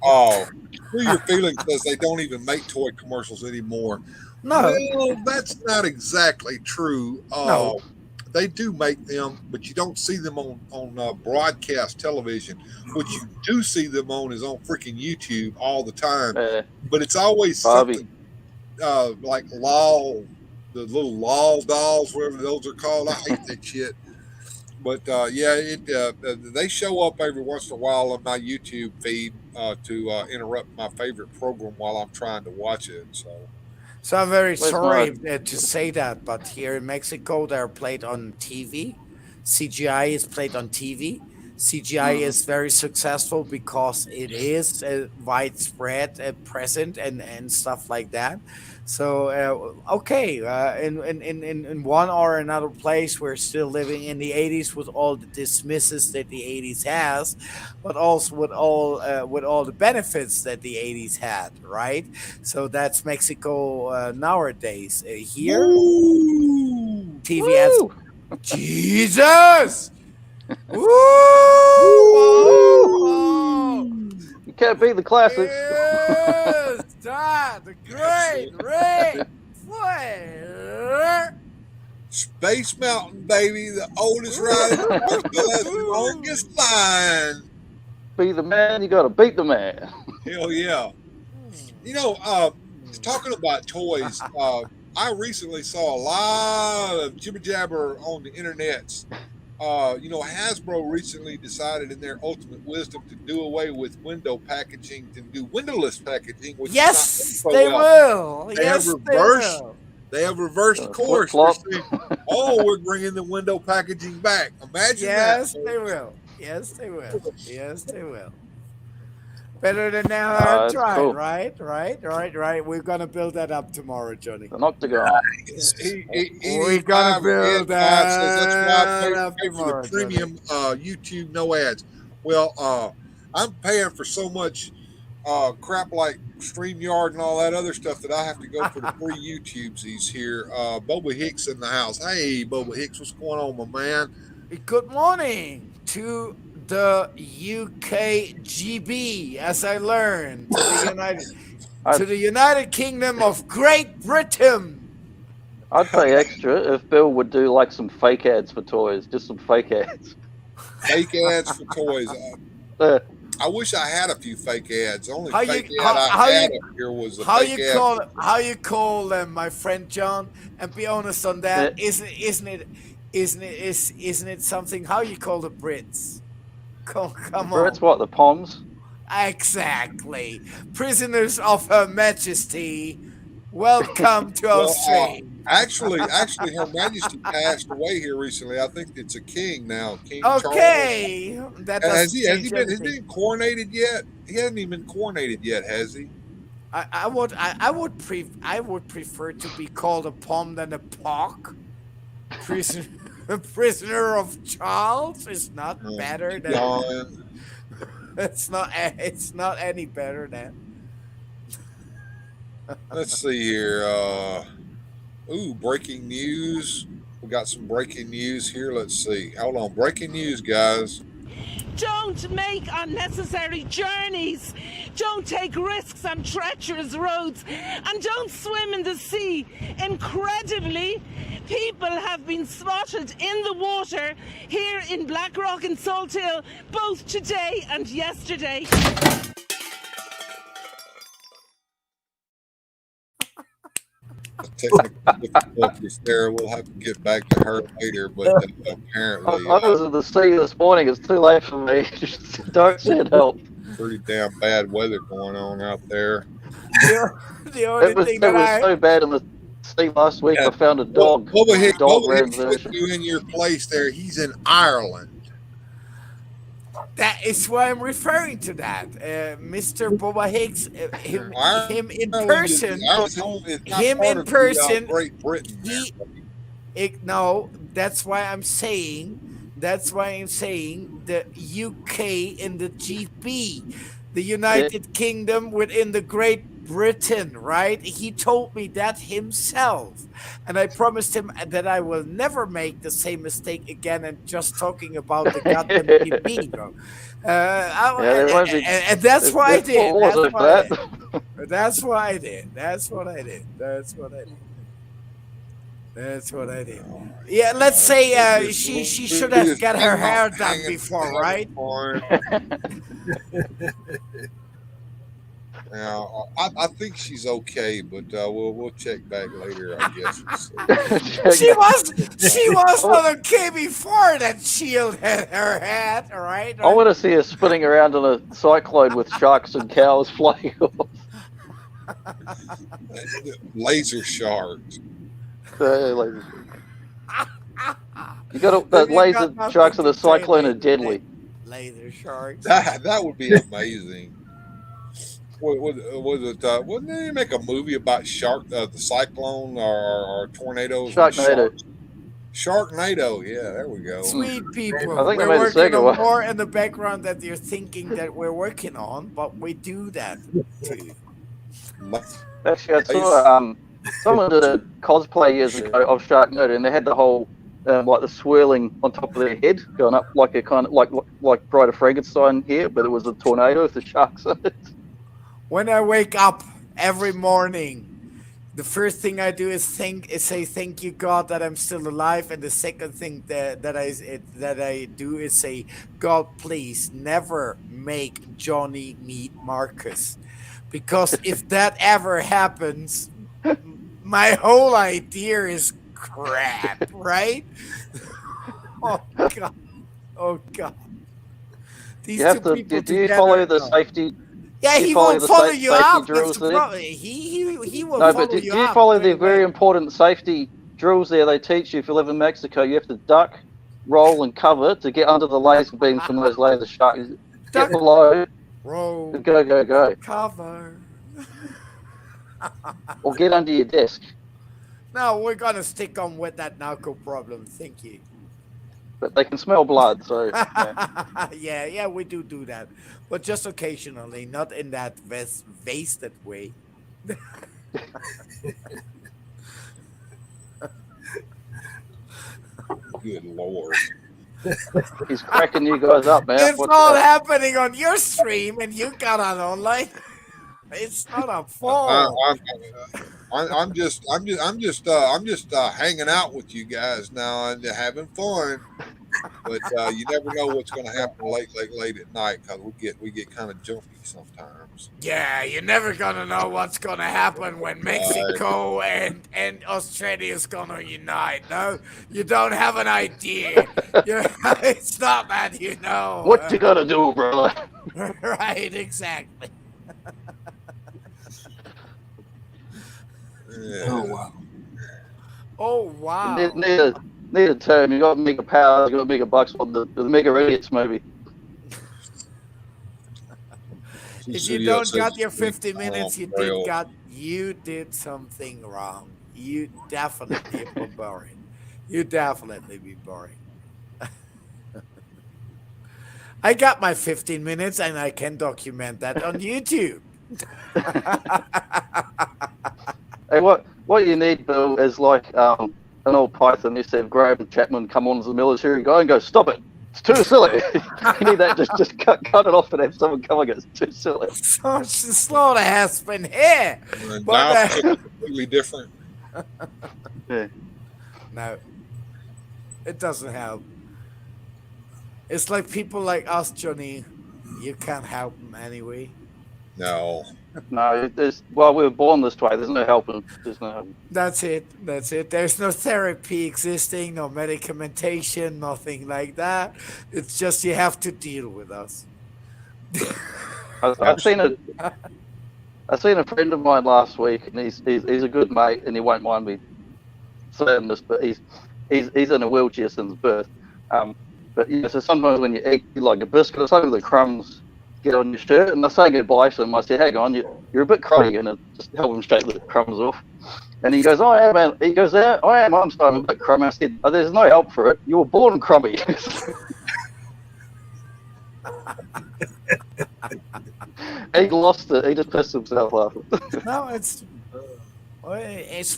Oh, Through Your Feelings says they don't even make toy commercials anymore.
No,
Well, that's not exactly true.
no.
they do make them, but you don't see them on broadcast television. What you do see them on is on freaking YouTube all the time. But it's always something like LOL, the little LOL dolls, whatever those are called. I hate that shit. But they show up every once in a while on my YouTube feed to interrupt my favorite program while I'm trying to watch it.
So I'm very sorry to say that, but here in Mexico, they're played on TV. CGI is played on TV. CGI is very successful because it is widespread, present, and stuff like that. So in one or another place, we're still living in the '80s with all the dismisses that the '80s has, but also with all the benefits that the '80s had, right? So that's Mexico nowadays. Here, TV has Jesus. Woo!
You can't beat the classics.
Yes, the great Ric Flair.
Space Mountain, baby, the oldest rider, the longest line.
Be the man, you gotta beat the man.
Hell yeah. You know, talking about toys, I recently saw a lot of jibber jabber on the internets. Hasbro recently decided in their ultimate wisdom to do away with window packaging and do windowless packaging. Which
yes, they will.
They have reversed course. We're bringing the window packaging back. Imagine that.
Yes, they will. Yes, they will. Yes, they will. Better than now. Try. Cool. Right. We're gonna build that up tomorrow, Johnny.
An octagon.
We're gonna build that up tomorrow.
For the premium YouTube no ads. Well, I'm paying for so much crap like StreamYard and all that other stuff that I have to go for the free YouTubes. He's here. Boba Hicks in the house. Hey, Boba Hicks, what's going on, my man?
Good morning to the UKGB, as I learned, to the United Kingdom of Great Britain.
I'd pay extra if Bill would do like some fake ads for toys, just some fake ads.
Fake ads for toys. I wish I had a few fake ads. The only fake ad I had up here was a fake ad.
How you call them, my friend John? And be honest on that. Isn't it something? How you call the Brits? Come on.
Brits, what, the Poms?
Exactly. Prisoners of Her Majesty, welcome to our stream.
Actually, Her Majesty passed away here recently. I think it's a king now. King Charles.
Has
he been coronated yet? He hasn't even been coronated yet, has he?
I would prefer to be called a Pom than a Pock. Prisoner of Charles is not better than. It's not any better than.
Let's see here. Breaking news. We got some breaking news here. Let's see. Hold on. Breaking news, guys.
Don't make unnecessary journeys. Don't take risks on treacherous roads. And don't swim in the sea. Incredibly, people have been spotted in the water here in Blackrock and Salt Hill, both today and yesterday.
Technical difficulties there. We'll have to get back to her later, but apparently
I was in the sea this morning. It's too late for me. Don't send help.
Pretty damn bad weather going on out there.
The only thing
that was so bad in the sea last week. I found a dog.
Boba Hicks put you in your place there. He's in Ireland.
That is why I'm referring to that, Mr. Boba Hicks. Him in person.
Great Britain.
No, that's why I'm saying. That's why I'm saying the UK in the GB, the United Kingdom within the Great Britain, right? He told me that himself, and I promised him that I will never make the same mistake again and just talking about the goddamn GB, bro. And that's why I did. That's what I did. That's what I did. Yeah, let's say she should
We
have
just
got her
hanging out,
hair done
hanging,
before,
having
right?
fun. Now, I think she's okay, but we'll check back later, I guess.
She was not okay before that shield had her head, right?
I want to see her spinning around in a cyclone with sharks and cows flying off.
Laser sharks.
You got the laser sharks in a cyclone are deadly.
Laser sharks.
That would be amazing. What was it? Wouldn't they make a movie about the cyclone or tornadoes?
Sharknado.
Sharknado. Yeah, there we go.
Sweet people.
I think
We're
they made a
working
second
on
one.
more in the background that you're thinking that we're working on, but we do that too.
Actually, I saw someone did a cosplay years ago of Sharknado, and they had the whole like the swirling on top of their head going up like a kind of like Bride of Frankenstein here, but it was a tornado with the sharks in it.
When I wake up every morning, the first thing I do is say thank you God that I'm still alive, and the second thing that I do is say, God, please never make Johnny meet Marcus, because if that ever happens, my whole idea is crap, right? Oh God, oh God. These
You have
two
to.
people
Do you
together,
follow the
no.
safety?
Yeah,
do you
he
follow
won't
the
follow you
safety
up.
drills there?
He will
No,
follow
but do
you
you
up.
follow the very important safety drills there? They teach you if you live in Mexico, you have to duck, roll, and cover to get under the laser beams from those laser sharks.
Duck,
Get below,
roll,
go,
cover.
or get under your desk.
No, we're gonna stick on with that narco problem. Thank you.
But they can smell blood, so yeah.
yeah, we do that, but just occasionally, not in that wasted way.
Good Lord.
He's cracking you guys up, man.
It's
What's
all
that?
happening on your stream, and you got on online. It's not a fault.
I'm just hanging out with you guys now and having fun. But you never know what's going to happen late at night, because we get kind of jumpy sometimes.
Yeah, you're never gonna know what's gonna happen when Mexico and Australia is gonna unite. No, you don't have an idea. It's not that you know.
What you gotta do, brother?
Right, exactly.
Yeah.
Oh wow.
Oh wow.
Need a term. You got mega powers, you got mega bucks on the Mega Idiots movie.
If you don't got your 50 minutes, you did something wrong. You definitely were boring. You definitely be boring. I got my 15 minutes and I can document that on YouTube.
Hey, what you need, Bill, is like an old Python. You said Graham Chapman come on as a military guy and go, stop it. It's too silly. You need that. Just cut it off and have someone come and go, it's too silly.
So Slaughter has been here.
But completely different.
Yeah.
No, it doesn't help. It's like people like us, Johnny. You can't help them anyway.
No.
No, we were born this way. There's no helping. There's no helping.
That's it. There's no therapy existing, no medicamentation, nothing like that. It's just you have to deal with us.
I've seen a friend of mine last week, and he's a good mate, and he won't mind me saying this, but he's in a wheelchair since birth. But so sometimes when you eat like a biscuit or something, the crumbs get on your shirt, and I say goodbye to him. I said, hang on, you're a bit crummy, and just help him shake the crumbs off. And he goes, oh, yeah, man. He goes, yeah, I am. I'm starting a bit crummy. I said, oh, there's no help for it. You were born crummy. He lost it. He just pissed himself laughing.
No, it's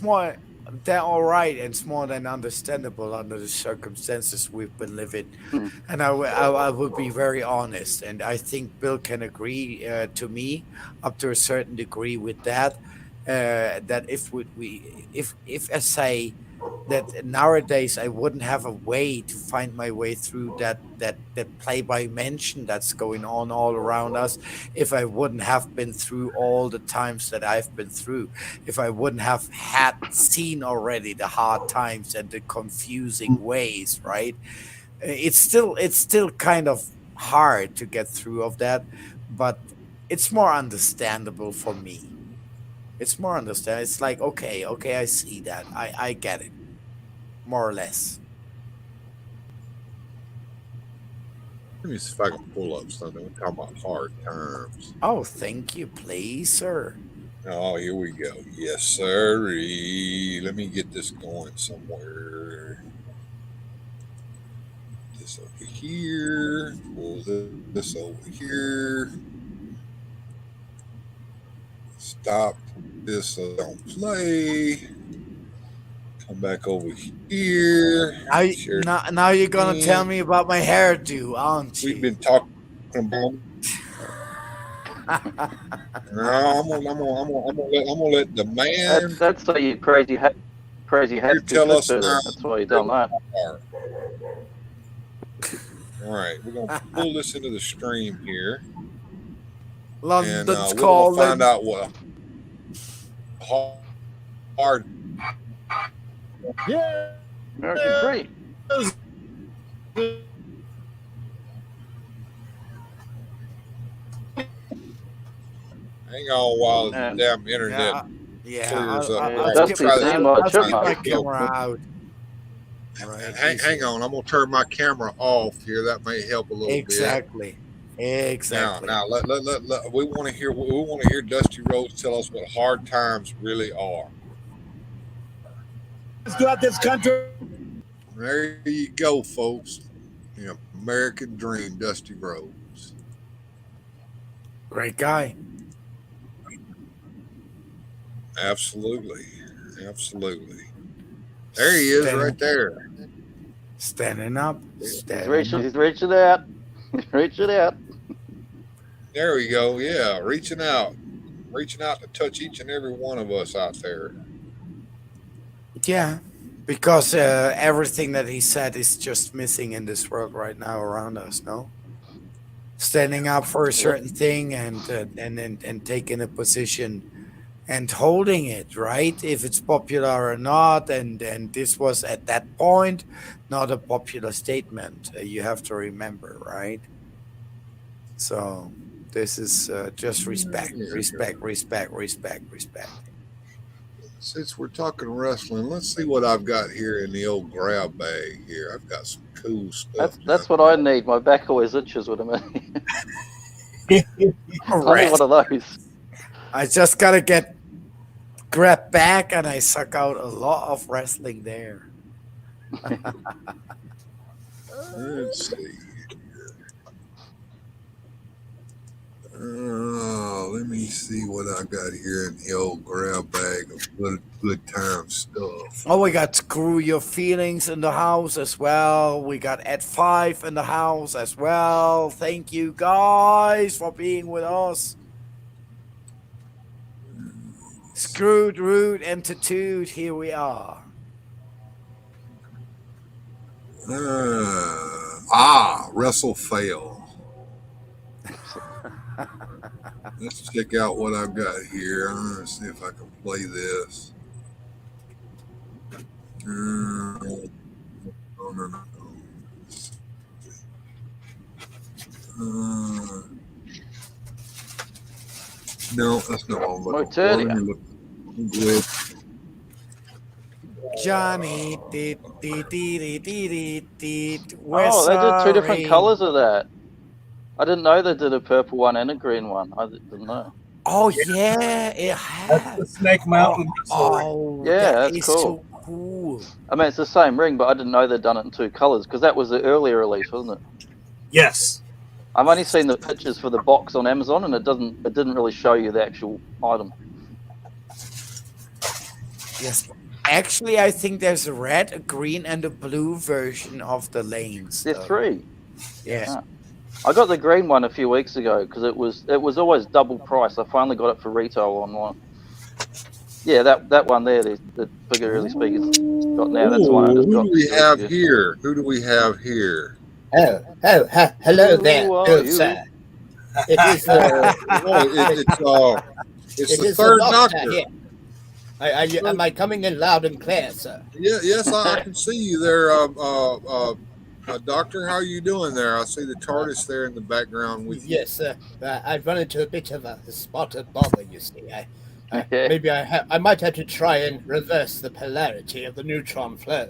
more than all right, and it's more than understandable under the circumstances we've been living. And I would be very honest, and I think Bill can agree to me up to a certain degree with that. That if I say that nowadays I wouldn't have a way to find my way through that play by mention that's going on all around us if I wouldn't have been through all the times that I've been through, if I wouldn't have had seen already the hard times and the confusing ways, right? It's still kind of hard to get through of that, but it's more understandable for me. It's more understand. It's like, okay, I see that. I get it, more or less.
Let me see if I can pull up something. We're talking about hard times.
Oh, thank you, please, sir.
Oh, here we go. Yes, sir. Let me get this going somewhere. This over here. Pull this over here. Stop this on play. Come back over here.
Now you're gonna tell me about my hairdo, aren't you?
We've been talking about. No, I'm gonna let the man.
That's so you crazy hat.
Tell us now.
That's why you done that.
All right, we're gonna pull this into the stream here,
London's
and we're
calling.
gonna find out what hard.
Yeah.
American Dream.
Hang on while the damn internet clears up.
I'll get my camera out.
Right, hang on, I'm gonna turn my camera off here. That may help a little
Exactly.
Now, let we want to hear Dusty Rhodes tell us what hard times really are.
Let's go out this country.
There you go, folks. The American Dream, Dusty Rhodes.
Great guy.
Absolutely. There he is, right there.
Standing up.
He's reaching out. He's reaching out.
There we go. Yeah, reaching out to touch each and every one of us out there.
Yeah, because everything that he said is just missing in this world right now around us. No, standing up for a certain thing and taking a position and holding it, right? If it's popular or not, and this was at that point not a popular statement. You have to remember, right? So this is just respect.
Since we're talking wrestling, let's see what I've got here in the old grab bag here. I've got some cool stuff.
That's what I need. My back always itches with them. I need one of those.
I just gotta get grabbed back, and I suck out a lot of wrestling there.
Let's see. Let me see what I got here in the old grab bag of good time stuff.
Oh, we got Screw Your Feelings in the house as well. We got Ed 5 in the house as well. Thank you guys for being with us. Screwed, Rude, and Tattooed, here we are.
Wrestle Fail. Let's check out what I've got here. I'm going to see if I can play this. No. No, that's not what I'm looking for. Let me look.
Johnny,
They did two different colors of that. I didn't know they did a purple one and a green one. I didn't know.
Oh yeah, it has.
That's the Snake Mountain.
Oh,
yeah,
that
that's
is
cool.
so cool.
I mean, it's the same ring, but I didn't know they'd done it in two colors because that was the earlier release, wasn't it?
Yes.
I've only seen the pictures for the box on Amazon, and it didn't really show you the actual item.
Yes. Actually, I think there's a red, a green, and a blue version of the lanes.
There's three.
Yes.
Yeah. I got the green one a few weeks ago because it was always double price. I finally got it for retail online. Yeah, that one there, the figuratively speaking, got now. That's the one I
Ooh,
just
who
got.
do we have here? Who do we have here?
Hello there,
Who are
good
you?
sir. It is
It's
it
the
is
third
the
doctor.
here. Am I coming in loud and clear, sir?
Yeah, yes, I can see you there, Doctor. How are you doing there? I see the TARDIS there in the background with you.
Yes, sir. I've run into a bit of a spot of bother, you see.
Okay.
Maybe I might have to try and reverse the polarity of the neutron flow.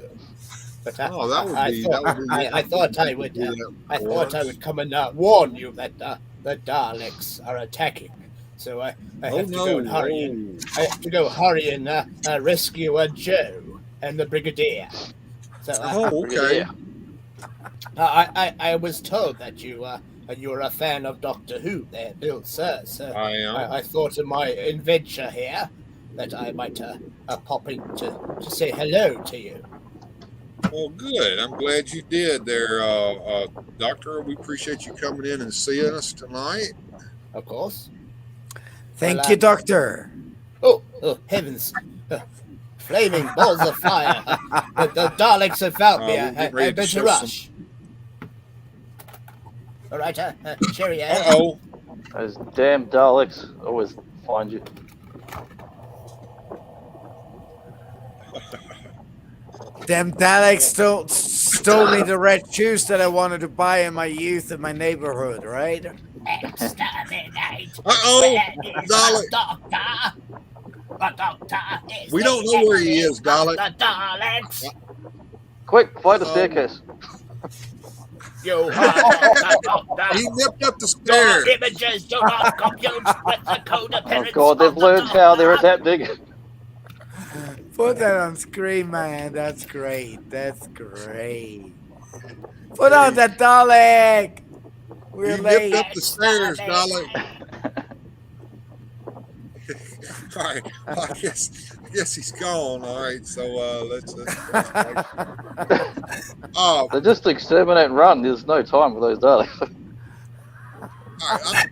But
that would be.
I thought I would come and warn you that the Daleks are attacking. So I have to go and hurry. I have to go hurry and rescue Joe and the Brigadier. So
okay.
I was told that you were a fan of Doctor Who there, Bill, sir. So
I am.
I thought in my adventure here that I might pop in to say hello to you.
Well, good. I'm glad you did there, Doctor. We appreciate you coming in and seeing us tonight.
Of course.
Thank you, Doctor.
Oh, heavens. Flaming balls of fire. The Daleks have found me. I better rush. All right, cheerio.
Uh-oh.
Those damn Daleks always find you.
Damn Daleks stole me the red shoes that I wanted to buy in my youth in my neighborhood, right?
Exterminate.
Uh-oh, Dalek.
Doctor. The Doctor is
We don't know where he is, Dalek.
the Daleks.
Quick, fly the staircase.
You are Doctor.
He nipped up the stairs.
Your images do not compute with the code
Oh
appearance
God, they've
of the
learned how they're
Doctor.
that big.
Put that on screen, man. That's great. That's great. Put on that Dalek. We're
He
late.
nipped up the stairs, Dalek. All right. Well, I guess he's gone. All right. So let's
They just exterminate and run. There's no time for those Daleks.
all right.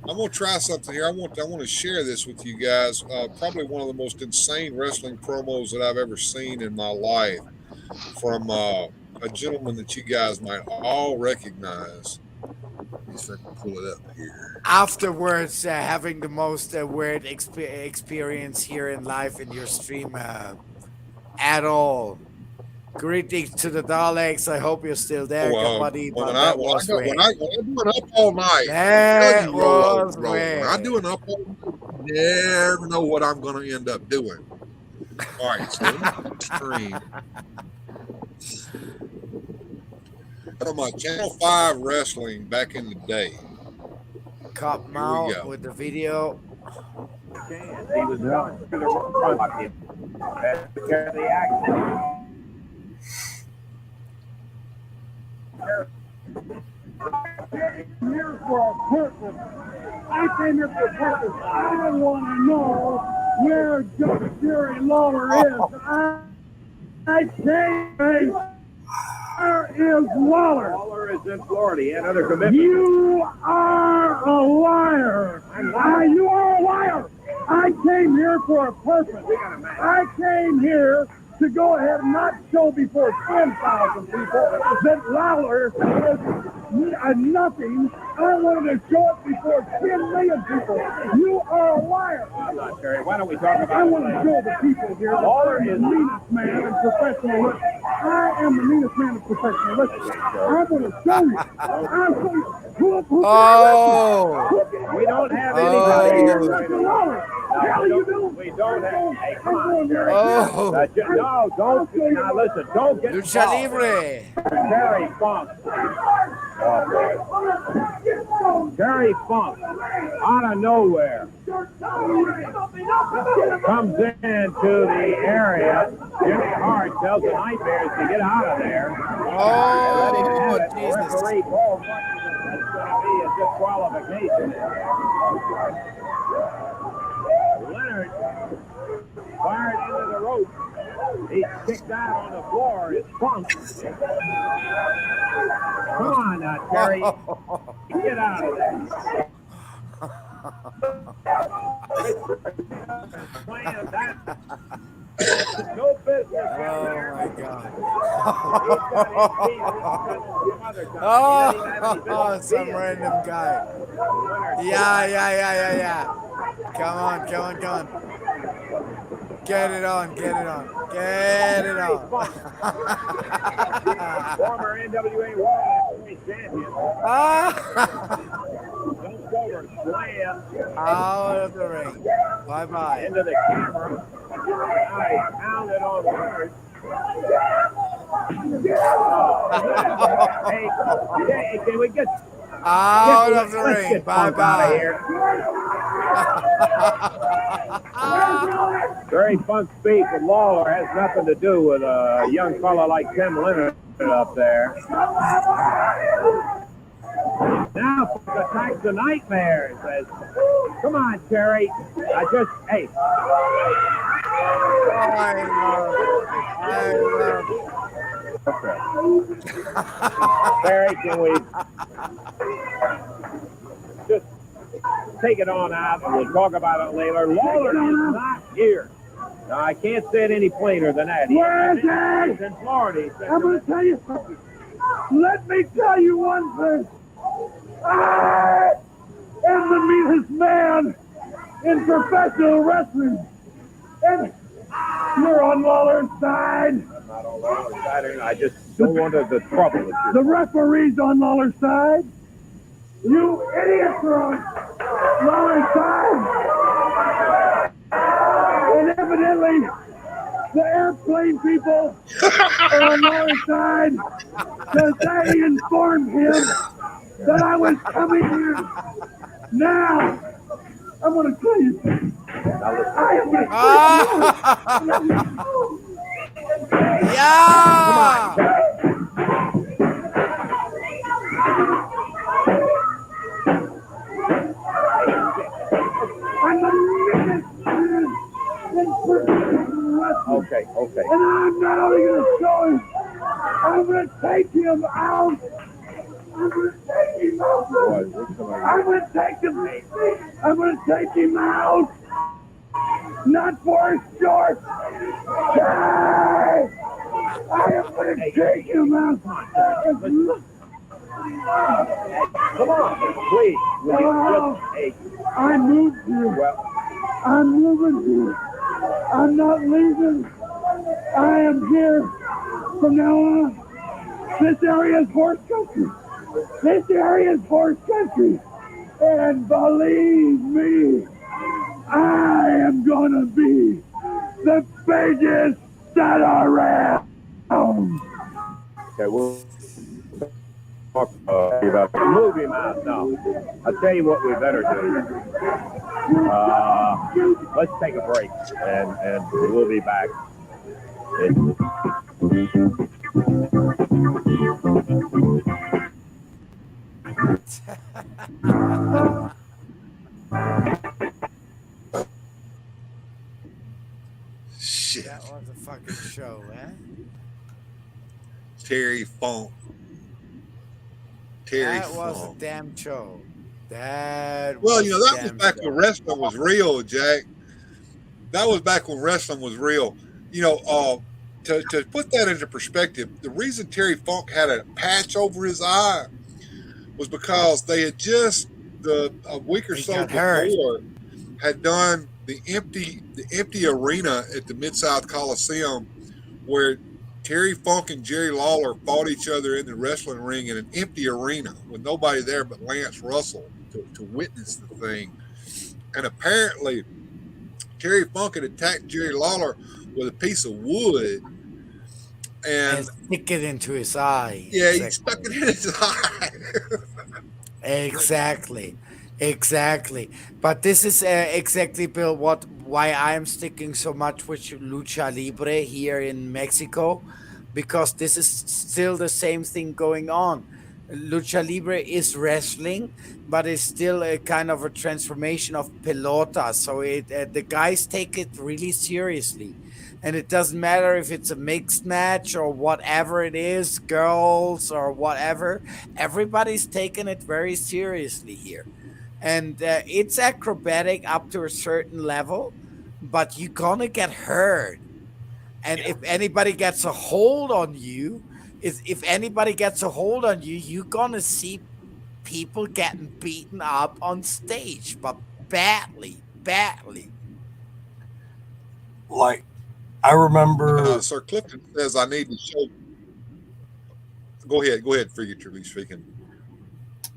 I'm going to try something here. I want to share this with you guys. Probably one of the most insane wrestling promos that I've ever seen in my life from a gentleman that you guys might all recognize. If I can pull it up here.
Afterwards, having the most weird experience here in live in your stream at all. Greetings to the Daleks. I hope you're still there, buddy.
When
But
I
that
do
was weird.
an up all night,
That
you roll
was
over.
weird.
When I do an up all night, you never know what I'm going to end up doing. All right, so let me stream. From my Channel 5 wrestling back in the day.
Cop
Here we
Mount
go.
with the video.
He was going to run him. The action. Here for a purpose. I came here for a purpose. I want to know where Judge Jerry Lawler is. I came. Where is Lawler? Lawler is in Florida. He had other commitments. You are a liar. You are a liar. I came here for a purpose. I came here to go ahead and not show before 10,000 people that Lawler is nothing. I wanted to show it before 10 million people. You are a liar. I'm not, Terry. Why don't we talk about I want to show the people here that Lawler is the meanest man in professional wrestling. I am the meanest man in professional wrestling. I'm going to show you. I'll show you. We don't have anybody here. Hell, you do. We don't have. Hey, come on, Terry.
Oh.
No, don't. Now listen, don't get
Lucha
involved.
Libre.
Terry Funk. Terry Funk, out of nowhere, comes into the area. Jimmy Hart tells the Nightmares to get out of there.
Oh,
Jesus. Referee calls what that's going to be a disqualification. Leonard fired into the rope. He's kicked out on the floor. It's Funk. Come on now, Terry. Get out of there. No business.
Oh my God. Oh, some random guy. Yeah, yeah, yeah, yeah, yeah. Come on, come on, come on. Get it on, get it on, get it on.
Former NWA World Heavyweight Champion. Jumped over, slam.
Out of the ring. Bye bye.
Into the camera. Nice. Pounded on words. Hey, can we get
Out of the
let's
ring.
get
Bye
Funk out of
bye.
here. Very Funk speak with Lawler has nothing to do with a young fella like Tim Leonard up there. Now Funk attacks the Nightmare and says, "Come on, Terry. Hey."
I love
Terry, can we just take it on out and we'll talk about it later. Lawler is not here. Now, I can't say it any plainer than that. Where is He's in Florida. I'm going to tell you something. Let me tell you one thing. I am the meanest man in professional wrestling. And you're on Lawler's side. I'm not on Lawler's side. I just don't want the trouble with you. The referee's on Lawler's side. You idiots are on Lawler's side. And evidently, the airplane people are on Lawler's side because they informed him that I was coming here. Now, I'm going to tell you something. I am going to
Yeah!
I'm the biggest man in professional wrestling. Okay. And I'm not only going to show him, I'm going to take him out. I'm going to take him out. I'm going to take him out. Not for his shorts. I am going to take him out. Come on, please. I moved here. I'm moving here. I'm not leaving. I am here from now on. This area is horse country. And believe me, I am going to be the biggest that around. Okay, we'll talk about move him out now. I'll tell you what we better do. Let's take a break and we'll be back.
Shit.
That was a fucking show, eh?
Terry Funk. Terry
That was a
Funk.
damn show. That
Well,
was
you know, that was back when wrestling was real, Jack. That was back when wrestling was real. You know, to put that into perspective, the reason Terry Funk had a patch over his eye was because they had just a week or so before had done the empty arena at the Mid-South Coliseum where Terry Funk and Jerry Lawler fought each other in the wrestling ring in an empty arena with nobody there but Lance Russell to witness the thing. And apparently Terry Funk had attacked Jerry Lawler with a piece of wood and
stick it into his eye.
Yeah, he stuck it in his eye.
Exactly. But this is exactly, Bill, why I'm sticking so much with Lucha Libre here in Mexico, because this is still the same thing going on. Lucha Libre is wrestling, but it's still a kind of a transformation of pelota. So the guys take it really seriously. And it doesn't matter if it's a mixed match or whatever it is, girls or whatever. Everybody's taking it very seriously here. and it's acrobatic up to a certain level, but you're gonna get hurt. And if anybody gets a hold on you, if anybody gets a hold on you, you're gonna see people getting beaten up on stage, but badly, badly.
Like, I remember.
Sir Clifton says I need to show. Go ahead, figuratively speaking.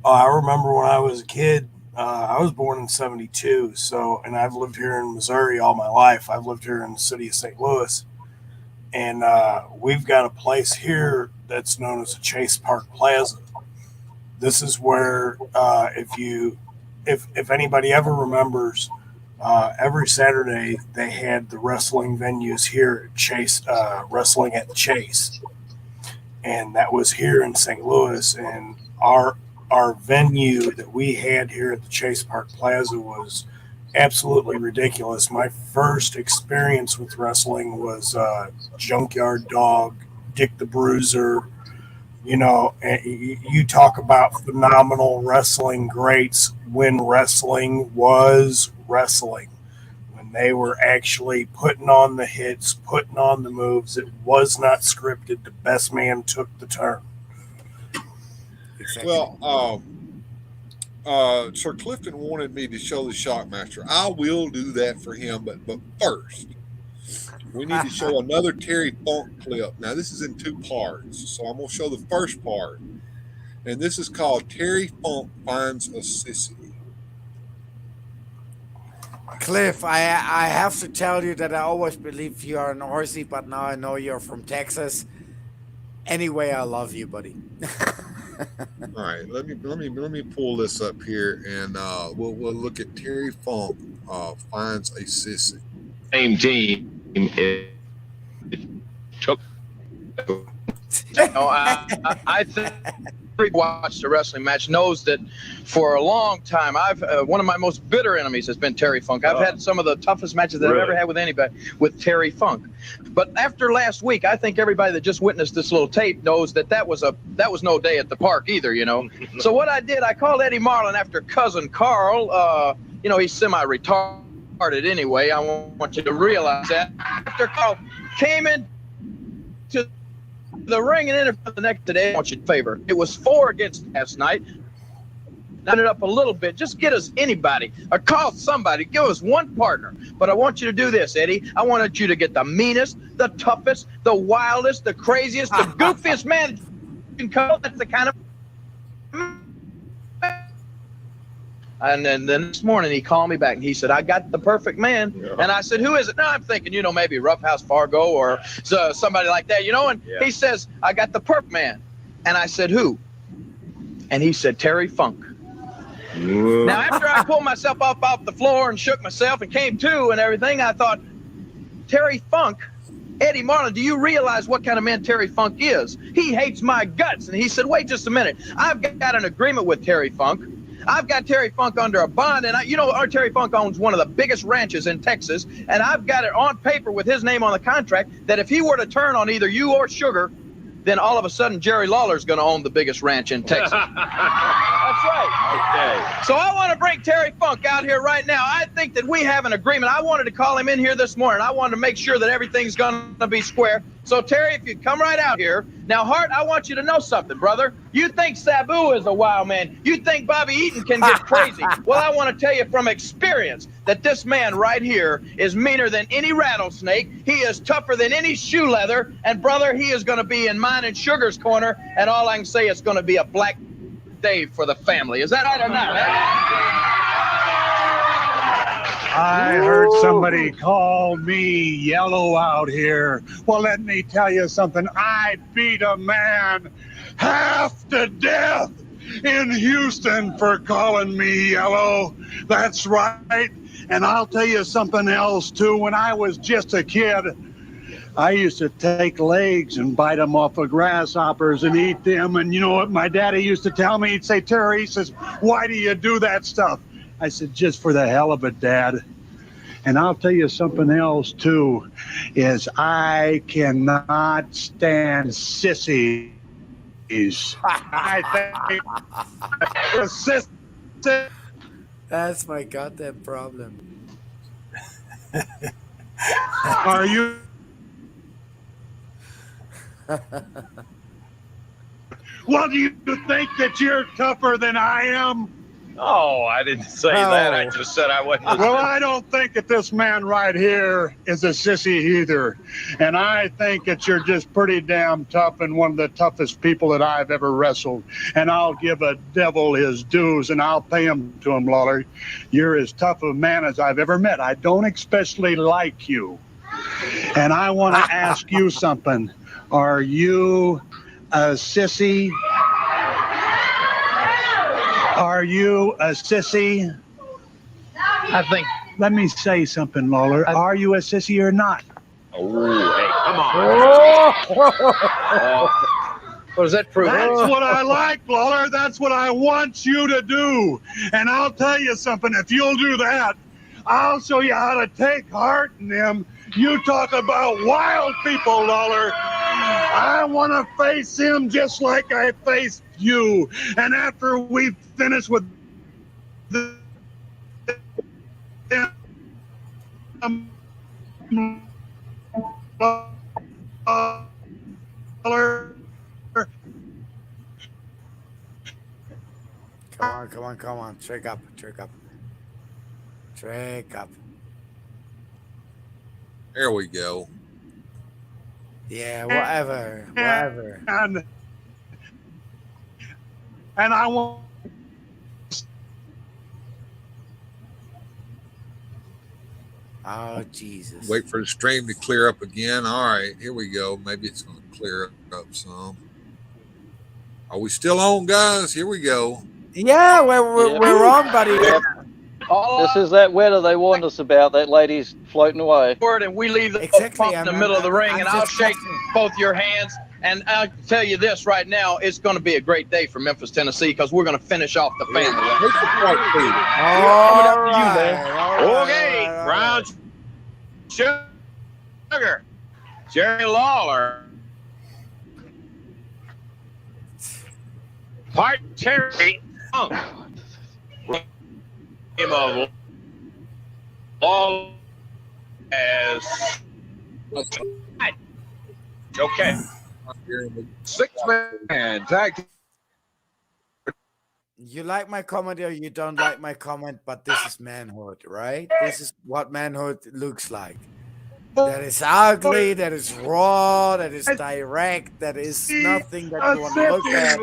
I remember when I was a kid. I was born in '72, and I've lived here in Missouri all my life. I've lived here in the city of St. Louis, and we've got a place here that's known as the Chase Park Plaza. This is where, if anybody ever remembers, every Saturday they had the wrestling venues here at Chase, wrestling at the Chase, and that was here in St. Louis. And our venue that we had here at the Chase Park Plaza was absolutely ridiculous. My first experience with wrestling was Junkyard Dog, Dick the Bruiser. You know, you talk about phenomenal wrestling greats when wrestling was wrestling. When they were actually putting on the hits, putting on the moves. It was not scripted. The best man took the turn.
Exactly.
Well, Sir Clifton wanted me to show the Shockmaster. I will do that for him, but first, we need to show another Terry Funk clip. Now, this is in 2 parts, so I'm going to show the first part, and this is called Terry Funk Finds a Sissy.
Cliff, I have to tell you that I always believed you are an Aussie, but now I know you're from Texas. Anyway, I love you, buddy.
All right, let me pull this up here, and we'll look at Terry Funk finds a sissy.
Same team took. I think watched a wrestling match knows that for a long time I've one of my most bitter enemies has been Terry Funk. I've had some of the toughest matches that I've ever had with anybody with Terry Funk. But after last week, I think everybody that just witnessed this little tape knows that was no day at the park either, you know. So what I did, I called Eddie Marlin after cousin Carl. You know, he's semi-retarded anyway. I want you to realize that. After Carl came in to the ring and interviewed the next day, I want you to favor. It was 4 against last night. Line it up a little bit. Just get us anybody or call somebody. Give us one partner. But I want you to do this, Eddie. I wanted you to get the meanest, the toughest, the wildest, the craziest, the goofiest man you can call. That's the kind of. And then the next morning he called me back and he said, I got the perfect man. Yeah. And I said, who is it? No, I'm thinking, you know, maybe Roughhouse Fargo or somebody like that, you know. And he says, I got the perfect man. And I said, who? And he said, Terry Funk. Whoa. Now, after I pulled myself up off the floor and shook myself and came to and everything, I thought, Terry Funk, Eddie Marlin, do you realize what kind of man Terry Funk is? He hates my guts. And he said, wait just a minute. I've got an agreement with Terry Funk. I've got Terry Funk under a bond, and you know, our Terry Funk owns one of the biggest ranches in Texas, and I've got it on paper with his name on the contract that if he were to turn on either you or Sugar, then all of a sudden Jerry Lawler's going to own the biggest ranch in Texas. That's right. Okay. So I want to bring Terry Funk out here right now. I think that we have an agreement. I wanted to call him in here this morning. I wanted to make sure that everything's going to be square. So, Terry, if you'd come right out here. Now, Hart, I want you to know something, brother. You think Sabu is a wild man. You think Bobby Eaton can get crazy. Well, I want to tell you from experience that this man right here is meaner than any rattlesnake. He is tougher than any shoe leather. And, brother, he is going to be in mine and Sugar's corner. And all I can say is going to be a black day for the family. Is that right or not?
I heard somebody call me yellow out here. Well, let me tell you something. I beat a man half to death in Houston for calling me yellow. That's right. And I'll tell you something else, too. When I was just a kid, I used to take legs and bite them off of grasshoppers and eat them. And you know what my daddy used to tell me? He'd say, Terry, he says, why do you do that stuff? I said, just for the hell of it, Dad. And I'll tell you something else, too, is I cannot stand sissies. I think a sissy
That's my goddamn problem.
Are you? Well, do you think that you're tougher than I am?
Oh, I didn't say that. I just said I wasn't.
Well, I don't think that this man right here is a sissy either. And I think that you're just pretty damn tough and one of the toughest people that I've ever wrestled. And I'll give a devil his dues and I'll pay him to him, Lawler. You're as tough a man as I've ever met. I don't especially like you. And I want to ask you something. Are you a sissy? Are you a sissy?
I think.
Let me say something, Lawler. Are you a sissy or not?
Oh, hey, come on. What does that prove?
That's what I like, Lawler. That's what I want you to do. And I'll tell you something. If you'll do that, I'll show you how to take heart in them. You talk about wild people, Lawler. I want to face him just like I faced you. And after we finish with the
Come on. Trick up.
There we go.
Yeah, whatever.
And I want.
Oh, Jesus.
Wait for the stream to clear up again. All right, here we go. Maybe it's going to clear up some. Are we still on, guys? Here we go.
Yeah, we're on, buddy.
This is that weather they warned us about. That lady's floating away.
And we leave the pump in the middle of the ring, and I'll shake both your hands. And I'll tell you this right now, it's going to be a great day for Memphis, Tennessee, because we're going to finish off the family.
Okay, Brown Sugar, Jerry Lawler, Part Terry Funk, game of Lawler as okay.
6-man tag.
You like my comment or you don't like my comment, but this is manhood, right? This is what manhood looks like. That is ugly, that is raw, that is direct, that is nothing that you want to look at.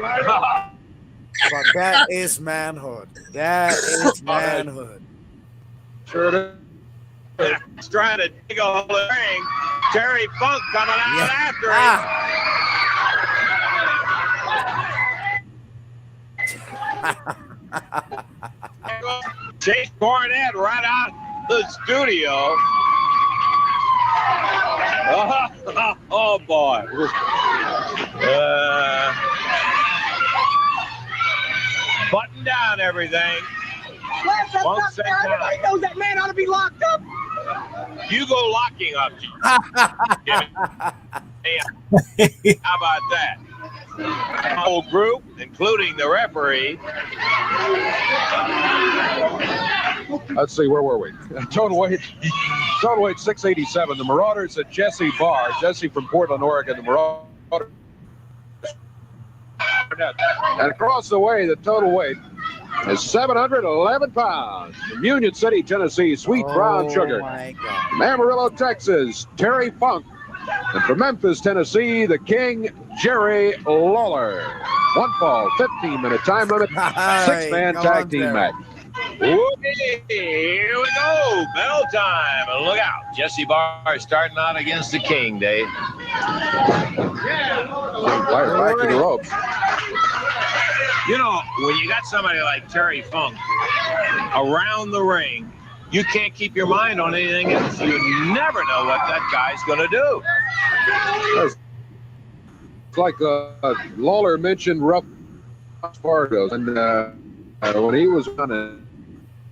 But that is manhood. That is manhood.
Sure is. Trying to dig a hole in the ring. Terry Funk coming out after him. Chase Barnett right out the studio. Oh boy. Button down everything.
Everybody knows that man ought to be locked up.
You go locking up, Jimmy. How about that? The whole group, including the referee.
Let's see, where were we? Total weight 687. The Marauders at Jesse Barr. Jesse from Portland, Oregon. The Marauders. And across the way, the total weight is 711 pounds. From Union City, Tennessee, Sweet Brown Sugar. From Amarillo, Texas, Terry Funk. And from Memphis, Tennessee, the King, Jerry Lawler. One fall, 15-minute time limit, 6-man tag team match.
Okay, here we go. Bell time. Look out. Jesse Barr starting out against the King, Dave.
Back to the ropes.
You know, when you got somebody like Terry Funk around the ring, you can't keep your mind on anything else. You never know what that guy's going to do.
It's like Lawler mentioned rough Fargo, and when he was on a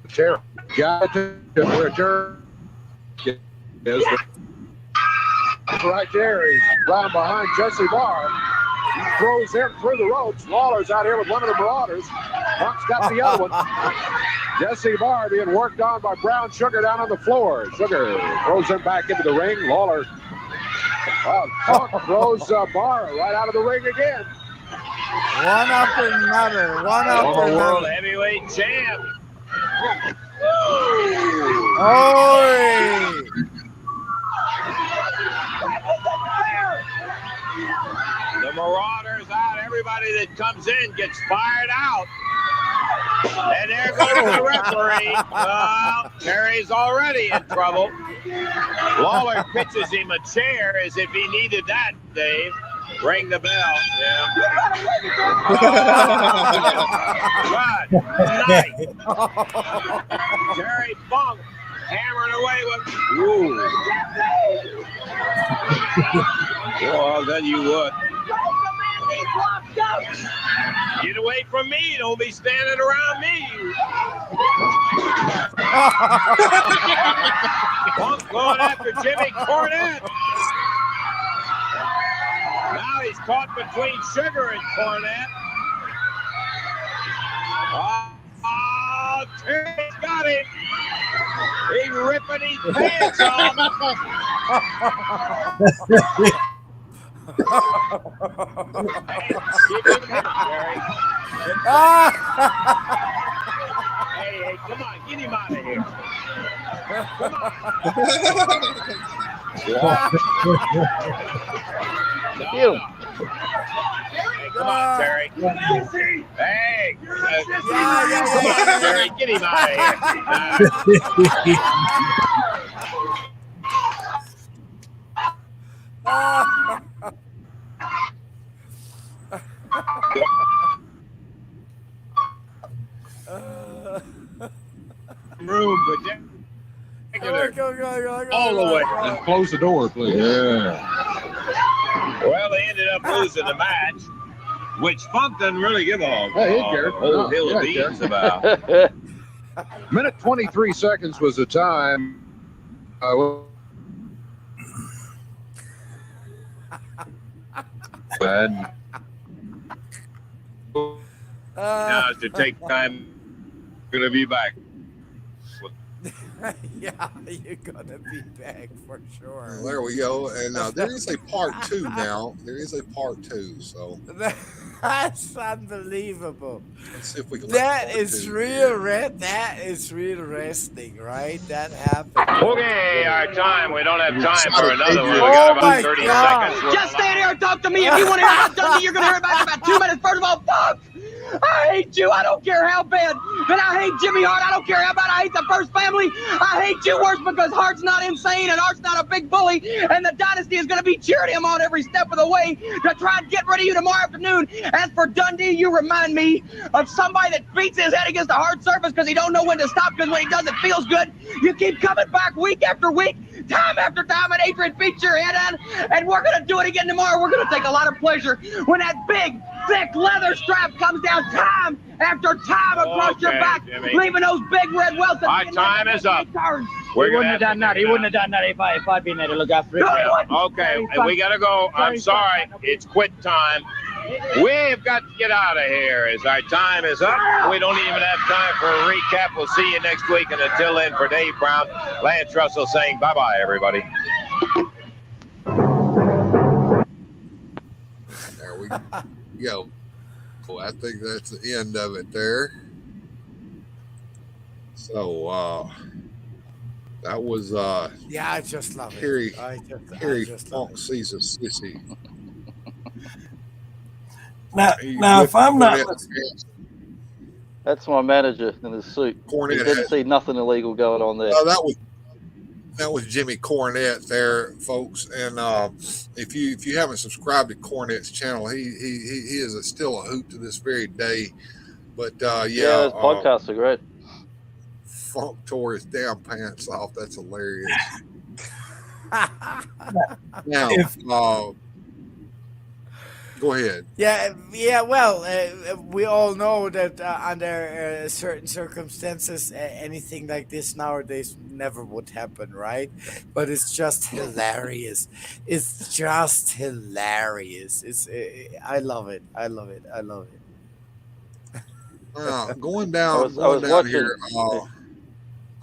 tear, got to where a tear is right there. He's round behind Jesse Barr. He throws him through the ropes. Lawler's out here with one of the Marauders. Funk's got the other one. Jesse Barr being worked on by Brown Sugar down on the floor. Sugar throws him back into the ring. Lawler Funk throws Barr right out of the ring again.
One after another. One after
Former world
another.
heavyweight champ.
Oh!
The Marauders out. Everybody that comes in gets fired out. And there goes the referee. Terry's already in trouble. Lawler pitches him a chair as if he needed that, Dave. Ring the bell. Yeah. Good night. Terry Funk hammering away with. Ooh. Well, then you would. Get away from me. Don't be standing around me. Funk going after Jimmy Cornette. Now he's caught between Sugar and Cornette. Oh, Terry's got him. He's ripping his pants off. Hey, come on, get him out of here. Come on. No. Hey, come on, Terry. Hey, come on, Terry, get him out Room, but all the way.
And close the door, please. Yeah.
Well, they ended up losing the match, which Funk doesn't really give a whole hill of beans about.
Minute 23 seconds was the time.
And now to take time, gonna be back.
Yeah, you're gonna be back for sure.
Well, there we go. And there is a part 2 now. There is a part 2. So
that's unbelievable.
Let's see if we can.
That is real That is real wrestling, right? That happened.
Okay, our time. We don't have time for another one. We got about 30 seconds.
Just stand here and talk to me. If you want to hear about Dundee, you're going to hear about it in about 2 minutes. First of all, fuck! I hate you. I don't care how bad. But I hate Jimmy Hart. I don't care how bad I hate the First Family. I hate you worse because Hart's not insane and Hart's not a big bully. And the Dynasty is going to be cheering him on every step of the way to try and get rid of you tomorrow afternoon. As for Dundee, you remind me of somebody that beats his head against a hard surface because he don't know when to stop, because when he does, it feels good. You keep coming back week after week, time after time, and Adrian beats your head on, and we're going to do it again tomorrow. We're going to take a lot of pleasure when that big, thick leather strap comes down time after time across your back,
Jimmy,
leaving those big red welts.
Our time is up.
He
wouldn't have done that.
He wouldn't have done that if I'd been there to look after it.
Okay, we got to go. I'm sorry. It's quit time. We've got to get out of here as our time is up. We don't even have time for a recap. We'll see you next week. And until then, for Dave Brown, Lance Russell saying bye-bye, everybody.
There we go. Well, I think that's the end of it there. So that was
yeah, I just love
Harry,
it. I
Harry
just
Funk sees a sissy.
Now if I'm not
That's my manager in his suit.
Cornette
He didn't see nothing illegal going on there.
Oh, that was Jimmy Cornette there, folks. And if you haven't subscribed to Cornette's channel, he is still a hoot to this very day. But
Yeah, his podcasts are great.
Funk tore his damn pants off. That's hilarious. Now, go ahead.
Yeah. Well, we all know that under certain circumstances, anything like this nowadays never would happen, right? But it's just hilarious. It's just hilarious. I love it. I love it. I love it.
Going
I
down,
was watching.
here.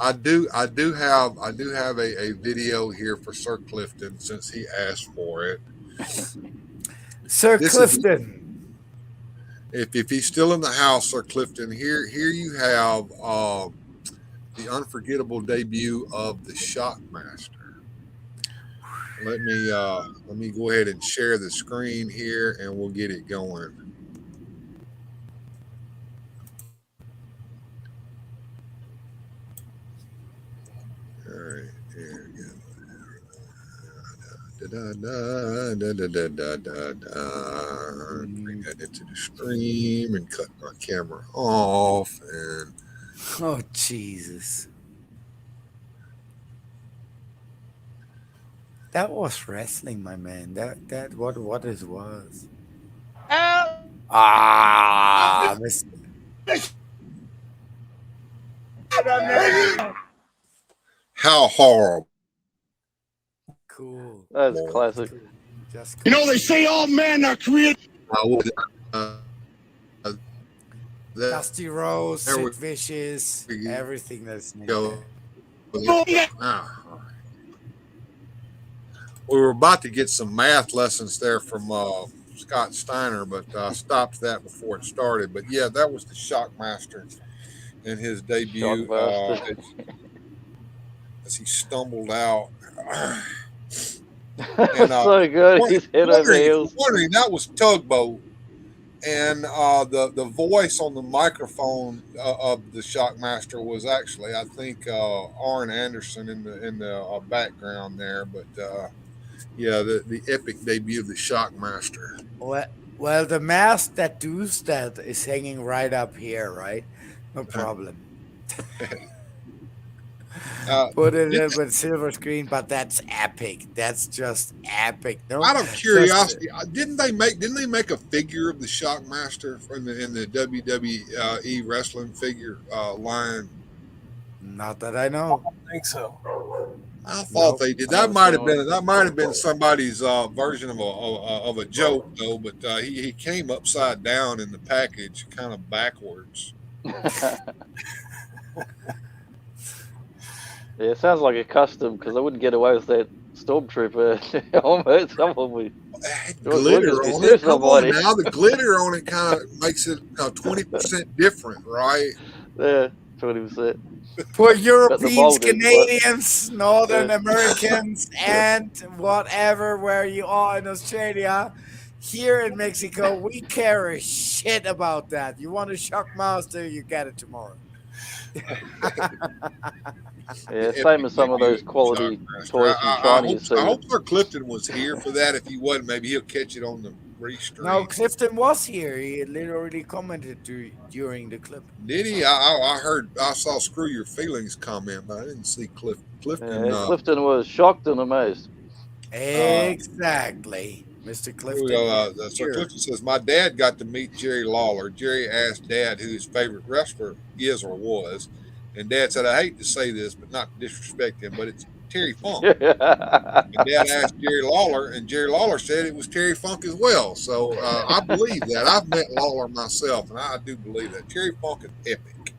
I do have a video here for Sir Clifton since he asked for it.
Sir
This is
Clifton.
if he's still in the house, Sir Clifton. Here you have the unforgettable debut of the Shockmaster. Let me go ahead and share the screen here, and we'll get it going. All right, here we go. Bring that into the stream and cut my camera off. And
oh Jesus, that was wrestling, my man. That what it was.
how horrible!
Cool.
That's classic.
Just
You know, they say all men are created.
Dusty Rose,
There
Sid
we
Vicious, everything that's new.
go. We were about to get some math lessons there from Scott Steiner, but stopped that before it started. But yeah, that was the Shockmaster in his debut as he stumbled out. And,
so good. He's head over heels.
Wondering, that was Tugboat, and the voice on the microphone of the Shockmaster was actually, I think, Arn Anderson in the background there. But yeah, the epic debut of the Shockmaster.
Well, the mask that does that is hanging right up here, right? No problem. Put it in with silver screen, but that's epic. That's just epic. No,
out of curiosity, didn't they make a figure of the Shockmaster in the WWE wrestling figure line?
Not that I know.
I don't think so.
I thought they did. That might have been somebody's version of a joke though. But he came upside down in the package, kind of backwards.
Yeah, it sounds like a custom because I wouldn't get away with that Stormtrooper helmet. Someone would
glitter on it. Come on now, the glitter on it kind of makes it 20% different, right?
Yeah, 20%.
For Europeans, Canadians, Northern Americans, and whatever, where you are in Australia, here in Mexico, we care a shit about that. You want a Shockmaster, you get it tomorrow.
Yeah, same as some of those quality toys from China.
I hope Sir Clifton was here for that. If he wasn't, maybe he'll catch it on the restream.
No, Clifton was here. He literally commented during the clip.
Did he? I saw "Screw Your Feelings" comment, but I didn't see Clifton.
Yeah, Clifton was shocked and amazed.
Exactly, Mr. Clifton.
Sir Clifton says, "My dad got to meet Jerry Lawler. Jerry asked Dad who his favorite wrestler is or was, and Dad said, I hate to say this, but not to disrespect him, but it's Terry Funk." And Dad asked Jerry Lawler, and Jerry Lawler said it was Terry Funk as well. So I believe that. I've met Lawler myself, and I do believe that. Terry Funk is epic.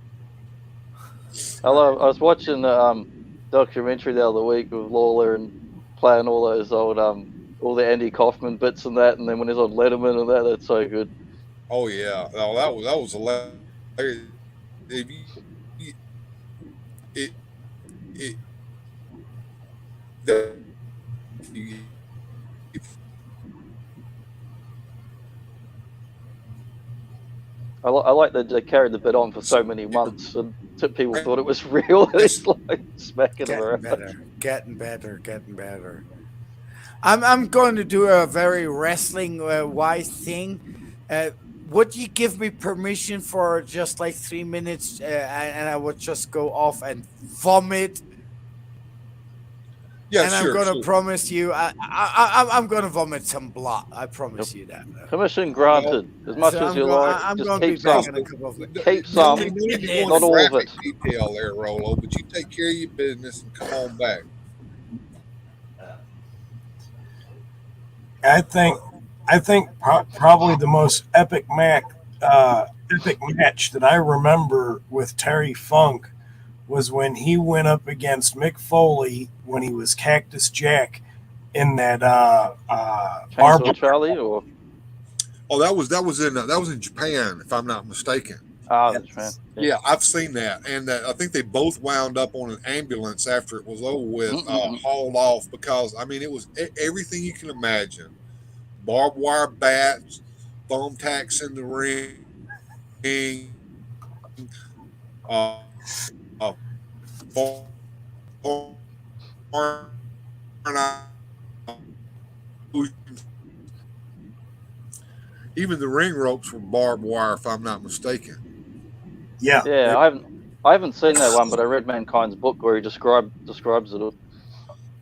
I was watching the documentary the other week with Lawler and playing all those old all the Andy Kaufman bits and that, and then when he's on Letterman and that's so good.
Oh yeah, that was hilarious.
I like that they carried the bit on for so many months, and people thought it was real. It's like smacking them around.
Getting better. I'm going to do a very wrestling wise thing. Would you give me permission for just like 3 minutes, and I would just go off and vomit?
Yeah,
and
sure,
I'm going to
sure.
promise you, I'm going to vomit some blood. I promise you that.
Permission granted. As much as you like,
I'm
just
going to be
keep some.
back in a couple of minutes.
Keep some, not all of it.
Detail there, Rolo, but you take care of your business and come on back.
I think probably the most epic epic match that I remember with Terry Funk was when he went up against Mick Foley when he was Cactus Jack in that
Chainsaw Charlie or
Oh, that was in Japan, if I'm not mistaken.
that's right.
Yeah, I've seen that, and I think they both wound up on an ambulance after it was over with, hauled off because I mean it was everything you can imagine: barbed wire bats, thumbtacks in the ring, uh, uh, foreign even the ring ropes were barbed wire, if I'm not mistaken.
Yeah,
I haven't seen that one, but I read Mankind's book where he describes it all.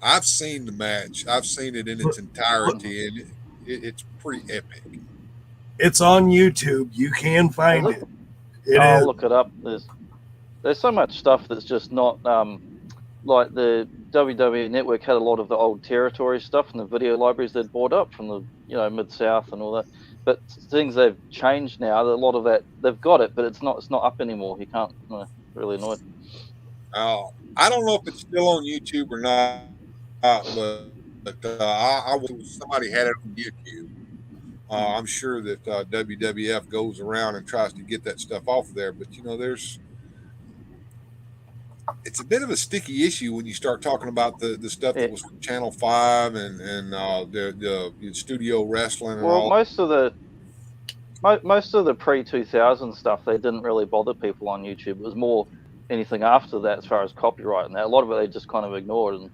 I've seen the match. I've seen it in its entirety, and it's pretty epic.
It's on YouTube. You can find it.
I'll look it up. There's so much stuff that's just not like the WWE Network had a lot of the old territory stuff and the video libraries they'd bought up from the Mid-South and all that. But things they've changed now. A lot of that they've got it, but it's not up anymore. You can't really annoyed.
I don't know if it's still on YouTube or not, but I wish somebody had it on YouTube. I'm sure that WWF goes around and tries to get that stuff off of there, but it's a bit of a sticky issue when you start talking about the stuff that was from Channel 5 and the studio wrestling and all.
Most of the pre-2000 stuff they didn't really bother people on YouTube. It was more anything after that as far as copyright and that. A lot of it they just kind of ignored. And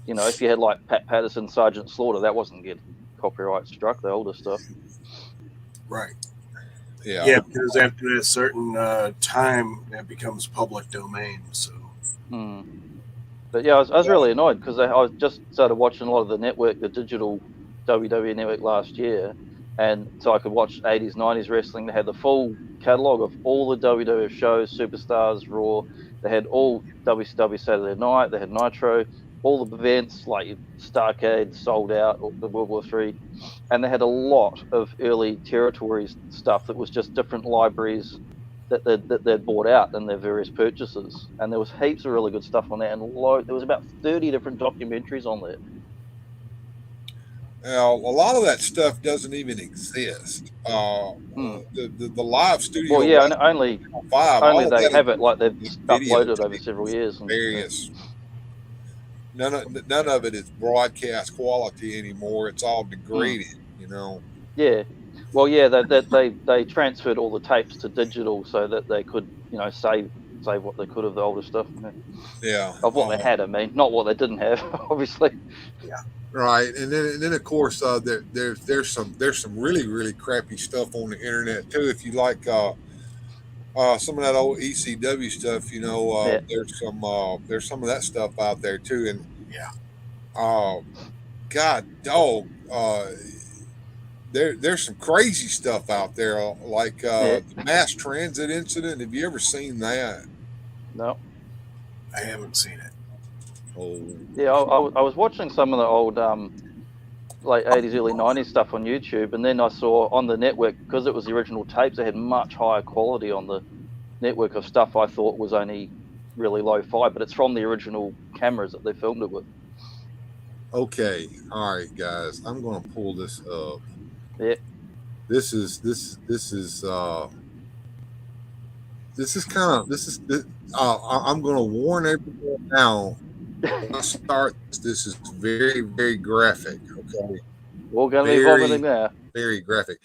if you had like Pat Patterson, Sergeant Slaughter, that wasn't getting copyright struck. The older stuff.
Right.
Yeah,
because after a certain time, it becomes public domain. So.
But yeah, I was really annoyed because I just started watching a lot of the digital WWE Network last year, and so I could watch 80s, 90s wrestling. They had the full catalog of all the WWF shows, Superstars, Raw. They had all WCW Saturday Night. They had Nitro, all the events like Starcade, Sold Out, or the World War III, and they had a lot of early territories stuff that was just different libraries that they'd bought out in their various purchases, and there was heaps of really good stuff on there, and there was about 30 different documentaries on there.
Now, a lot of that stuff doesn't even exist. The live studio.
Well, yeah, only they have it like they've uploaded over several years. And,
various. None of it is broadcast quality anymore. It's all degraded,
Yeah. Well, yeah, they transferred all the tapes to digital so that they could, save what they could of the older stuff.
Yeah.
Of what they had, I mean, not what they didn't have, obviously.
Yeah. Right, and then of course there's some really really crappy stuff on the internet too. If you like some of that old ECW stuff, there's some of that stuff out there too. And God dog. There's some crazy stuff out there, like the mass transit incident. Have you ever seen that?
No,
I haven't seen it.
Oh,
yeah, I was watching some of the old like 80s, early 90s stuff on YouTube, and then I saw on the network, because it was the original tapes, they had much higher quality on the network of stuff I thought was only really low-fi, but it's from the original cameras that they filmed it with.
Okay, all right, guys, I'm going to pull this up.
Yeah.
This is I'm going to warn everyone now. When I start this is very very graphic. Okay.
We're going to be vomiting there.
Very graphic.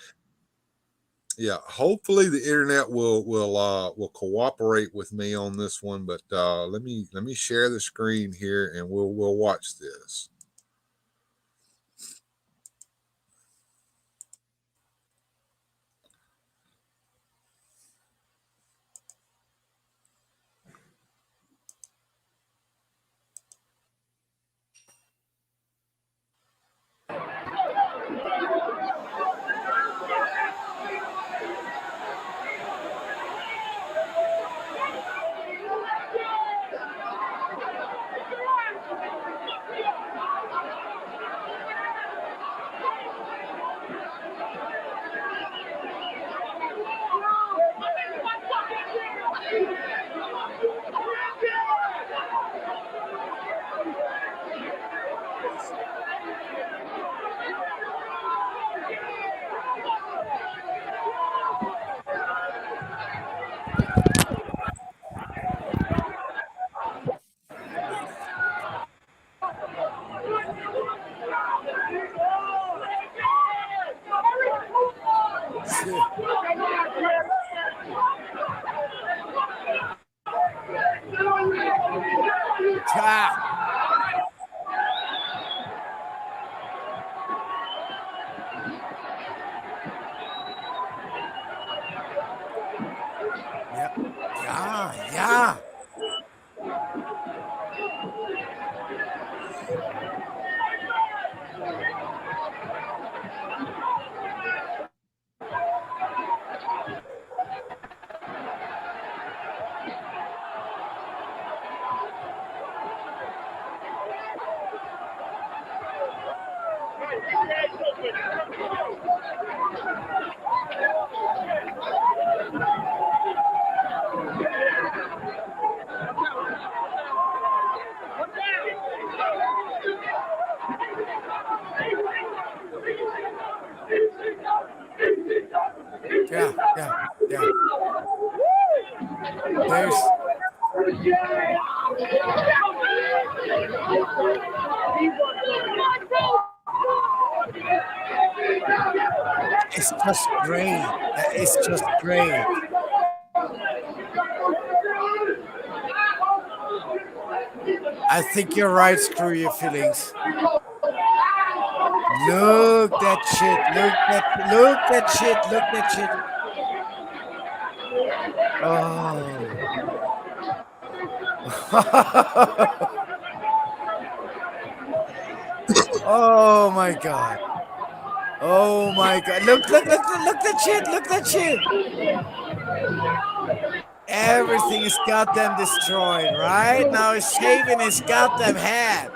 Yeah. Hopefully the internet will cooperate with me on this one. But let me share the screen here and we'll watch this.
Ha! Yeah, yeah, yeah. Yeah, yeah, yeah. There's it's just great. It's just great. I think you're right. Screw your feelings. Look that shit. Look that shit. Look that shit. Oh. Oh my god. Oh my god. Look that shit. Look that shit. Everything is goddamn destroyed, right? Now he's shaving his goddamn head.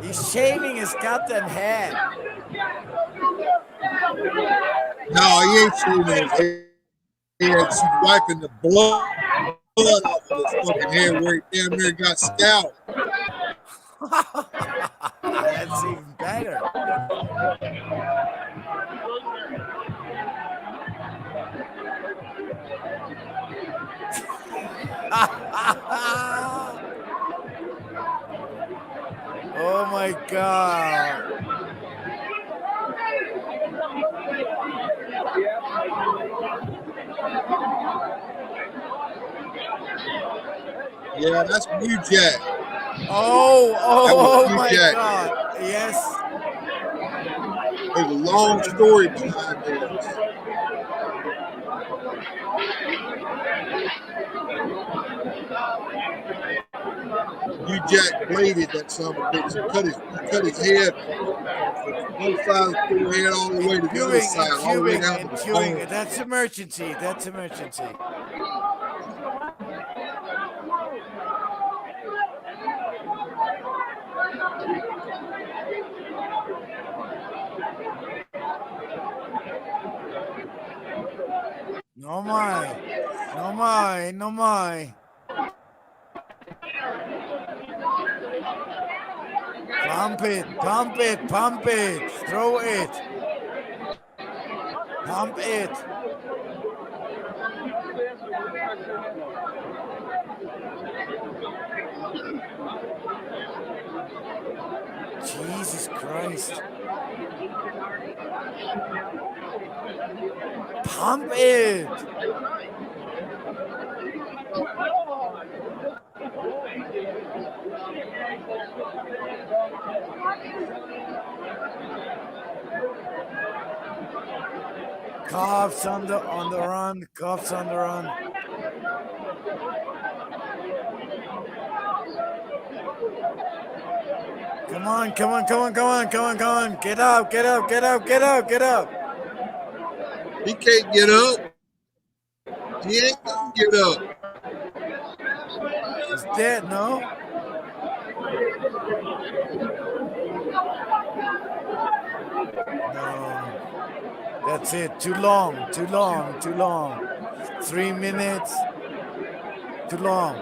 He's shaving his goddamn head.
No, he ain't shaving his head. He's wiping the blood off of his fucking head where he damn near got scalped.
That's even better. Oh my god.
Yeah, that's New Jack.
Oh my god. Yes.
There's a long story behind this. New Jack bladed that son of a bitch. He cut his head one side of the forehead all the way to the other side, all the way down to the bone.
That's emergency. That's emergency. No my. No my. No my. Pump it. Pump it. Pump it. Throw it. Pump it. Jesus Christ. Pump it. Cops on the run. Cops on the run. Come on, come on, come on, come on, come on, come on. Get up, get up, get up, get up, get up.
He can't get up. He ain't gonna get up.
He's dead, no? No. That's it. Too long, too long, too long. 3 minutes. Too long.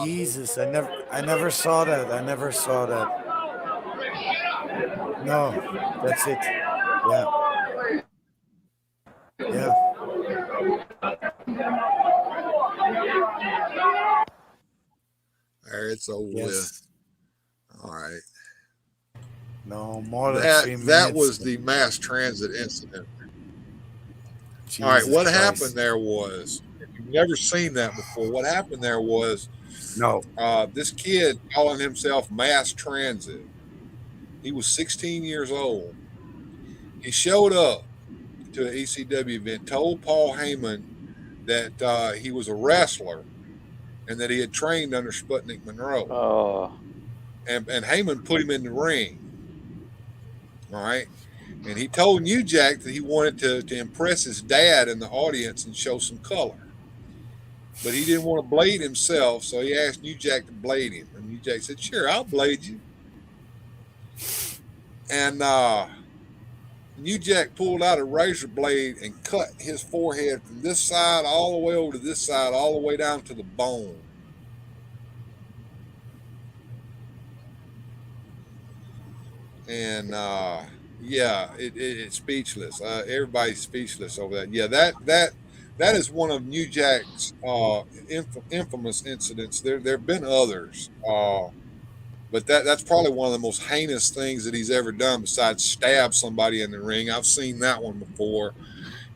Jesus, I never saw that. I never saw that. No, that's it. Yeah, yeah.
There, it's over with.
Yes.
All right.
No, more than
That
3 minutes.
was the mass transit incident. All right,
Jesus
what
Christ.
happened there was, if you've never seen that before, what happened there was
No.
this kid calling himself Mass Transit. He was 16 years old. He showed up to an ECW event, told Paul Heyman that he was a wrestler and that he had trained under Sputnik Monroe.
Oh.
And Heyman put him in the ring. All right. And he told New Jack that he wanted to impress his dad in the audience and show some color. But he didn't want to blade himself, so he asked New Jack to blade him. And New Jack said, "Sure, I'll blade you." And New Jack pulled out a razor blade and cut his forehead from this side all the way over to this side, all the way down to the bone. And yeah, it's speechless. Everybody's speechless over that. Yeah, that is one of New Jack's infamous incidents. There have been others, but that's probably one of the most heinous things that he's ever done besides stab somebody in the ring. I've seen that one before,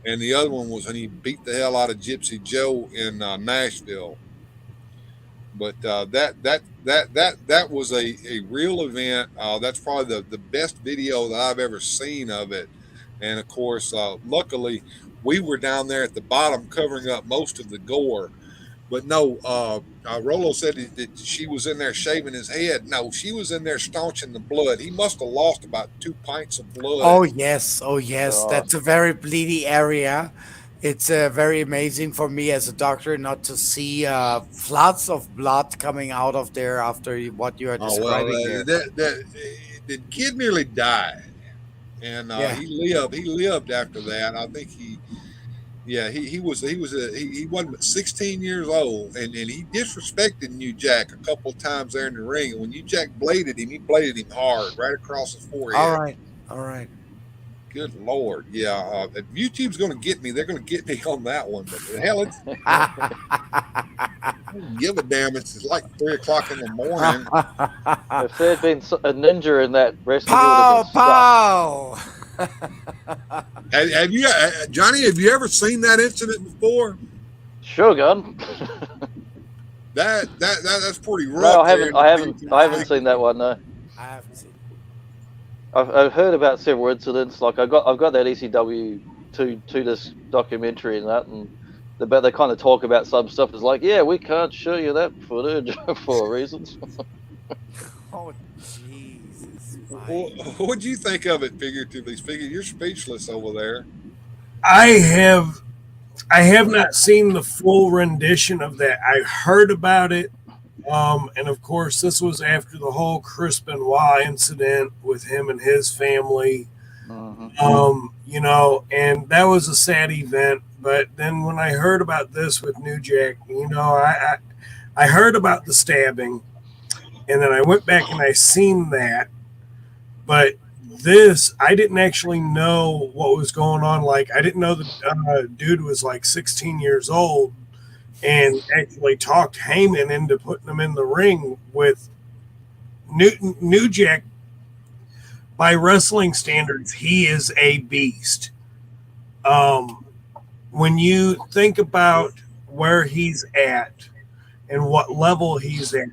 and the other one was when he beat the hell out of Gypsy Joe in Nashville. But that was a real event. That's probably the best video that I've ever seen of it. And of course, luckily, we were down there at the bottom covering up most of the gore. But no, Rolo said that she was in there shaving his head. No, she was in there staunching the blood. He must have lost about 2 pints of blood.
Oh yes, that's a very bleedy area. It's very amazing for me as a doctor not to see floods of blood coming out of there after what you are describing there.
The kid nearly died, and he lived after that. I think he wasn't 16 years old, and he disrespected New Jack a couple of times there in the ring. And when New Jack bladed him, he bladed him hard, right across his forehead.
All right.
Good Lord, yeah. If YouTube's going to get me, they're going to get me on that one. But hell, it's give a damn. It's like 3:00 in the morning.
If there'd been a ninja in that wrestling,
pow.
Have you, Johnny? Have you ever seen that incident before?
Sure, gun.
That's pretty rough.
No, I haven't seen that one. No.
I haven't seen.
I've heard about several incidents. Like I've got that ECW to this documentary and that, and they kind of talk about some stuff. It's like, yeah, we can't show you that footage for reasons.
Oh Jesus!
What'd you think of it, figuratively speaking? You're speechless over there.
I have not seen the full rendition of that. I heard about it. And of course, this was after the whole Chris Benoit incident with him and his family. And that was a sad event. But then when I heard about this with New Jack, I heard about the stabbing, and then I went back and I seen that. But this, I didn't actually know what was going on. Like, I didn't know the dude was like 16 years old. And actually talked Heyman into putting him in the ring with New Jack. By wrestling standards, he is a beast. When you think about where he's at and what level he's at,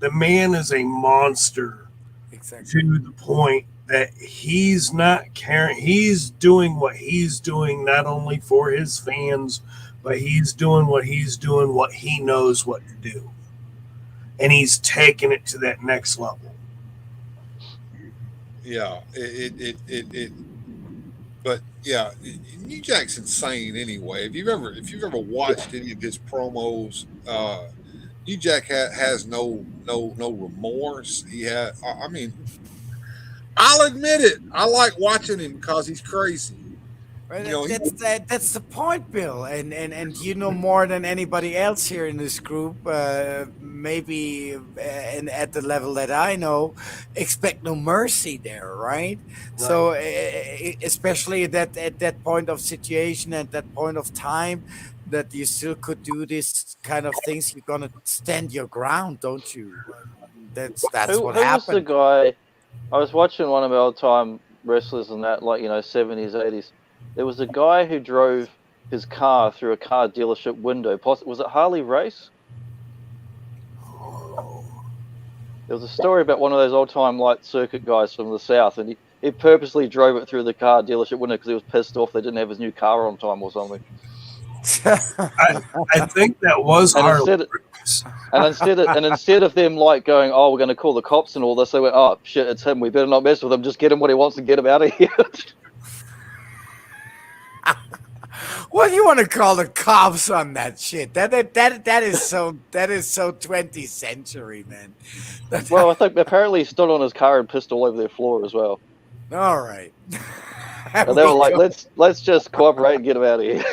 the man is a monster.
Exactly.
To the point that he's not caring. He's doing what he's doing not only for his fans, but he's doing what he knows what to do. And he's taking it to that next level.
Yeah, but yeah, New Jack's insane anyway. If you've ever watched any of his promos, New Jack has no remorse. I mean, I'll admit it. I like watching him because he's crazy.
Right,
You know, he,
that's the point, Bill, and you know more than anybody else here in this group. Maybe and at the level that I know, expect no mercy there, right?
Right.
So especially at that point of situation, at that point of time, that you still could do this kind of things, you're gonna stand your ground, don't you? That's what
Who was the
happened.
guy? I was watching one of our old time wrestlers and that, like, 70s, 80s. There was a guy who drove his car through a car dealership window. Was it Harley Race? There was a story about one of those old time light circuit guys from the South, and he purposely drove it through the car dealership window because he was pissed off they didn't have his new car on time or something.
I think that was
And
Harley.
instead of them like going, oh, we're going to call the cops and all this, they went, oh shit, it's him. We better not mess with him. Just get him what he wants and get him out of here.
What do you want to call the cops on that shit? That is so 20th century, man.
Well, I think apparently he stood on his car and pissed all over their floor as well.
All right.
And they were like, let's just cooperate and get him out of here.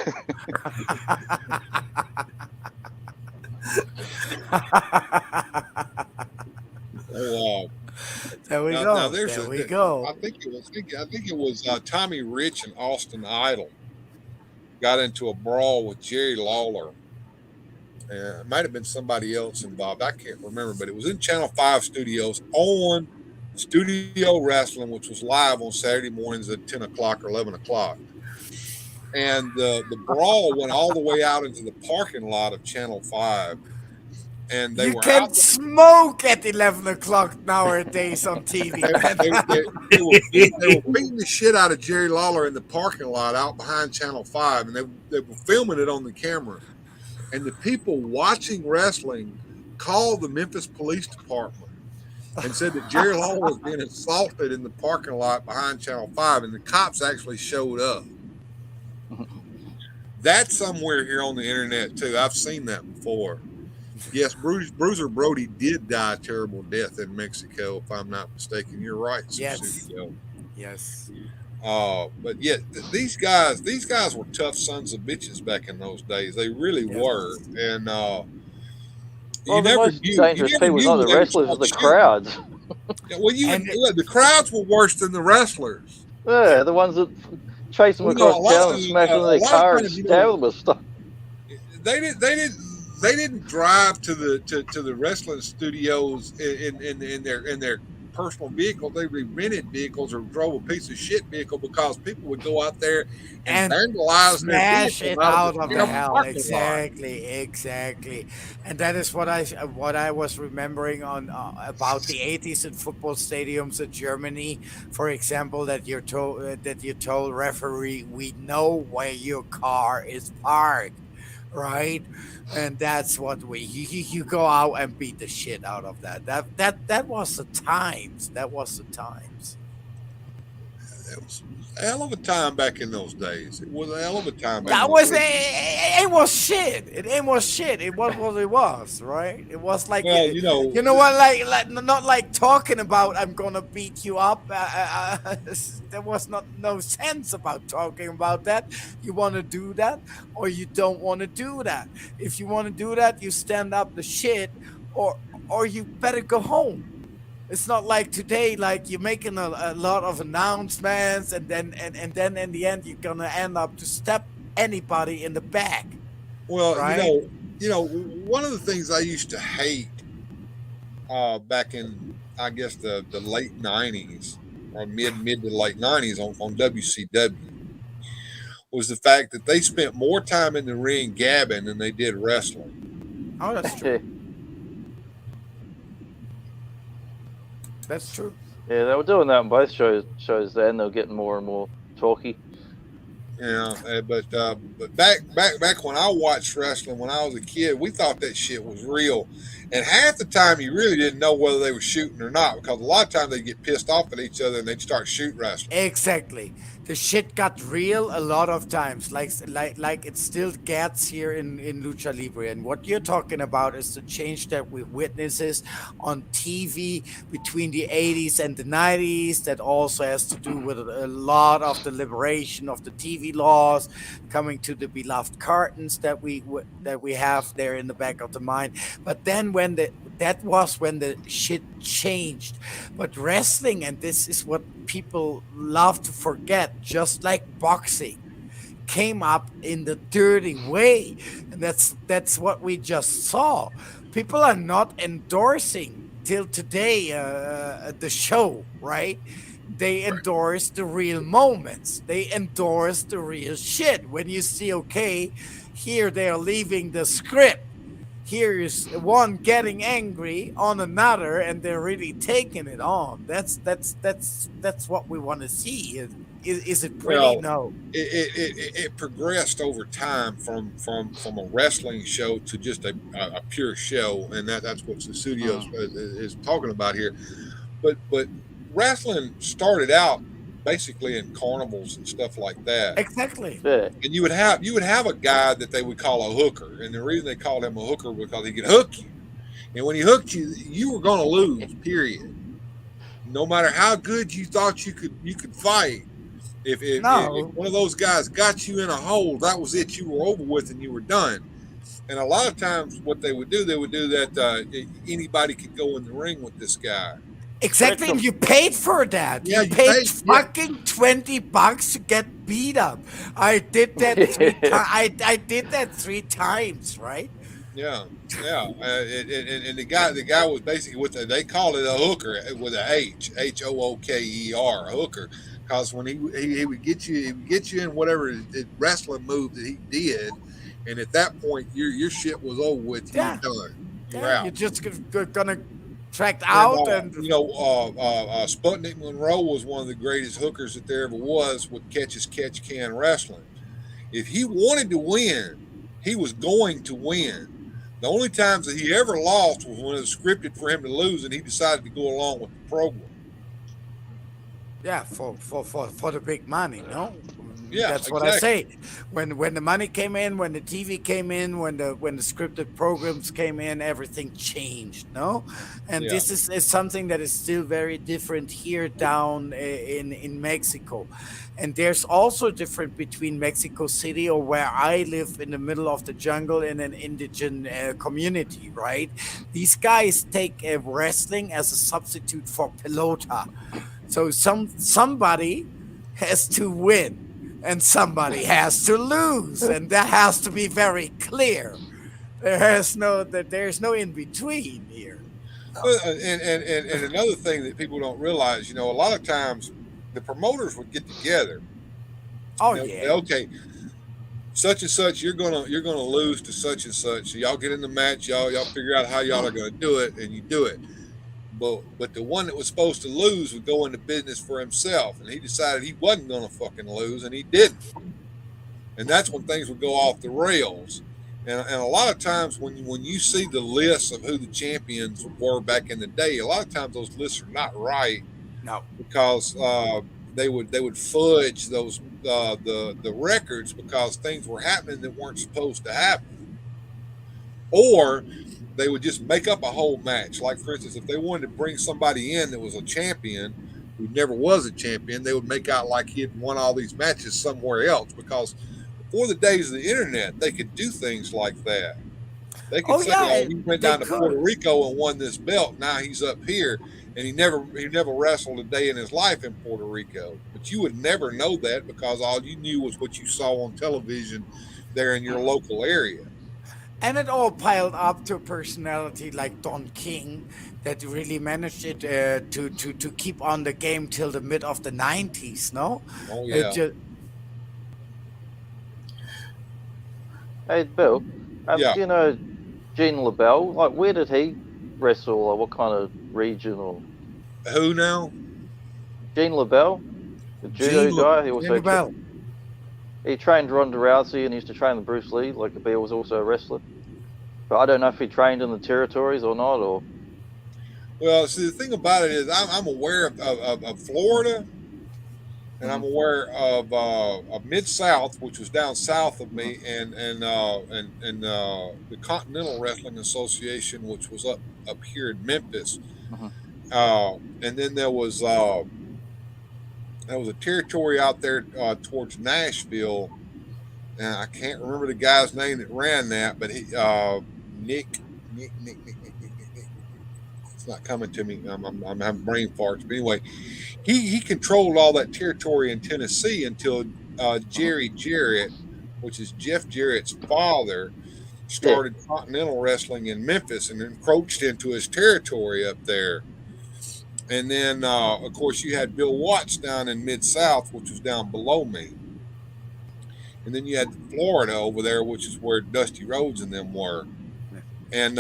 There we
now,
go.
Now
there we go.
I think it was Tommy Rich and Austin Idol got into a brawl with Jerry Lawler. It might have been somebody else involved. I can't remember, but it was in Channel 5 studios on Studio Wrestling, which was live on Saturday mornings at 10 o'clock or 11 o'clock. And the brawl went all the way out into the parking lot of Channel 5. And they
you
were
can
out
smoke at 11 o'clock nowadays on TV.
they were beating the shit out of Jerry Lawler in the parking lot out behind Channel 5, and they were filming it on the camera. And the people watching wrestling called the Memphis Police Department and said that Jerry Lawler was being assaulted in the parking lot behind Channel 5, and the cops actually showed up. That's somewhere here on the internet, too. I've seen that before. Yes, Bruiser Brody did die a terrible death in Mexico, if I'm not mistaken. You're right.
Yes. Yes.
But yet these guys were tough sons of bitches back in those days. They really were. And
the most dangerous people were not the wrestlers, but the crowds.
Well, the crowds were worse than the wrestlers.
Yeah, the ones that chase them across town and smash them in their car and stab them with stuff.
They didn't drive to the wrestling studios in their personal vehicles. They rented vehicles or drove a piece of shit vehicle because people would go out there and vandalize
smash
their
it
vehicle
out of the hell.
Exactly.
And that is what I was remembering on about the 80s in football stadiums in Germany, for example, that you told referee, we know where your car is parked, right? And that's what you go out and beat the shit out of that. That was the times. That was the times.
It was a hell of a time back in those days. It was a hell of a time.
That was it was shit. It was shit. It was what it was, right? It was like you know what, like not like talking about I'm gonna beat you up. There was no sense about talking about that. You want to do that or you don't want to do that. If you want to do that, you stand up the shit, or you better go home. It's not like today, like you're making a lot of announcements, and then in the end you're gonna end up to stab anybody in the back.
Well,
right?
One of the things I used to hate back in, I guess, the late '90s or mid to late '90s on WCW was the fact that they spent more time in the ring gabbing than they did wrestling.
Oh, that's true. That's true.
Yeah, they were doing that on both shows then. They were getting more and more talky.
Yeah, but back when I watched wrestling when I was a kid, we thought that shit was real. And half the time you really didn't know whether they were shooting or not, because a lot of times they get pissed off at each other and they'd start shoot wrestling.
Exactly. the shit got real a lot of times, like it still gets here in lucha libre. And what you're talking about is the change that we witnesses on TV between the 80s and the 90s. That also has to do with a lot of the liberation of the TV laws coming to the beloved cartons that we have there in the back of the mind. But then that was when the shit changed. But wrestling, and this is what people love to forget, just like boxing, came up in the dirty way. And that's what we just saw. People are not endorsing till today the show, right? They endorse the real moments. They endorse the real shit. When you see, okay, here they are leaving the script. Here is one getting angry on another, and they're really taking it on. That's what we want to see. Is it pretty?
Well,
No.
it progressed over time from a wrestling show to just a pure show, and that's what the studio is talking about here. But wrestling started out basically in carnivals and stuff like that.
Exactly.
Yeah.
And you would have a guy that they would call a hooker, and the reason they called him a hooker was because he could hook you. And when he hooked you, you were going to lose. Period. No matter how good you thought you could fight, if one of those guys got you in a hole, that was it. You were over with, and you were done. And a lot of times, what they would do that anybody could go in the ring with this guy.
Exactly, and you paid for that.
Yeah,
you paid fucking $20 to get beat up. I did that. I did that 3 times, right?
Yeah. And the guy was basically they called it a hooker with a Hooker, a hooker, because when he would get you in whatever wrestling move that he did, and at that point your shit was over with. You're done. You're out.
You're just gonna tracked out, and
Sputnik Monroe was one of the greatest hookers that there ever was with catch can wrestling. If he wanted to win, he was going to win. The only times that he ever lost was when it was scripted for him to lose, and he decided to go along with the program.
Yeah, for the big money, no?
Yeah,
that's what I say. When the money came in, when the TV came in, when the scripted programs came in, everything changed, no? And this is something that is still very different here down in Mexico. And there's also different between Mexico City, or where I live in the middle of the jungle in an indigenous community, right? These guys take wrestling as a substitute for pelota. So somebody has to win. And somebody has to lose, and that has to be very clear. There's no in between here.
And another thing that people don't realize, a lot of times the promoters would get together. Okay, such and such, you're gonna lose to such and such. So y'all get in the match, y'all figure out how y'all are gonna do it, and you do it. But the one that was supposed to lose would go into business for himself, and he decided he wasn't going to fucking lose, and he didn't. And that's when things would go off the rails. And a lot of times when you see the lists of who the champions were back in the day, a lot of times those lists are not right.
No,
because they would fudge those the records because things were happening that weren't supposed to happen, or they would just make up a whole match. Like, for instance, if they wanted to bring somebody in that was a champion who never was a champion, they would make out like he had won all these matches somewhere else, because before the days of the internet, they could do things like that. They could say, he went down to Puerto Rico and won this belt. Now he's up here, and he never wrestled a day in his life in Puerto Rico. But you would never know that, because all you knew was what you saw on television there in your local area.
And it all piled up to a personality like Don King that really managed it to keep on the game till the mid of the 90s, no?
Oh, yeah.
Hey, Bill, do you know Gene LaBelle? Like, where did he wrestle, or what kind of region? Or
who now?
Gene LaBelle, the judo guy. He also he trained Ronda Rousey, and he used to train with Bruce Lee. Like, the Bear was also a wrestler. But I don't know if he trained in the territories or not. Or
well, see, the thing about it is, I'm aware of Florida. and I'm aware of Mid South, which was down south of me, and the Continental Wrestling Association, which was up here in Memphis. And then there was a territory out there towards Nashville, and I can't remember the guy's name that ran that, but he Nick. It's not coming to me. I'm having brain farts. But anyway, he controlled all that territory in Tennessee until Jerry Jarrett, which is Jeff Jarrett's father, started Continental Wrestling in Memphis and encroached into his territory up there. And then, of course, you had Bill Watts down in Mid South, which was down below me. And then you had Florida over there, which is where Dusty Rhodes and them were. And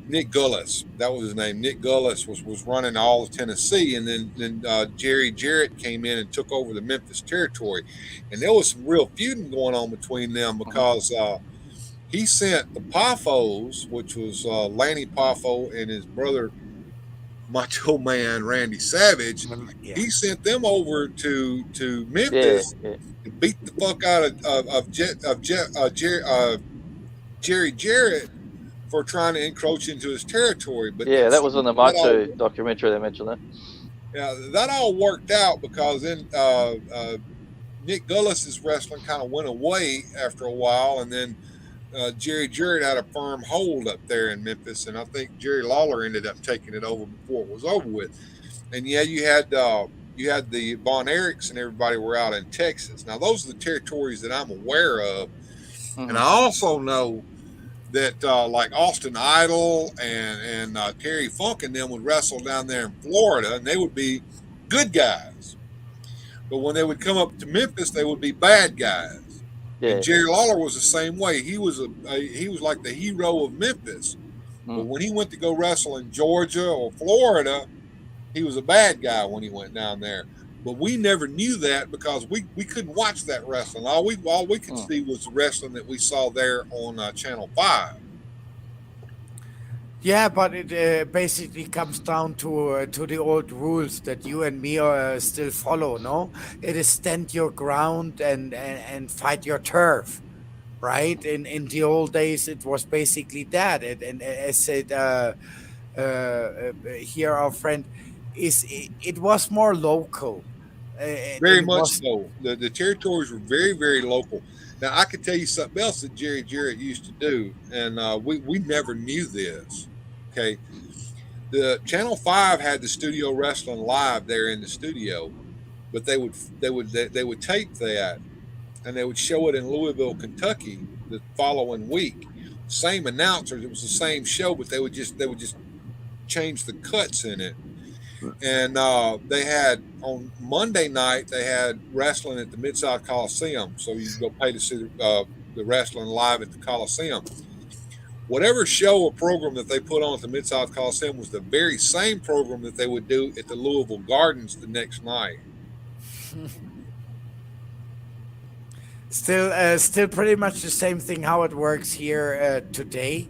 Nick Gullis, that was his name. Nick Gullis was running all of Tennessee, and then Jerry Jarrett came in and took over the Memphis territory. And there was some real feuding going on between them because he sent the Poffos, which was Lanny Poffo and his brother Macho Man Randy Savage. He sent them over to Memphis to beat the fuck out of Jerry Jarrett for trying to encroach into his territory. But
that was in the Macho documentary. They mentioned that.
Yeah, that all worked out because then Nick Gullis's wrestling kind of went away after a while, and then Jerry Jarrett had a firm hold up there in Memphis, and I think Jerry Lawler ended up taking it over before it was over with. And yeah, you had the Von Erichs and everybody were out in Texas. Now those are the territories that I'm aware of, and I also know that like Austin Idol and Terry Funk and them would wrestle down there in Florida, and they would be good guys. But when they would come up to Memphis, they would be bad guys. And Jerry Lawler was the same way. He was like the hero of Memphis. But when he went to go wrestle in Georgia or Florida, he was a bad guy when he went down there. But we never knew that because we couldn't watch that wrestling. All we could see was the wrestling that we saw there on Channel 5.
Yeah, but it basically comes down to the old rules that you and me still follow. No, it is stand your ground and fight your turf, right? In the old days, it was basically that. And as said here, our friend it was more local.
Very much so. The territories were very, very local. Now, I could tell you something else that Jerry Jarrett used to do, and we never knew this. Okay, the Channel 5 had the studio wrestling live there in the studio, but they would tape that, and they would show it in Louisville, Kentucky, the following week. Same announcers, it was the same show, but they would just change the cuts in it. And they had on Monday night they had wrestling at the Mid-South Coliseum, so you could go pay to see the wrestling live at the Coliseum. Whatever show or program that they put on at the Mid-South Coliseum was the very same program that they would do at the Louisville Gardens the next night.
Still pretty much the same thing how it works here today.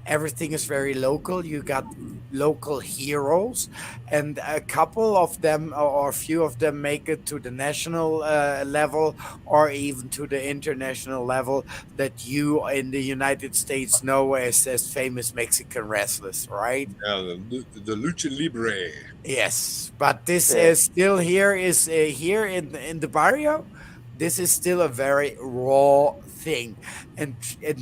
Everything is very local. You got local heroes, and a couple of them or a few of them make it to the national level or even to the international level that you in the United States know as famous Mexican wrestlers, right?
Yeah, the lucha libre.
Yes, but this is still here in the barrio. This is still a very raw thing, and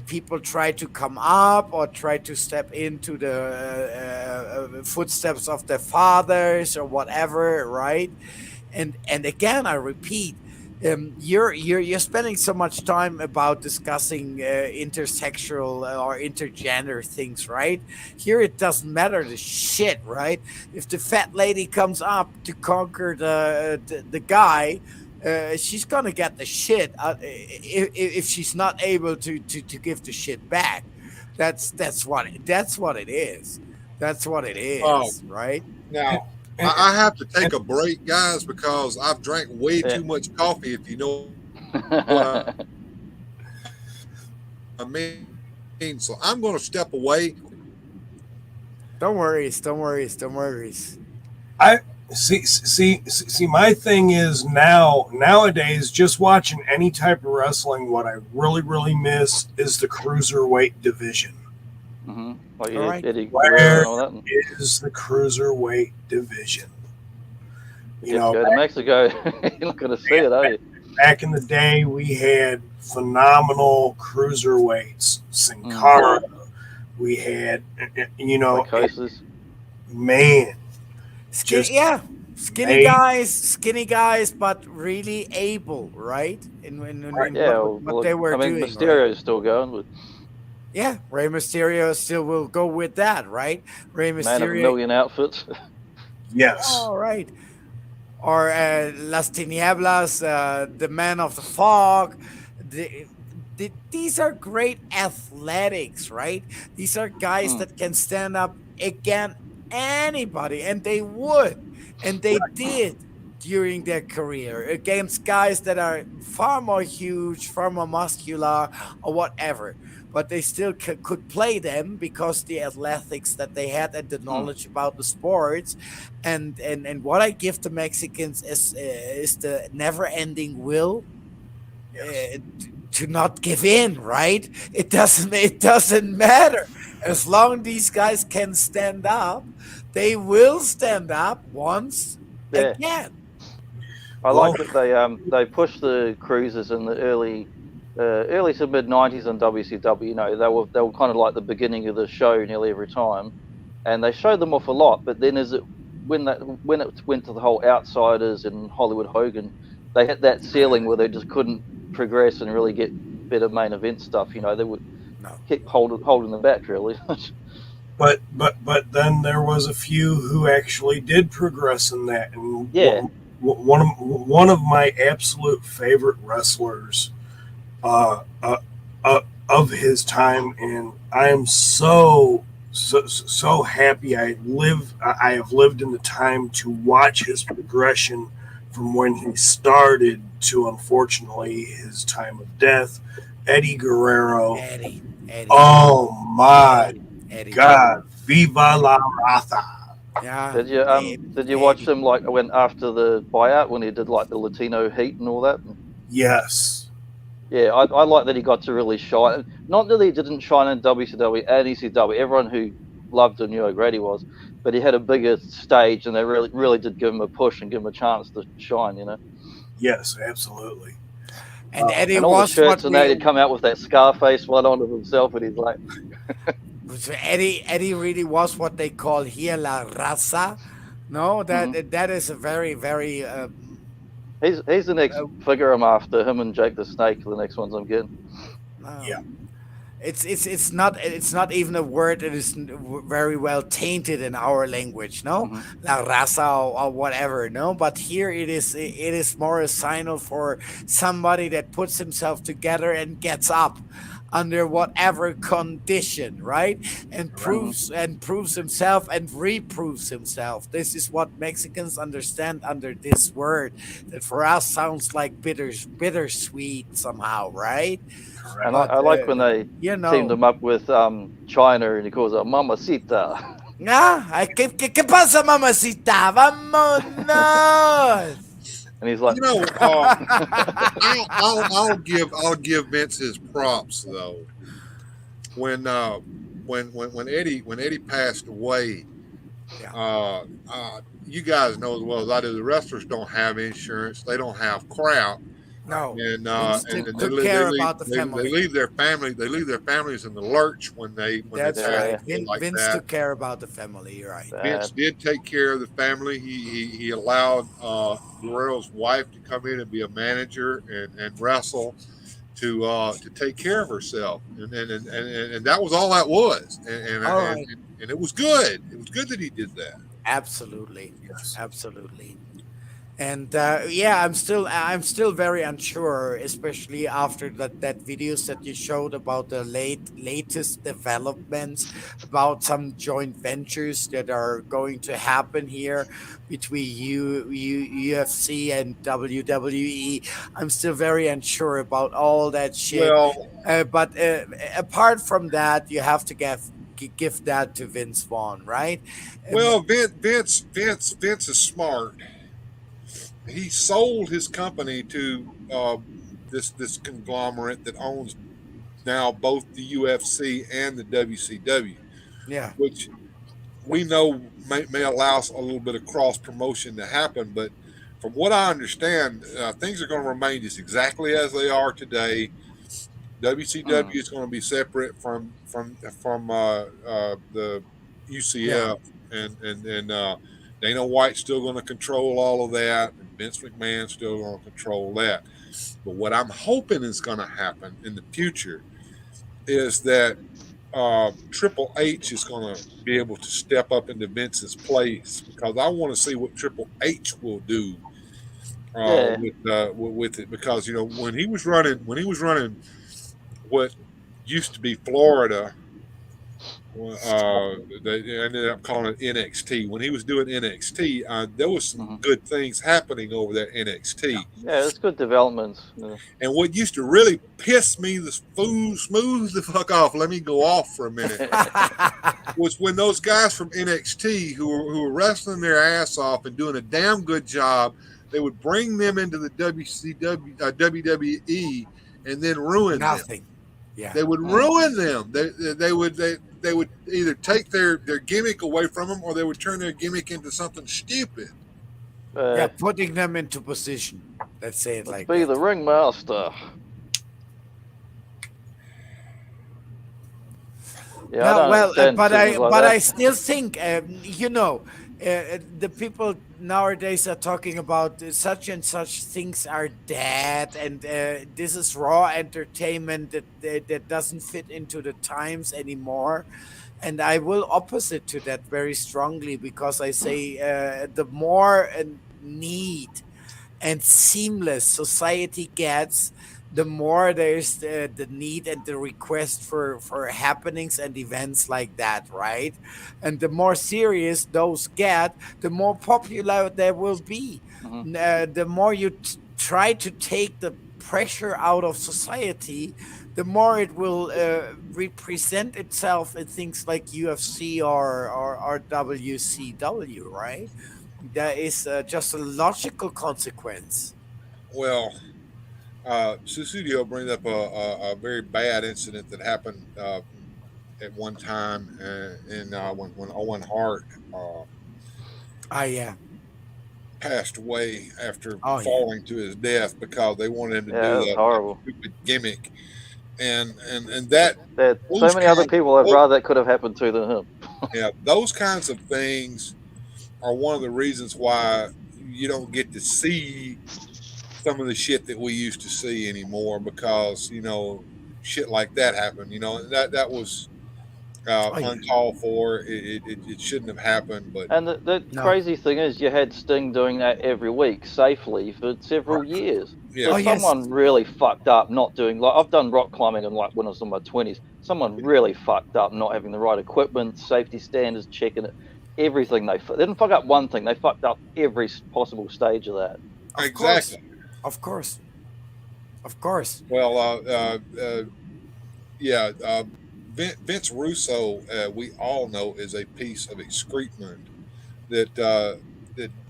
people try to come up or try to step into the footsteps of their fathers or whatever, right? And again, I repeat, you're spending so much time about discussing intersexual or intergender things, right? Here it doesn't matter the shit, right? If the fat lady comes up to conquer the guy, she's gonna get the shit if she's not able to give the shit back. That's what it is. That's what it is, right?
Now I have to take a break, guys, because I've drank way too much coffee. If you know what I mean, so I'm going to step away.
Don't worry.
See. My thing is nowadays, just watching any type of wrestling, what I really miss is the cruiserweight division.
Mm-hmm. Like
All right.
Eddie Guerrero
Where
and all that.
is the cruiserweight division?
You know, go to Mexico. You're not going to see it, are you?
Back in the day, we had phenomenal cruiserweights. Sin Cara. We had,
Psychosis.
Man.
Skinny guys, but really able, right? In what they were doing.
Mysterio
right?
is still going, but
Yeah, Rey Mysterio still will go with that, right? Rey Mysterio.
Man of a Million Outfits.
Yes.
All right. Or Las Tinieblas, the Man of the Fog. These are great athletics, right? These are guys that can stand up against anybody, and they would, and they did during their career against guys that are far more huge, far more muscular, or whatever. But they still could play them because the athletics that they had and the knowledge about the sports, and what I give the Mexicans is the never-ending will. To not give in, right? It doesn't matter. As long these guys can stand up, they will stand up once again.
I like that they pushed the cruisers in the early to mid '90s on WCW. You know, they were kind of like the beginning of the show nearly every time, and they showed them off a lot. But then when it went to the whole Outsiders and Hollywood Hogan, they hit that ceiling where they just couldn't progress and really get better main event stuff. You know, they would keep holding them back really.
But then there was a few who actually did progress in that, and one of my absolute favorite wrestlers of his time, and I am so happy I have lived in the time to watch his progression from when he started to, unfortunately, his time of death. Eddie Guerrero.
Eddie.
Oh my God! Viva la Raza.
Yeah.
Did you watch him like when after the buyout when he did like the Latino Heat and all that?
Yes.
Yeah, I like that he got to really shine. Not that he didn't shine in WCW and ECW. Everyone who loved him knew how great he was, but he had a bigger stage, and they really did give him a push and give him a chance to shine. You know.
Yes, absolutely.
And Eddie
and all the
was
shirts
what
and that, he'd come out with that Scarface one on himself, and he's like.
So Eddie really was what they call here la raza. No, that is a very very.
He's the next figure I'm after. Him and Jake the Snake are the next ones I'm getting.
Yeah.
It's not even a word that is very well tainted in our language, no, la raza or whatever, no. But here it is more a signal for somebody that puts himself together and gets up under whatever condition, right? And proves himself and reproves himself. This is what Mexicans understand under this word that for us sounds like bittersweet somehow, right?
And I like when they teamed him up with China, and he calls her Mamacita.
¿Qué pasa, mamacita? Vámonos.
And he's like,
I'll give Vince his props though. When Eddie passed away, you guys know as well as I do, the wrestlers don't have insurance. They don't have crap.
No,
and
they care about the family.
They leave their families in the lurch when they.
That's right.
Like
Vince
that.
took care about the family. You're right.
Vince did take care of the family. He allowed Guerrero's wife to come in and be a manager and wrestle to take care of herself, and that was all that was, and it was good. It was good that he did that.
Absolutely, absolutely. And I'm still very unsure, especially after that videos that you showed about the latest developments about some joint ventures that are going to happen here between UFC and WWE. I'm still very unsure about all that shit.
Well,
but apart from that, you have to give that to Vince Vaughn, right?
Well, Vince is smart. He sold his company to this conglomerate that owns now both the UFC and the WCW,
Yeah.
which we know may allow a little bit of cross promotion to happen. But from what I understand, things are going to remain just exactly as they are today. WCW is going to be separate from the
Yeah.
UCF, and Dana White's still going to control all of that, and Vince McMahon's still going to control that. But what I'm hoping is going to happen in the future is that Triple H is going to be able to step up into Vince's place, because I want to see what Triple H will do
Yeah.
with it, because when he was running what used to be Florida. They ended up calling it NXT. When he was doing NXT, there was some good things happening over there at NXT.
Yeah, it's good developments. Yeah.
And what used to really piss me smooth the fuck off, let me go off for a minute, was when those guys from NXT who were wrestling their ass off and doing a damn good job, they would bring them into the WWE and then ruin
Nothing.
them.
Yeah.
They would ruin them. They would either take their gimmick away from them, or they would turn their gimmick into something stupid.
Yeah, putting them into position. Let's say it like
be
that.
the ringmaster. Yeah,
No, well, but
that.
I still think the people nowadays are talking about such and such things are dead, and this is raw entertainment that doesn't fit into the times anymore. And I will opposite to that very strongly, because I say the more neat and seamless society gets, the more there's the need and the request for happenings and events like that, right? And the more serious those get, the more popular they will be. The more you try to take the pressure out of society, the more it will represent itself in things like UFC or WCW, right? That is just a logical consequence.
Well, Susudio brings up a very bad incident that happened at one time when Owen Hart
yeah,
passed away after
Oh, yeah.
falling to his death, because they wanted him to
Yeah,
do
that's
that
horrible.
stupid gimmick, and that
There so many other people I'd rather that could have happened to than him.
yeah, those kinds of things are one of the reasons why you don't get to see some of the shit that we used to see anymore, because shit like that happened. That was uncalled for. It shouldn't have happened. But
And the crazy thing is, you had Sting doing that every week safely for several years.
Yeah.
So
Oh, yes.
someone really fucked up not doing, like, I've done rock climbing and when I was in my 20s. Someone really fucked up not having the right equipment, safety standards, checking it, everything. They didn't fuck up one thing. They fucked up every possible stage of that.
Exactly.
Of course.
Well, Vince Russo, we all know, is a piece of excrement that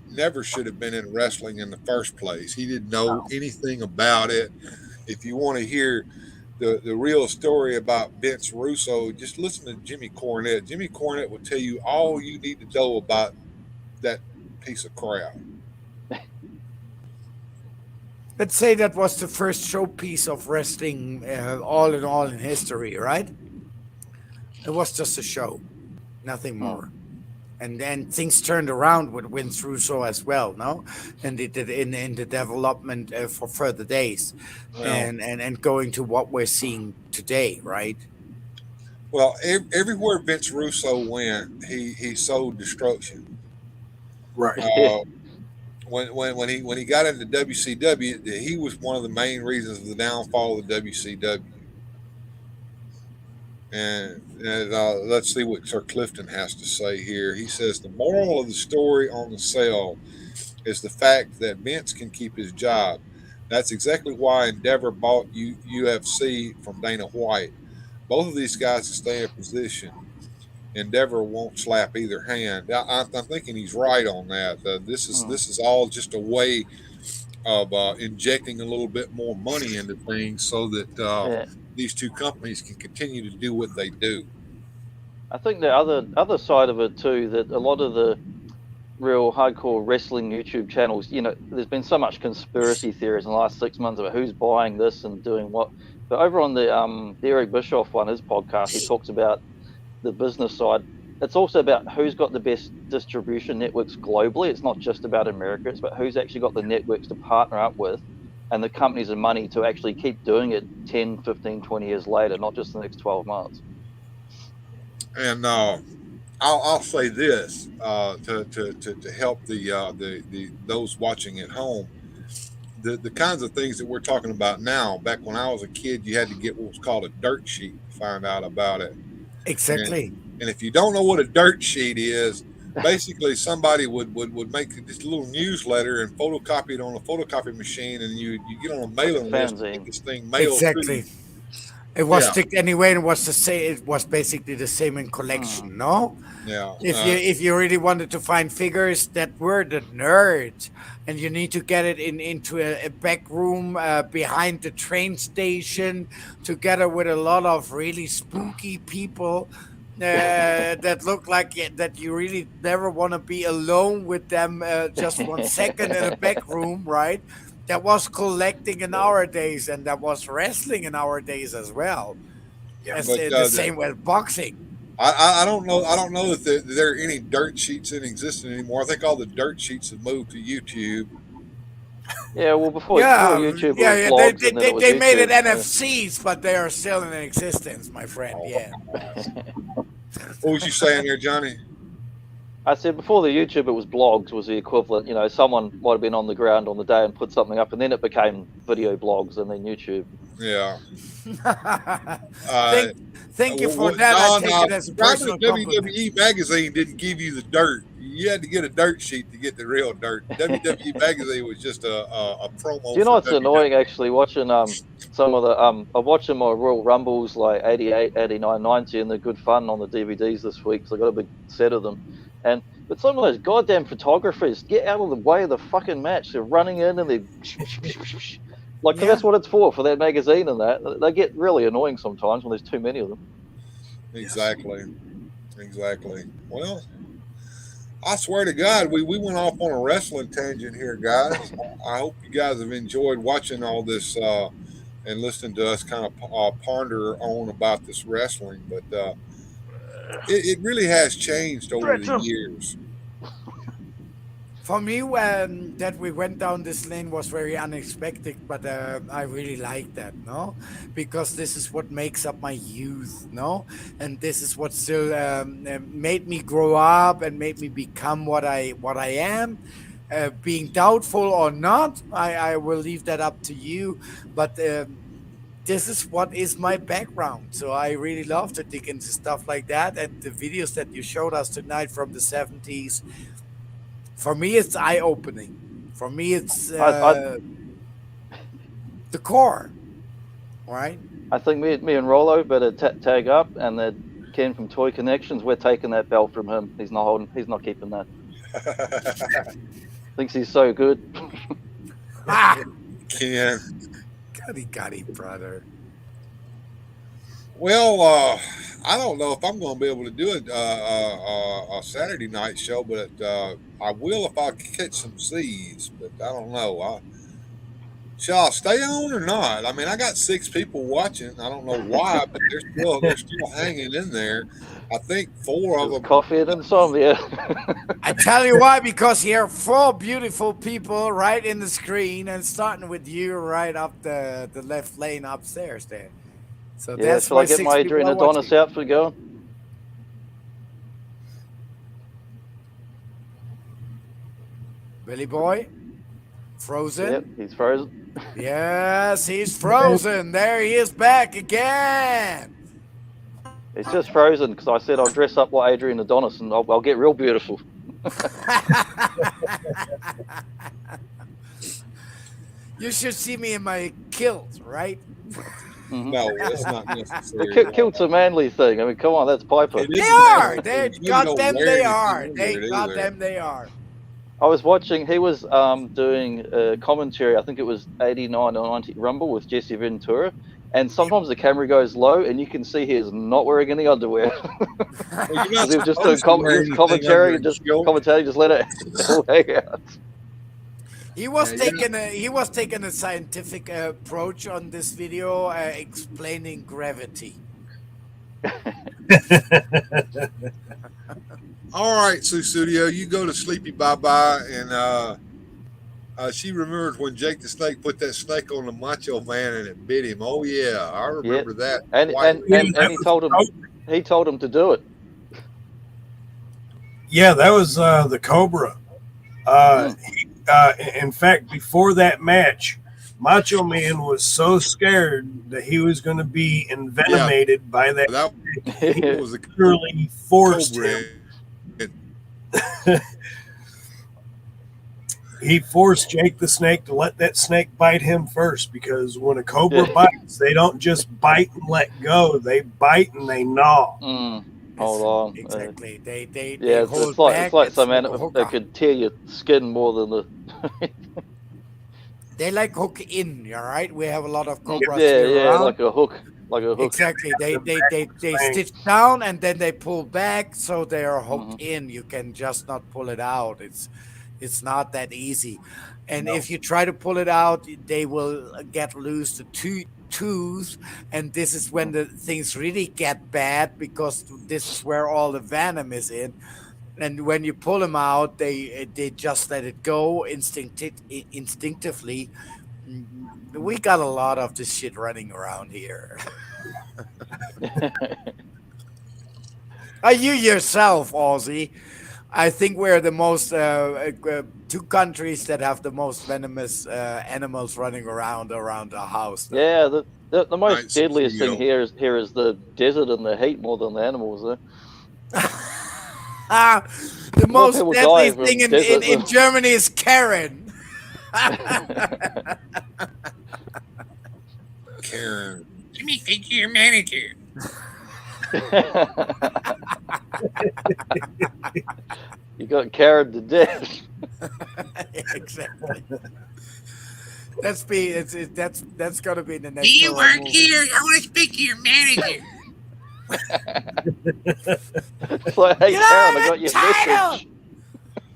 never should have been in wrestling in the first place. He didn't know anything about it. If you want to hear the real story about Vince Russo, just listen to Jimmy Cornette. Jimmy Cornette will tell you all you need to know about that piece of crap.
Let's say that was the first showpiece of wrestling, all in history, right? It was just a show, nothing more. And then things turned around with Vince Russo as well, no? And it did in the development for further days, and going to what we're seeing today, right?
Well, everywhere Vince Russo went, he sowed destruction.
Right.
When he got into WCW, he was one of the main reasons of the downfall of the WCW. And let's see what Sir Clifton has to say here. He says the moral of the story on the sale is the fact that Vince can keep his job. That's exactly why Endeavor bought UFC from Dana White. Both of these guys can stay in position. Endeavor won't slap either hand. I'm thinking he's right on that. This is all just a way of injecting a little bit more money into things so that these two companies can continue to do what they do.
I think the other side of it too, that a lot of the real hardcore wrestling YouTube channels, there's been so much conspiracy theories in the last 6 months about who's buying this and doing what. But over on the Eric Bischoff one, his podcast, he talks about the business side. It's also about who's got the best distribution networks globally. It's not just about America. It's about who's actually got the networks to partner up with and the companies and money to actually keep doing it 10, 15, 20 years later, not just the next 12 months.
And I'll say this to help the those watching at home. The kinds of things that we're talking about now, back when I was a kid, you had to get what was called a dirt sheet to find out about it.
Exactly.
And if you don't know what a dirt sheet is, basically somebody would make this little newsletter and photocopy it on a photocopy machine, and you get on a mailing list and get this thing mailed.
Exactly. It was sticked anyway, and was the same. It was basically the same in collection, no?
Yeah.
If you really wanted to find figures that were the nerds, and you need to get it into a back room behind the train station, together with a lot of really spooky people that look like that you really never want to be alone with them just 1 second in a back room, right? That was collecting in our days, and that was wrestling in our days as well. Yes, the same with boxing.
I don't know. I don't know that there are any dirt sheets in existence anymore. I think all the dirt sheets have moved to YouTube.
Yeah, well, before YouTube,
they made it NFCs, but they are still in existence, my friend. Yeah.
What was you saying there, Johnny?
I said before the YouTube, it was blogs was the equivalent. Someone might have been on the ground on the day and put something up, and then it became video blogs and then YouTube.
Yeah.
Thank you for that. I take it as a personal
WWE Magazine didn't give you the dirt. You had to get a dirt sheet to get the real dirt. WWE Magazine was just a promo.
Do you know what's annoying, actually, watching some of the I watched my Royal Rumbles like 88, 89, 90, and they're good fun on the DVDs this week, so I got a big set of them. But some of those goddamn photographers get out of the way of the fucking match. They're running in and that's what it's for that magazine and that. They get really annoying sometimes when there's too many of them.
Exactly. Well, I swear to God, we went off on a wrestling tangent here, guys. I hope you guys have enjoyed watching all this and listening to us kind of ponder on about this wrestling. But it really has changed over the years.
For me, that we went down this lane was very unexpected, but I really like that, no? Because this is what makes up my youth, no? And this is what still made me grow up and made me become what I am. Being doubtful or not, I will leave that up to you. But this is what is my background. So I really love to dig into stuff like that. And the videos that you showed us tonight from the 70s, for me, it's eye-opening. For me, it's the core, right?
I think me and Rollo better tag up, and then Ken from Toy Connections, we're taking that belt from him. He's not keeping that. Thinks he's so good.
Ken.
Got it, brother.
Well, I don't know if I'm going to be able to do a Saturday night show, but I will if I catch some C's. But I don't know. Shall I stay on or not? I mean, I got 6 people watching. I don't know why, but they're still hanging in there. I think 4 of them.
Coffee and insomnia.
I tell you why, because here are 4 beautiful people right in the screen, and starting with you right up the left lane upstairs there. So
yeah,
that's
shall I get my Adrian Adonis outfit going?
Billy Boy? Frozen?
Yep, he's frozen.
Yes, he's frozen. There he is back again.
It's just frozen because I said I'll dress up like Adrian Adonis and I'll get real beautiful.
You should see me in my kilt, right?
No, it's not necessary.
Kilt's a manly thing. I mean, come on, that's Piper.
They are. They goddamn they are. They goddamn they are.
I was watching. He was doing a commentary. I think it was 89 or 90 Rumble with Jesse Ventura. And sometimes the camera goes low, and you can see he is not wearing any underwear.
Well,
he was just doing commentary and just commentating, just let it hang out.
He was taking a scientific approach on this video, explaining gravity.
All right, Sue Studio, you go to Sleepy Bye Bye, and she remembers when Jake the Snake put that snake on the Macho Man and it bit him. Oh yeah, I remember that.
And he told him to do it.
Yeah, that was the Cobra. In fact, before that match, Macho Man was so scared that he was going to be envenomated by that. He was literally forced him. He forced Jake the Snake to let that snake bite him first, because when a cobra bites, they don't just bite and let go. They bite and they gnaw.
Hold on.
Exactly. They
it's like some animal that could tear your skin more than the.
They like hook in, all right? We have a lot of cobras here
Yeah,
around.
like a hook.
Exactly. They stitch down and then they pull back, so they are hooked in. You can just not pull it out. It's not that easy. And if you try to pull it out, they will get loose the tooth, and this is when the things really get bad, because this is where all the venom is in. And when you pull them out, they just let it go instinctively. We got a lot of this shit running around here. You yourself, Aussie. I think we're the most two countries that have the most venomous animals running around the house. Though.
Yeah, the most deadliest thing here is the desert and the heat more than the animals.
The most deadly thing in Germany is Karen.
Karen.
Let me speak to your manager.
You got Karen to death.
Exactly. That's gotta be the next.
Do you work
movie.
here? I want to speak to your manager.
Like, hey,
You
Karen, I
know
got your
title.
message.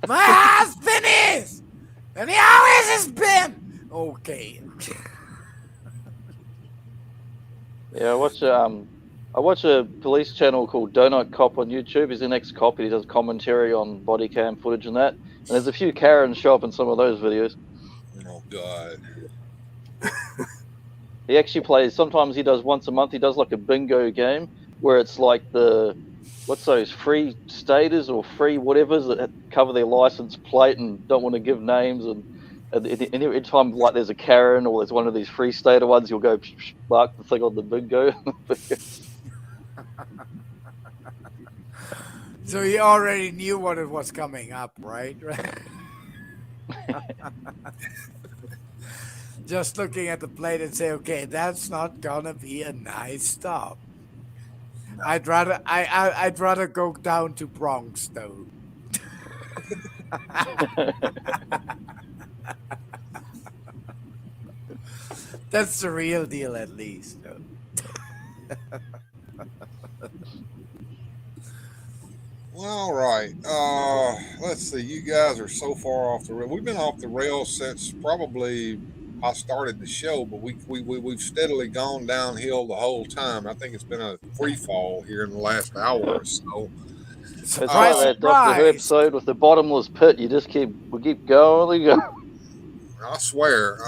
My husband is, and he always has been. Okay.
Yeah, I watch a police channel called Donut Cop on YouTube. He's an ex-cop. He does commentary on body cam footage and that. And there's a few Karens show up in some of those videos.
Oh God.
He actually plays. Sometimes he does once a month. He does like a bingo game where it's like what's those free staters or free whatevers that cover their license plate and don't want to give names, and any time like there's a Karen or there's one of these free stater ones, you'll go mark the thing on the bingo.
So he already knew what it was coming up, right? Just looking at the plate and say, okay, that's not gonna be a nice stop. I'd rather go down to Bronx though. That's the real deal, at least.
Well, all right. Let's see. You guys are so far off the rail. We've been off the rails since probably I started the show, but we've steadily gone downhill the whole time. I think it's been a free fall here in the last hour or so.
It's like that Dr. Who episode with the bottomless pit. You just keep going and go.
I swear.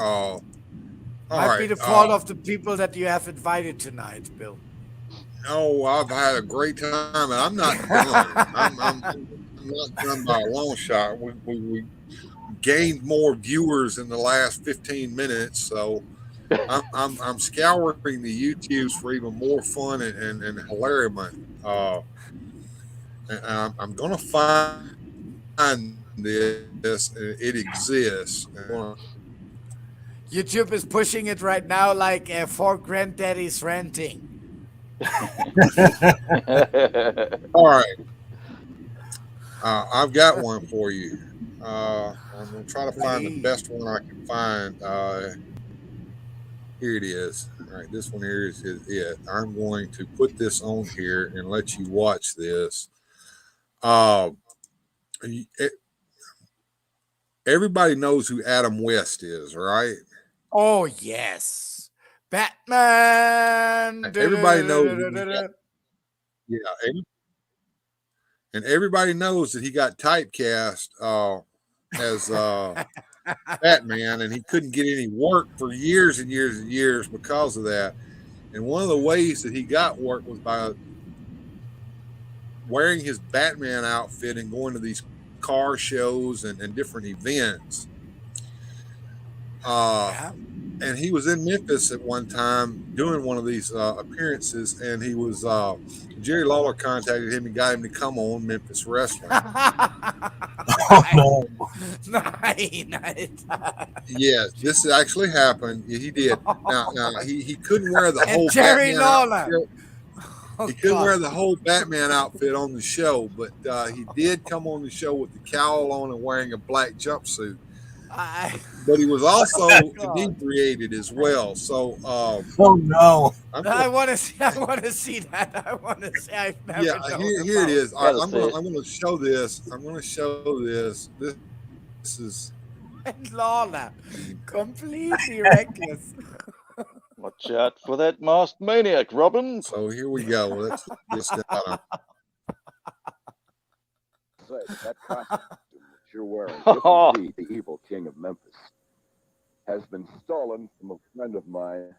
Might be the fault of the people that you have invited tonight, Bill.
No, I've had a great time, and I'm not done. I'm not done by a long shot. We gained more viewers in the last 15 minutes, so I'm scouring the YouTubes for even more fun and hilarity. And I'm gonna find this. It exists.
YouTube is pushing it right now like for granddaddy's renting.
All right. I've got one for you. I'm going to try to find the best one I can find. Here it is. All right, this one here is it. I'm going to put this on here and let you watch this. Everybody knows who Adam West is, right?
Oh yes, Batman.
Everybody knows. And everybody knows that he got typecast as Batman, and he couldn't get any work for years and years and years because of that. And one of the ways that he got work was by wearing his Batman outfit and going to these car shows and different events. And he was in Memphis at one time doing one of these appearances, and he was Jerry Lawler contacted him and got him to come on Memphis Wrestling.
Oh,
Nice.
Yeah, this actually happened. He did. Now he couldn't wear the whole
Jerry
Batman
Lawler.
outfit. He couldn't wear the whole Batman outfit on the show, but he did come on the show with the cowl on and wearing a black jumpsuit. But he was also inebriated as well. So,
oh no!
I want to see. I want to see that. I want to see. I've never.
Here it is. I'm going to show this. I'm going to show this. This is
Lawler, completely reckless.
Watch out for that masked maniac, Robin.
So here we go. Let's get out
That costume that you're wearing, indeed, the evil king of Memphis, has been stolen from a friend of mine,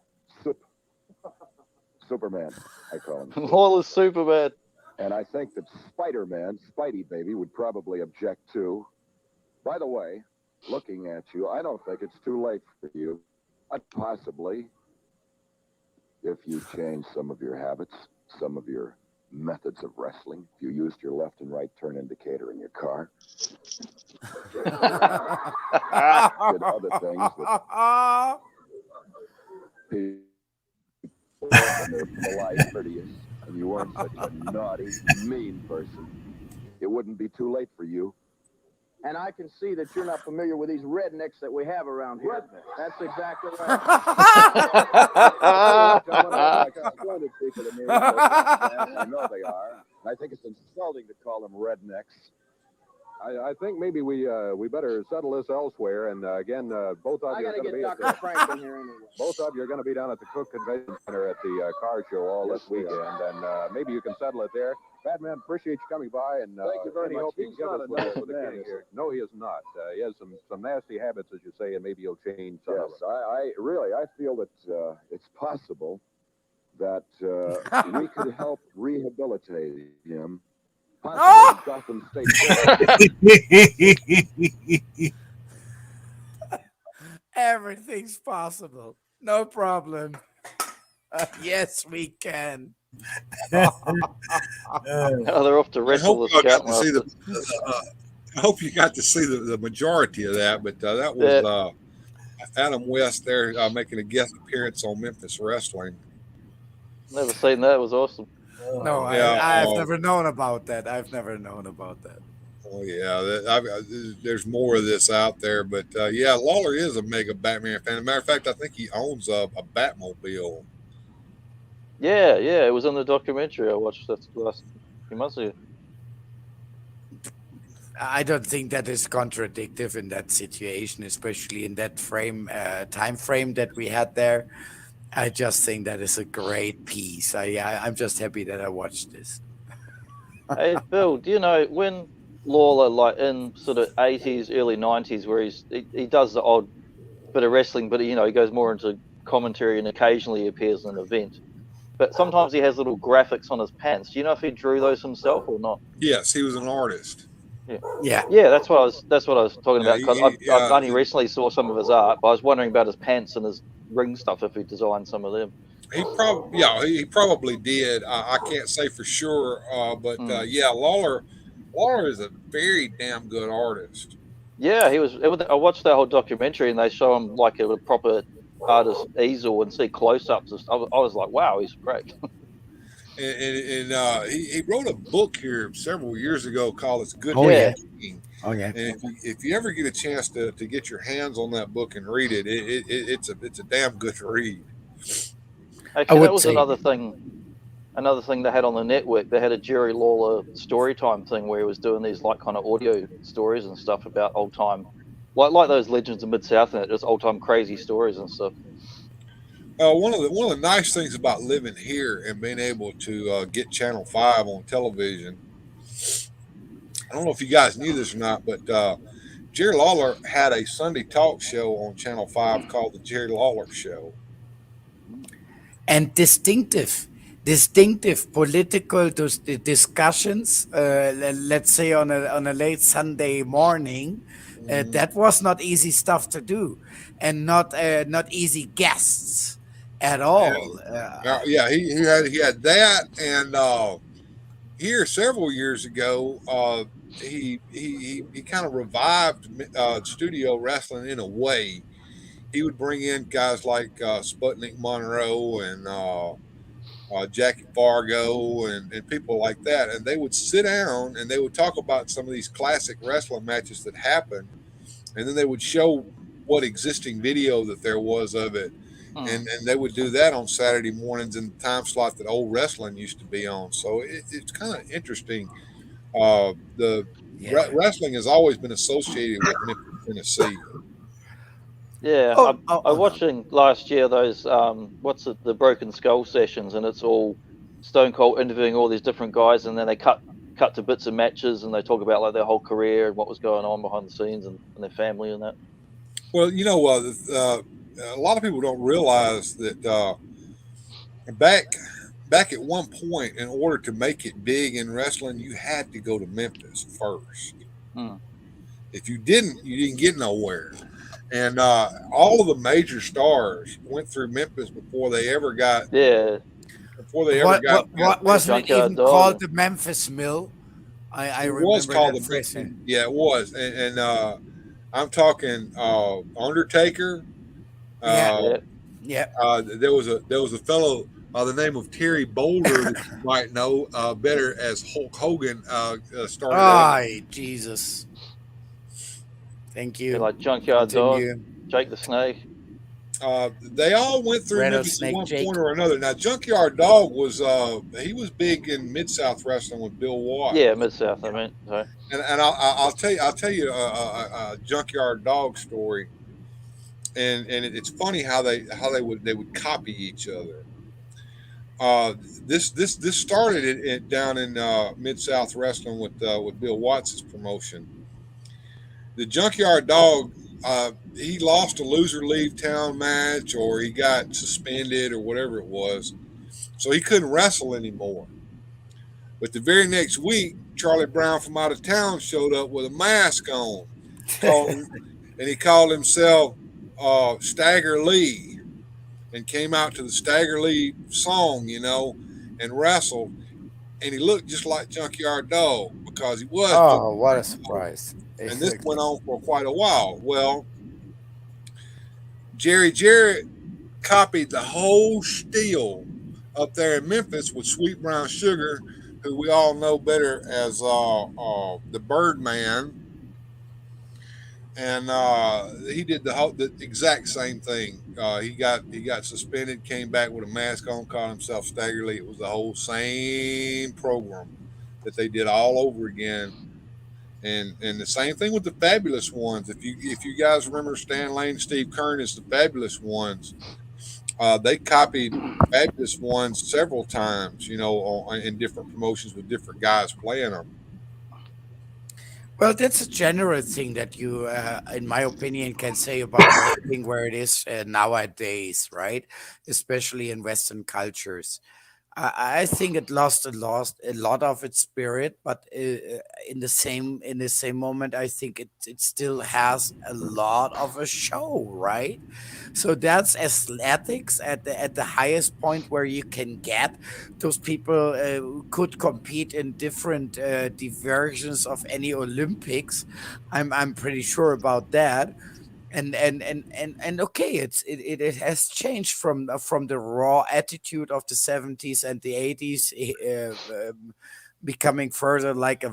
Superman, I call him.
Lawler's Superman.
And I think that Spider-Man, Spidey baby, would probably object too. By the way, looking at you, I don't think it's too late for you. But possibly, if you change some of your habits, some of your methods of wrestling, if you used your left and right turn indicator in your car, did other things that people they're polite, courteous, and you weren't such a naughty, mean person, it wouldn't be too late for you.
And I can see that you're not familiar with these rednecks that we have around here.
Rednecks.
That's exactly right.
Splendid people to me. I know they are. And I think it's insulting to call them rednecks.
I think maybe we better settle this elsewhere. And again, both of you are going to be at
Dr. Frank in here anyway.
both of you are going to be down at the Cook Convention Center at the car show all this weekend, and maybe you can settle it there. Batman, appreciate you coming by, and
thank you very much.
hope you
He's
give
not
us
a nice
for the
man,
king
is
here. No, he is not. He has some nasty habits, as you say, and maybe he'll change some of
Yes,
them.
I feel that it's possible that we could help rehabilitate him. Possibly Gotham State.
Everything's possible. No problem. Yes, we can.
They're off to wrestle the Scoutmaster.
I hope you got to see the majority of that, but that was Adam West there making a guest appearance on Memphis Wrestling.
Never seen that. It was awesome.
No, I've never known about that. Oh
yeah, there's more of this out there, but yeah, Lawler is a mega Batman fan. As a matter of fact, I think he owns a Batmobile.
Yeah, it was in the documentary I watched that last few months ago.
I don't think that is contradictive in that situation, especially in that time frame that we had there. I just think that is a great piece. I'm just happy that I watched this.
Hey, Bill, do you know when Lawler, like in sort of 80s, early 90s, where he does the odd bit of wrestling, but he goes more into commentary and occasionally he appears in an event. But sometimes he has little graphics on his pants. Do you know if he drew those himself or not?
Yes, he was an artist.
Yeah. That's what I was talking about. Because I only recently saw some of his art, but I was wondering about his pants and his ring stuff, if he designed some of them.
He probably did. I can't say for sure, but yeah, Lawler is a very damn good artist.
Yeah, he was. I watched that whole documentary, and they show him like a proper artist easel and see close-ups. I was like, wow, he's great.
And he wrote a book here several years ago called "It's Good
Oh
to
yeah.
Be King."
Oh yeah.
And if you ever get a chance to get your hands on that book and read it, it's a damn good read.
Actually, that was another thing. Another thing they had on the network, they had a Jerry Lawler story time thing where he was doing these like kind of audio stories and stuff about old time, like those legends of Mid South and just old time crazy stories and stuff.
One of the nice things about living here and being able to get Channel 5 on television, I don't know if you guys knew this or not, but Jerry Lawler had a Sunday talk show on Channel 5 called The Jerry Lawler Show.
And distinctive political discussions, let's say on a late Sunday morning. That was not easy stuff to do, and not easy guests at all.
Yeah, he had that, and here several years ago, he kind of revived studio wrestling in a way. He would bring in guys like Sputnik Monroe and Jackie Fargo and people like that, and they would sit down and they would talk about some of these classic wrestling matches that happened, and then they would show what existing video that there was of it. And they would do that on Saturday mornings in the time slot that old wrestling used to be on. So it's kind of interesting. Wrestling has always been associated with Memphis, Tennessee.
Yeah, I watching last year those the Broken Skull sessions, and it's all Stone Cold interviewing all these different guys, and then they cut to bits of matches, and they talk about like their whole career and what was going on behind the scenes and their family and that.
Well, a lot of people don't realize that back at one point, in order to make it big in wrestling, you had to go to Memphis first. If you didn't get nowhere. And all of the major stars went through Memphis before they ever got.
Yeah.
Before they ever got.
What wasn't it even called the Memphis Mill? I remember
was called
that phrase.
Yeah, it was, and I'm talking Undertaker.
Yeah.
There was a fellow by the name of Terry Boulder that you might know better as Hulk Hogan started.
Ay, Jesus. Thank you.
Like Junkyard Dog, Jake the Snake.
They all went through Memphis at one point or another. Now, Junkyard Dog was he was big in Mid South wrestling with Bill Watts.
Yeah, Mid South. I mean, sorry.
And I'll tell you a Junkyard Dog story. And it's funny how they would copy each other. This started down in Mid South wrestling with Bill Watts' promotion. The Junkyard Dog, he lost a loser leave town match, or he got suspended, or whatever it was, so he couldn't wrestle anymore. But the very next week, Charlie Brown from out of town showed up with a mask on, and he called himself Stagger Lee, and came out to the Stagger Lee song, and wrestled, and he looked just like Junkyard Dog because he was.
Oh, what a surprise!
And this went on for quite a while. Well, Jerry Jarrett copied the whole steal up there in Memphis with Sweet Brown Sugar, who we all know better as the Birdman. And he did the exact same thing. He got suspended, came back with a mask on, called himself Stagger Lee. It was the whole same program that they did all over again. And the same thing with the Fabulous Ones. If you guys remember Stan Lane, Steve Kern as the Fabulous Ones, they copied Fabulous Ones several times, in different promotions with different guys playing them.
Well, that's a general thing that you, in my opinion, can say about wrestling where it is nowadays, right? Especially in Western cultures. I think it lost a lot of its spirit, but in the same moment, I think it still has a lot of a show, right? So that's athletics at the highest point where you can get. Those people who could compete in different diversions of any Olympics. I'm pretty sure about that. And okay, it has changed from the raw attitude of the 70s and the 80s, becoming further like a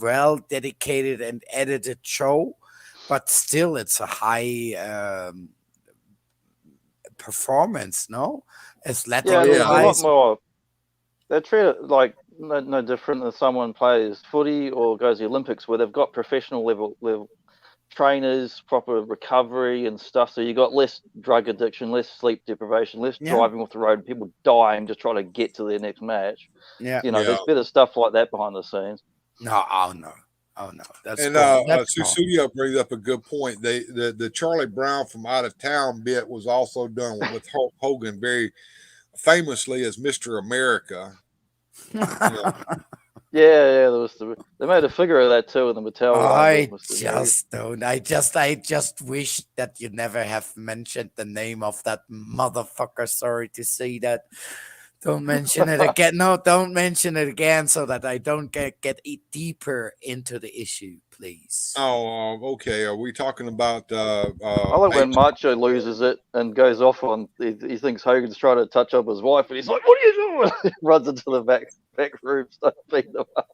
well dedicated and edited show, but still it's a high performance, no,
Yeah,
athletic
there's a lot
wise.
more. They treat it like no different than someone plays footy or goes to the Olympics, where they've got professional level trainers, proper recovery and stuff. So you got less drug addiction, less sleep deprivation, less
Yeah.
driving off the road, people dying just trying to get to their next match.
Yeah.
There's better stuff like that behind the scenes.
No, oh no, that's
And
gone. That's gone.
Susudio brings up a good point. The Charlie Brown from Out of Town bit was also done with Hulk Hogan very famously as Mr. America.
Yeah, they made a figure of that too in the Mattel line.
I just don't. I just wish that you never have mentioned the name of that motherfucker. Sorry to say that. Don't mention it again. No, don't mention it again, so that I don't get deeper into the issue, please.
Oh, okay. Are we talking about?
I like when Macho loses it and goes off on. He thinks Hogan's trying to touch up his wife, and he's like, "What are you doing?" Runs into the back room, starts beating him up.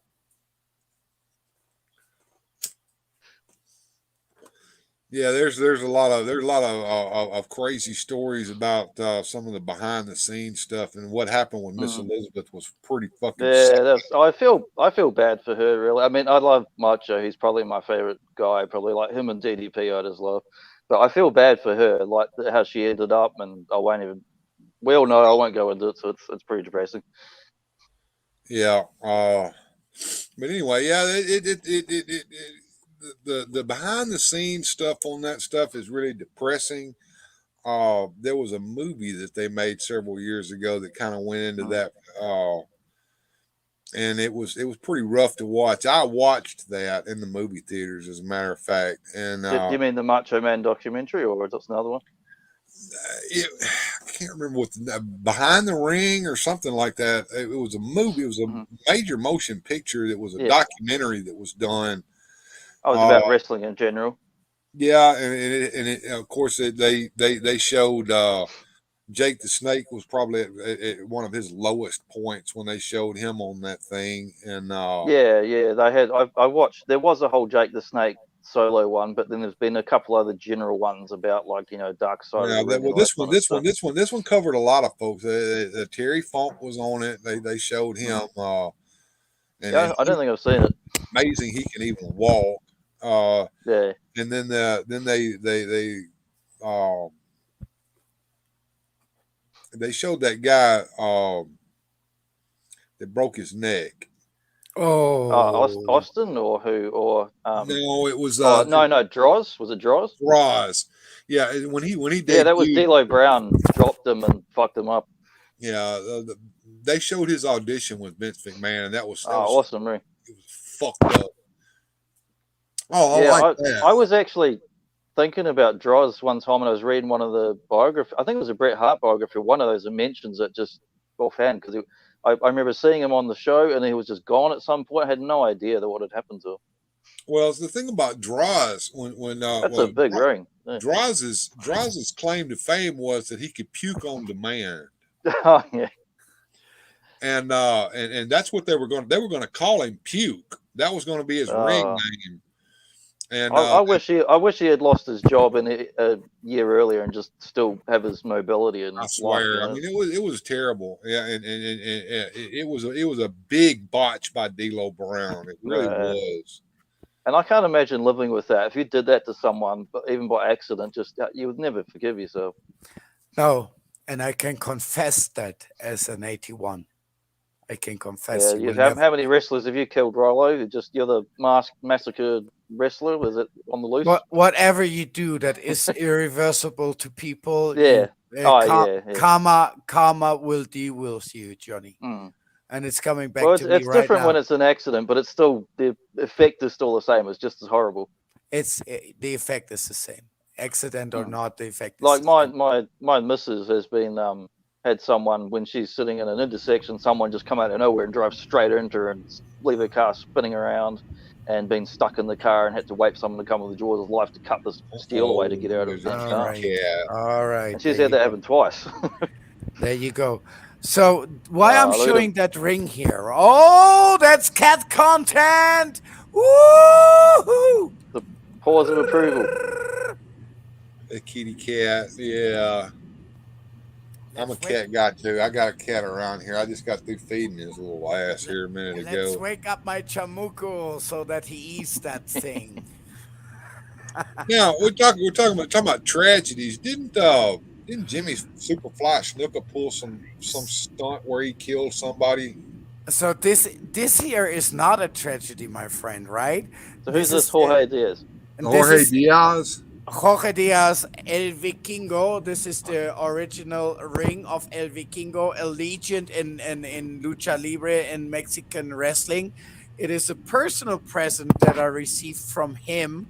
Yeah, there's a lot of crazy stories about some of the behind the scenes stuff and what happened when Miss Elizabeth was pretty fucking.
Yeah, I feel bad for her, really. I mean, I love Macho. He's probably my favorite guy. Probably like him and DDP. I just love, but I feel bad for her, like how she ended up, and I won't even. We all know I won't go into it, so it's pretty depressing.
Yeah, but anyway, yeah, the behind the scenes stuff on that stuff is really depressing. There was a movie that they made several years ago that kind of went into that, and it was pretty rough to watch. I watched that in the movie theaters, as a matter of fact. And
Do you mean the Macho Man documentary, or is that another one?
I can't remember what Behind the Ring or something like that. It was a movie. It was a major motion picture. That was a documentary that was done.
Oh, it's about wrestling in general.
Yeah, and of course they showed Jake the Snake was probably at one of his lowest points when they showed him on that thing. And
yeah, they had. I watched. There was a whole Jake the Snake solo one, but then there's been a couple other general ones about Dark Side.
Yeah,
of the Ring
this one covered a lot of folks. Terry Funk was on it. They showed him. And
I don't think I've seen it.
Amazing, he can even walk.
Yeah.
And then they showed that guy that broke his neck.
Austin or who or
no, it was
no Droz. Was it Droz?
Droz. Yeah, when he debuted,
yeah, that was D'Lo Brown dropped him and fucked him up.
Yeah, they showed his audition with Vince McMahon, and that was
awesome, right?
It was fucked up. Oh,
yeah,
I like that.
I was actually thinking about Droz one time when I was reading one of the biography. I think it was a Bret Hart biography. One of those that mentions it just offhand because I remember seeing him on the show and he was just gone at some point. I had no idea that what had happened to him.
Well, it's the thing about Droz when
that's a big ring.
Yeah. Droz's claim to fame was that he could puke on demand.
Oh yeah.
And that's what they were going to call him Puke. That was going to be his ring name. And
I wish he had lost his job in a year earlier and just still have his mobility. And
I swear, I mean, it was terrible. Yeah, and it was a big botch by D'Lo Brown. It really was.
And I can't imagine living with that. If you did that to someone, even by accident, just you would never forgive yourself.
No, and I can confess that as an 81. I can confess.
Yeah, how many wrestlers have you killed, Rolo? You're the massacred wrestler. Was it on the loose?
Whatever you do that is irreversible to people,
yeah, Yeah.
Karma will deal with you, Johnny, and it's coming back
Well,
to me
it's
right
different
now.
when it's an accident, but it's still the effect is still the same. It's just as horrible.
The effect is the same, accident or not. The effect is
Like
the same.
my missus has been had someone when she's sitting in an intersection, someone just come out of nowhere and drive straight into her and leave her car spinning around, and been stuck in the car and had to wait for someone to come with the jaws of life to cut this steel away to get her out of the damn car.
All right.
And she's
there
had
you
that
go.
happen twice.
There you go. So why I'm
look at
showing
him.
that ring here? Oh, that's cat content. Woo!
The paws of approval.
The kitty cat, yeah. I'm a cat guy too. I got a cat around here. I just got through feeding his little ass here a minute
Let's
ago.
wake up my chamuco so that he eats that thing.
Now we're talking about tragedies. Didn't Jimmy Superfly Snuka pull some stunt where he killed somebody?
So this here is not a tragedy, my friend, right?
So who's this Jorge Diaz?
Jorge Diaz.
Jorge Diaz, El Vikingo. This is the original ring of El Vikingo, a legend in lucha libre and Mexican wrestling. It is a personal present that I received from him.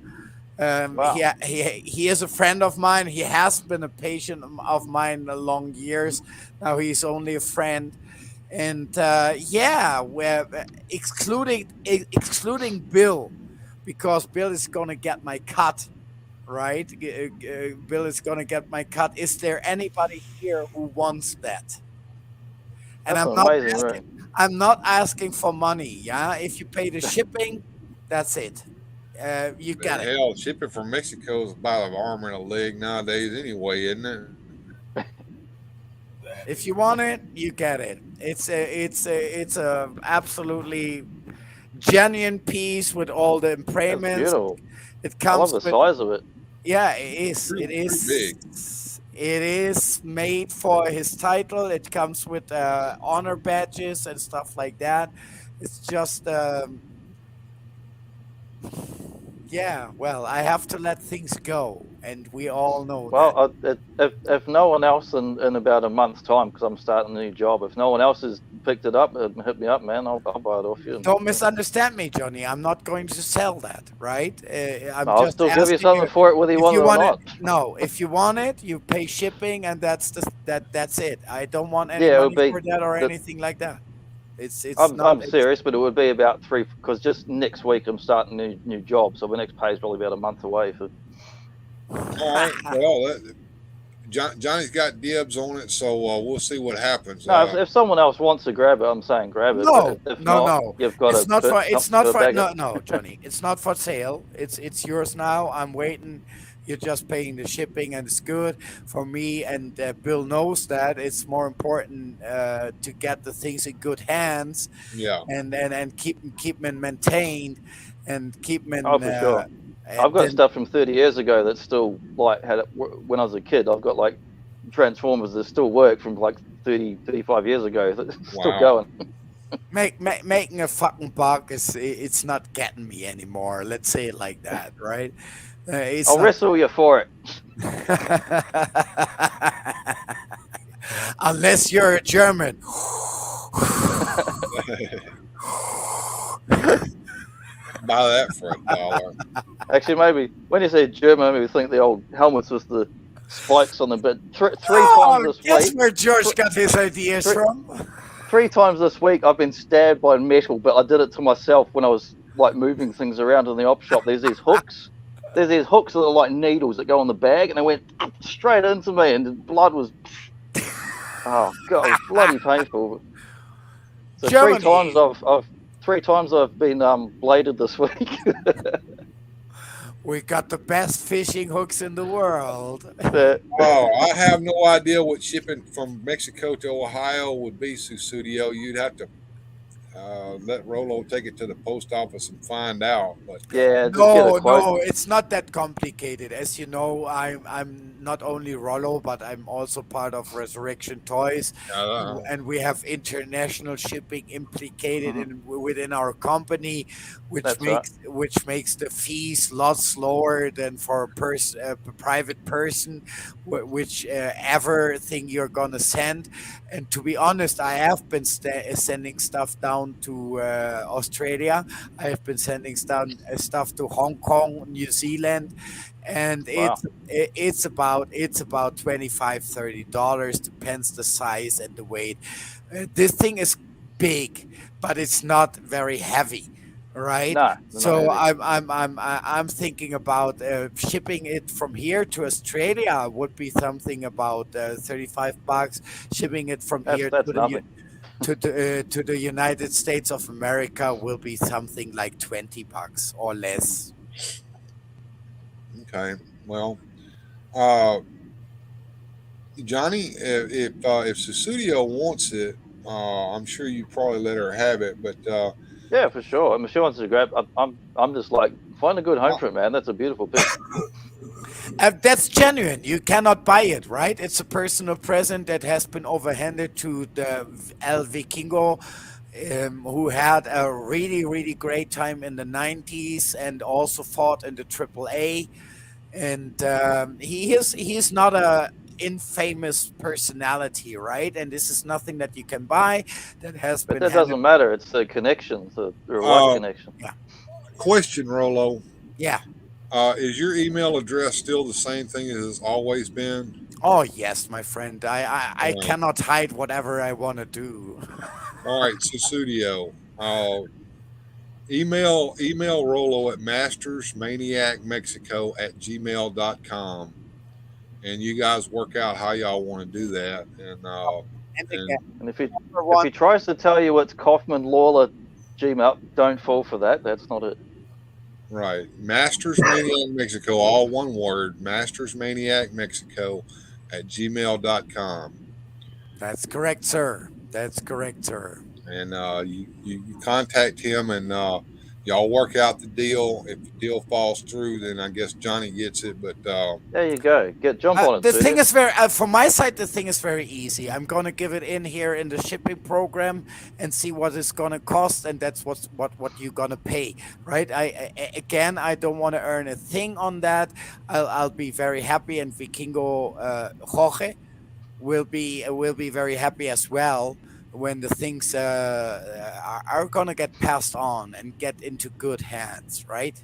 Wow.
He is a friend of mine. He has been a patient of mine long years. Now he's only a friend. And we're excluding Bill, because Bill is gonna get my cut, right? Bill is gonna get my cut. Is there anybody here who wants that? And
That's amazing, right?
I'm not asking for money. Yeah, if you pay the shipping, that's it. You got it.
Hell, shipping from Mexico is about an arm and a leg nowadays anyway, isn't it?
If you want it, you get it. It's a absolutely genuine piece with all the improvements.
Beautiful.
It comes.
I love the size of it.
Yeah, it is. It is
big.
It is made for his title. It comes with honor badges and stuff like that. It's just. Yeah, well, I have to let things go, and we all know that.
Well, if no one else in about a month's time, because I'm starting a new job, if no one else has picked it up, hit me up, man. I'll buy it off you.
Don't misunderstand me, Johnny. I'm not going to sell that, right?
I'll still give you something for it, whether you want it or not.
No, if you want it, you pay shipping, and that's it. I don't want any
Yeah, it
money
would be
for that or
the-
anything like that.
I'm serious, but it would be about three, because just next week I'm starting a new job, so the next pay is probably about a month away.
All right. Well, Johnny's got dibs on it, so we'll see what happens.
No, if someone else wants to grab it, I'm saying grab it.
No,
If
no,
not,
no.
You've got
It's not for. It's not for.
bag
No,
it.
no, Johnny. It's not for sale. It's yours now. I'm waiting. You're just paying the shipping, and it's good for me. And Bill knows that it's more important to get the things in good hands.
Yeah.
And keep them maintained, and keep them.
Oh, for sure. I've got stuff from 30 years ago that's still like had it when I was a kid. I've got like Transformers that still work from like 35 years ago. That's still going.
Making a fucking buck it's not getting me anymore. Let's say it like that, right?
I'll wrestle you for it.
Unless you're a German.
Buy that for $1.
Actually, maybe when you say German, maybe think the old helmets with the spikes on them. But three times this
Guess
week,
where George got his ideas from.
3 times this week, I've been stabbed by metal, but I did it to myself when I was like moving things around in the op shop. There's these hooks. There's these hooks that are like needles that go on the bag, and they went straight into me, and the blood was. Oh god, it was bloody painful. So
Germany.
3 times I've been bladed this week.
We got the best fishing hooks in the world.
Oh, I have no idea what shipping from Mexico to Ohio would be, Susudio. You'd have to let Rolo take it to the post office and find out. But
yeah, just get a quote.
No, it's not that complicated. As you know, I'm not only Rollo, but I'm also part of Resurrection Toys, and we have international shipping implicated within our company. which
That's right.
makes the fees a lot slower than for a private person, whichever thing you're gonna send. And to be honest, I have been sending stuff down to Australia. I have been sending stuff to Hong Kong, New Zealand, and
Wow.
it's about $25-$30, depends the size and the weight. This thing is big, but it's not very heavy, right?
No, they're not
So
heavy.
I'm thinking about shipping it from here to Australia would be something about $35. Shipping it from here
That's
to
nothing.
to the United States of America will be something like $20 or less.
Okay. Well, Johnny, if Susudio wants it, I'm sure you probably let her have it. But
Yeah, for sure. I mean, she wants to grab. I'm just like, find a good home for it, man. That's a beautiful piece.
That's genuine. You cannot buy it, right? It's a personal present that has been overhanded to the El Vikingo, who had a really, really great time in the 90s and also fought in the AAA. And he's not a infamous personality, right? And this is nothing that you can buy that has
But
been
that
handed.
doesn't matter. It's the connection, the right connection.
Yeah.
question, Rolo.
Yeah.
Is your email address still the same thing as it's always been?
Oh yes, my friend. I
Right.
cannot hide whatever I want to do.
All right, Susudio. Email Rolo at mastersmaniacmexico@gmail.com, and you guys work out how y'all want to do that.
And if he tries to tell you it's Kaufman Lawler Gmail, don't fall for that. That's not it.
Right, Mastersmaniac Mexico, all one word. Mastersmaniacmexico@gmail.com.
That's correct, sir. That's correct, sir.
And you contact him, and y'all work out the deal. If the deal falls through, then I guess Johnny gets it. But
there you go. Jump on it.
The thing is very from my side. The thing is very easy. I'm gonna give it in here in the shipping program and see what it's gonna cost, and that's what you're gonna pay, right? Again, I don't want to earn a thing on that. I'll be very happy, and Vikingo Jorge will be very happy as well when the things are gonna get passed on and get into good hands, right?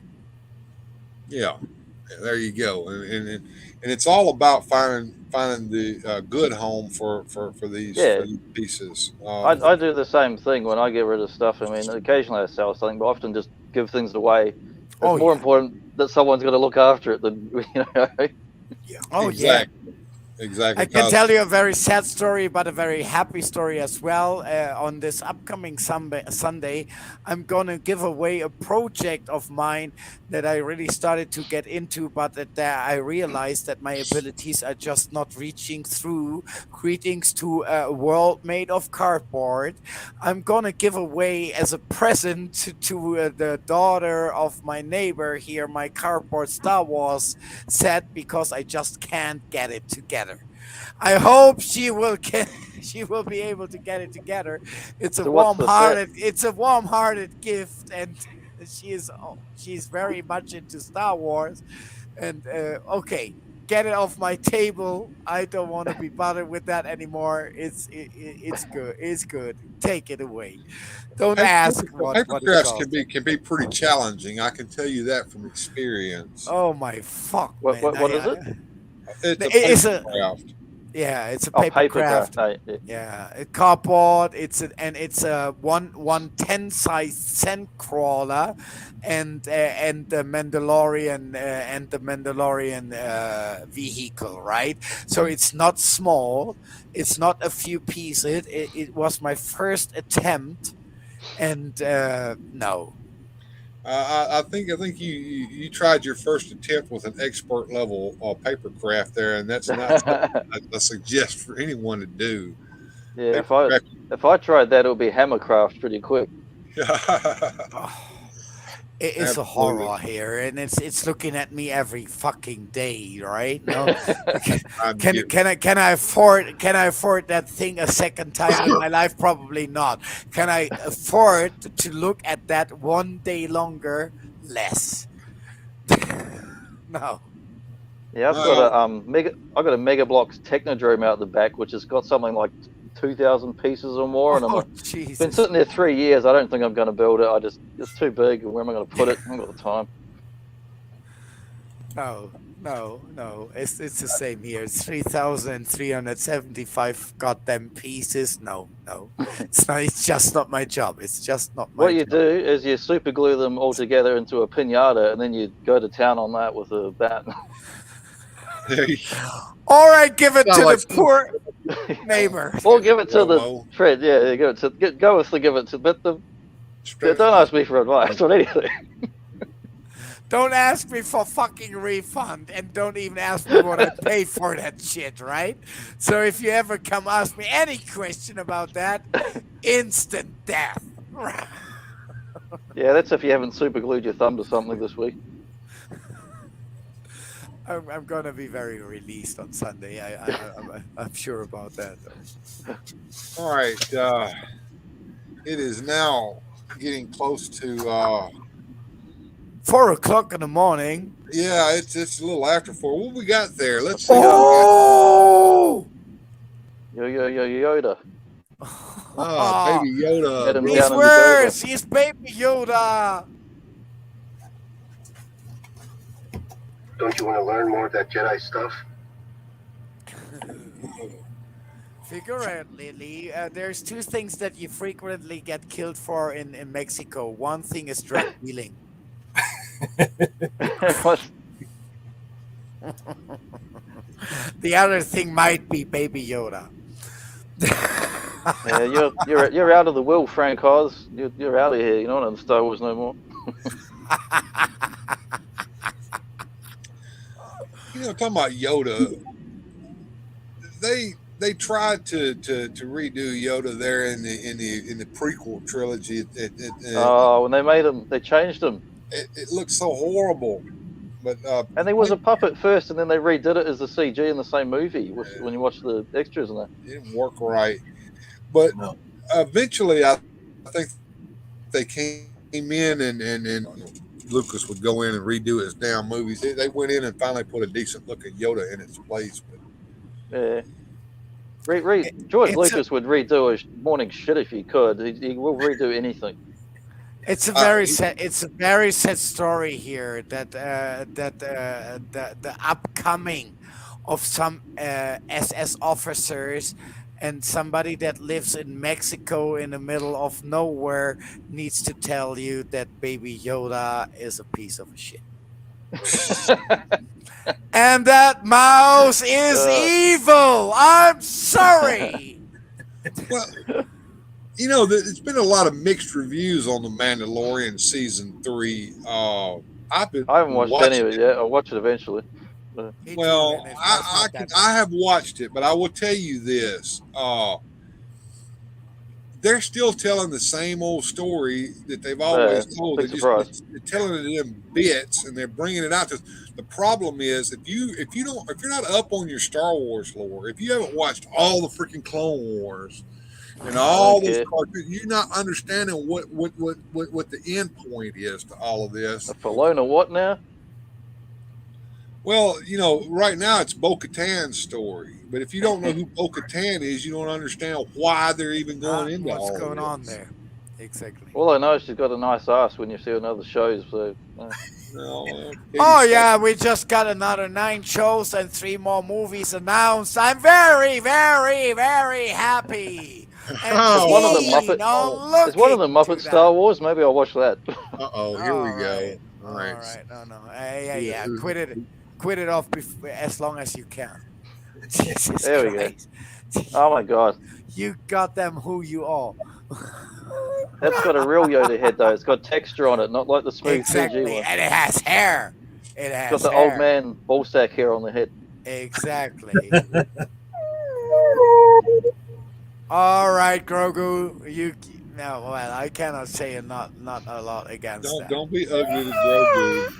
yeah, there you go. And it's all about finding the good home for these pieces.
I do the same thing when I get rid of stuff. I mean, occasionally I sell something, but often just give things away. It's more important that someone's going to look after it than
Oh
exactly.
yeah.
Exactly.
I can tell you a very sad story, but a very happy story as well. On this upcoming Sunday, I'm going to give away a project of mine that I really started to get into, but that I realized that my abilities are just not reaching through. Greetings to a world made of cardboard. I'm going to give away as a present to the daughter of my neighbor here my cardboard Star Wars set because I just can't get it together. I hope she will be able to get it together. It's a warm-hearted gift, and she's very much into Star Wars. And okay, get it off my table. I don't want to be bothered with that anymore. It's good. It's good. Take it away. Don't ask what
paper
it
crafts
costs.
can be pretty challenging. I can tell you that from experience.
Oh my fuck!
What is it?
It's a paper craft.
Yeah, it's a paper craft. Yeah, a cardboard. It's a one 10 size scent crawler, and the Mandalorian vehicle, right? So it's not small. It's not a few pieces. It was my first attempt, and no.
I think you tried your first attempt with an expert level paper craft there, and that's not something I suggest for anyone to do.
Yeah, if I tried that, it would be hammercraft pretty quick.
It's a horror here, and it's looking at me every fucking day, right? No, can I afford that thing a second time in my life? Probably not. Can I afford to look at that one day longer? Less. No.
Yeah, I've got a Mega Bloks Technodrome out the back, which has got something like 2,000 pieces or more, and I'm like,
Jesus.
been sitting there 3 years. I don't think I'm going to build it. It's too big. Where am I going to put it? I haven't got the time.
No. It's the same here. It's 3,375 goddamn pieces. No. It's not. It's just not my job. It's just not my
What you
job.
do is you super glue them all together into a pinata, and then you go to town on that with a bat.
All right, give it to
Sound like
the poor neighbor.
Or give it to
Promo.
the Fred. Yeah, give it to go with the give it to. But don't ask me for advice on anything.
Don't ask me for fucking refund, and don't even ask me what I pay for that shit, right? So if you ever come ask me any question about that, instant death.
Yeah, that's if you haven't super glued your thumb to something this week.
I'm gonna be very released on Sunday. I'm sure about that. Though.
All right. It is now getting close to
4 o'clock in the morning.
yeah, it's a little after 4. What we got there? Let's see.
Oh!
Yoda.
Baby Yoda.
Get him
He's
down in the
worse. He's Baby Yoda.
Don't you want to learn more of that Jedi stuff?
Figuratively, there's 2 things that you frequently get killed for in Mexico. One thing is drug dealing. The other thing might be Baby Yoda.
Yeah, you're out of the will, Frank Oz. You're out of here. You're not in Star Wars no more.
Talking about Yoda, they tried to redo Yoda there in the prequel trilogy.
When they made him, they changed him.
It looked so horrible. But
and there was a puppet first, and then they redid it as a CG in the same movie. When you watch the extras and that,
it didn't work right. But eventually, I think they came in and Lucas would go in and redo his damn movies. They went in and finally put a decent looking Yoda in its place. But
yeah. George Lucas would redo a morning shit if he could. He will redo anything.
It's a very sad. It's a very sad story here that the upcoming of some SS officers and somebody that lives in Mexico in the middle of nowhere needs to tell you that Baby Yoda is a piece of shit. And that mouse is evil. I'm sorry.
Well, it's been a lot of mixed reviews on The Mandalorian season 3. I
haven't watched any of it yet. I'll watch it eventually.
Well, I have watched it, but I will tell you this: they're still telling the same old story that they've always told. They're telling it in bits, and they're bringing it out. The problem is if you're not up on your Star Wars lore, if you haven't watched all the freaking Clone Wars and all those cartoons, you're not understanding what the end point is to all of this.
A Filona what now?
Well, right now it's Bo-Katan's story, but if you don't know who Bo-Katan is, you don't understand why they're even going into
what's
all
going
of
on
this.
there. Exactly.
All I know is she's got a nice ass when you see her in other shows. So.
Oh yeah, we just got another 9 shows and 3 more movies announced. I'm very, very, very happy. And
Is one of the Muppet Star Wars? Maybe I'll watch that.
Here we go. All right.
No. Yeah. Quit it off as long as you can. Jesus
there we
Christ.
go. Oh my God.
You got them who you are.
That's got a real Yoda head though. It's got texture on it, not like the smooth CG one.
And it has hair.
It's got the old man ballsack hair on the head.
Exactly. All right, Grogu. No, well, I cannot say not a lot against that.
Don't be ugly to Grogu.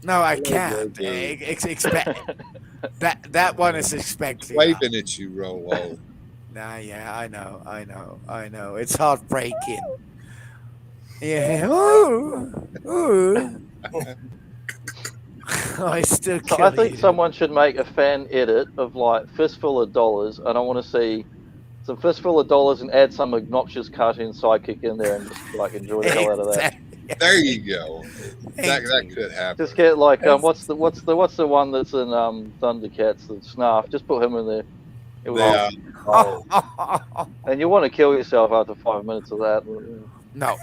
No, I
Hello,
can't.
Grogu.
Expect that one is expected.
Waving at you, Rolo.
Nah, yeah, I know. It's heartbreaking. Yeah. Ooh. Ooh. I still
So I think someone should make a fan edit of like Fistful of Dollars, and I want to see some Fistful of Dollars and add some obnoxious cartoon sidekick in there and just like enjoy the hell out of that.
There you go. That could happen.
Just get like what's the one that's in Thundercats, the Snarf? Just put him in there. It was and you want to kill yourself after 5 minutes of that.
No.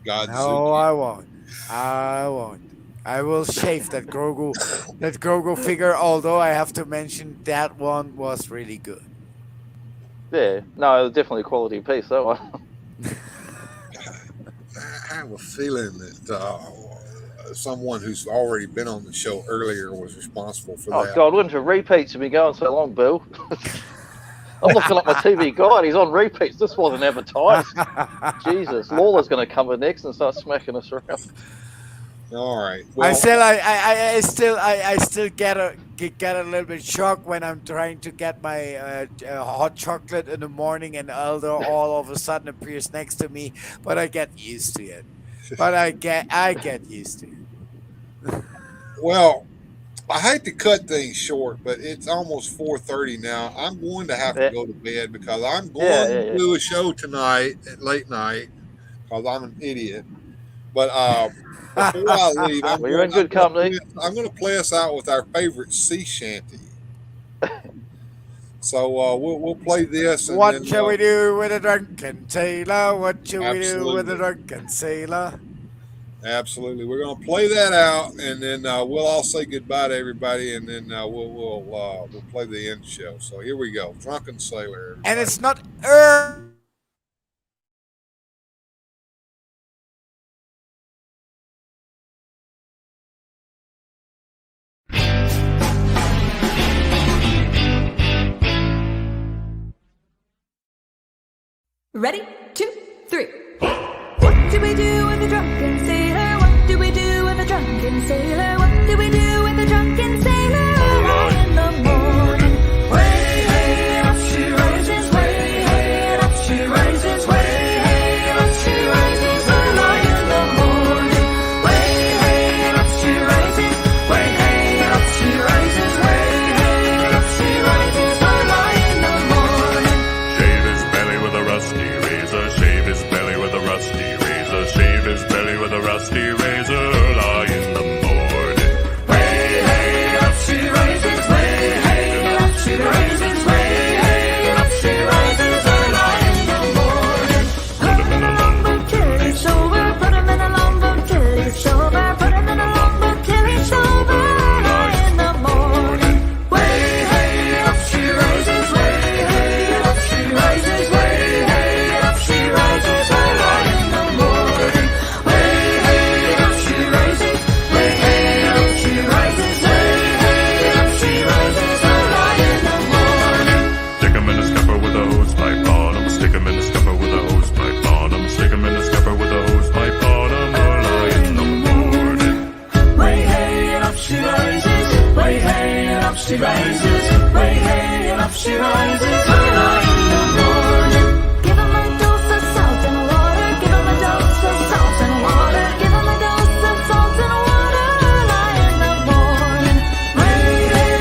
God.
No, I won't. I won't. I will shave that Grogu figure, although I have to mention that one was really good.
Yeah, no, definitely a quality piece, that one.
I have a feeling that someone who's already been on the show earlier was responsible for
Oh
that.
God, wouldn't have repeats have been going so long, Bill? I'm looking at my TV guide. He's on repeats. This wasn't advertised. Jesus, Lawler's going to come in next and start smacking us around.
All right.
I still get a little bit shocked when I'm trying to get my hot chocolate in the morning and Elder all of a sudden appears next to me, but I get used to it. I get used to it.
Well, I hate to cut things short, but it's almost 4:30 now. I'm going to have to go to bed because I'm going to do a show tonight at late night because I'm an idiot. But before I leave,
you're in good company.
I'm going to play us out with our favorite sea shanty. So we'll play this. And
What
then,
shall we do with a drunken sailor? What shall we do
Absolutely.
with a drunken sailor?
Absolutely, we're going to play that out, and then we'll all say goodbye to everybody, and then we'll play the end show. So here we go, Drunken Sailor.
And it's not
Ready? 2, 3. What do we do with a drunken sailor? What do we do with a drunken sailor? What do we do with a drunken sailor? Early in the morning. Way, hey, and up she rises. Way, hey, and up she rises. Way, hey, and up she rises. Early in the morning. Way, hey, and up she rises. Way, hey, and up she rises. Way, hey, and up she rises. Early in the morning.
Shave his belly with a rusty razor. Shave his belly with a rusty razor. Shave his belly with a rusty razor. Lie in the morning.
Way, hey, up she rises. Way, hey, up she rises. Way, hey, up she rises. Early in the morning. Put him in a longboat till he's sober. Put him in a longboat till he's sober. Put him in a longboat till he's sober. Early in the morning. Way, hey, up she rises. Way, hey, up she rises. Way, hey, up she rises. Early in the morning. Way, hey, up she rises. Way, hey, up she rises. Way, hey, up she rises. Early in the morning.
Stick him in a scupper with a hose pipe on him. Stick him in a scupper with a hose pipe on him. Stick him in a scupper with a hose pipe on him. Early in the morning.
Way, hey, and up she rises. Way, hey, and up she rises. Way, hey, and up she rises. Early in the morning. Give him a dose of salt and water. Give him a dose of salt and water. Give him a dose of salt and water. Early in the morning. Way, hey,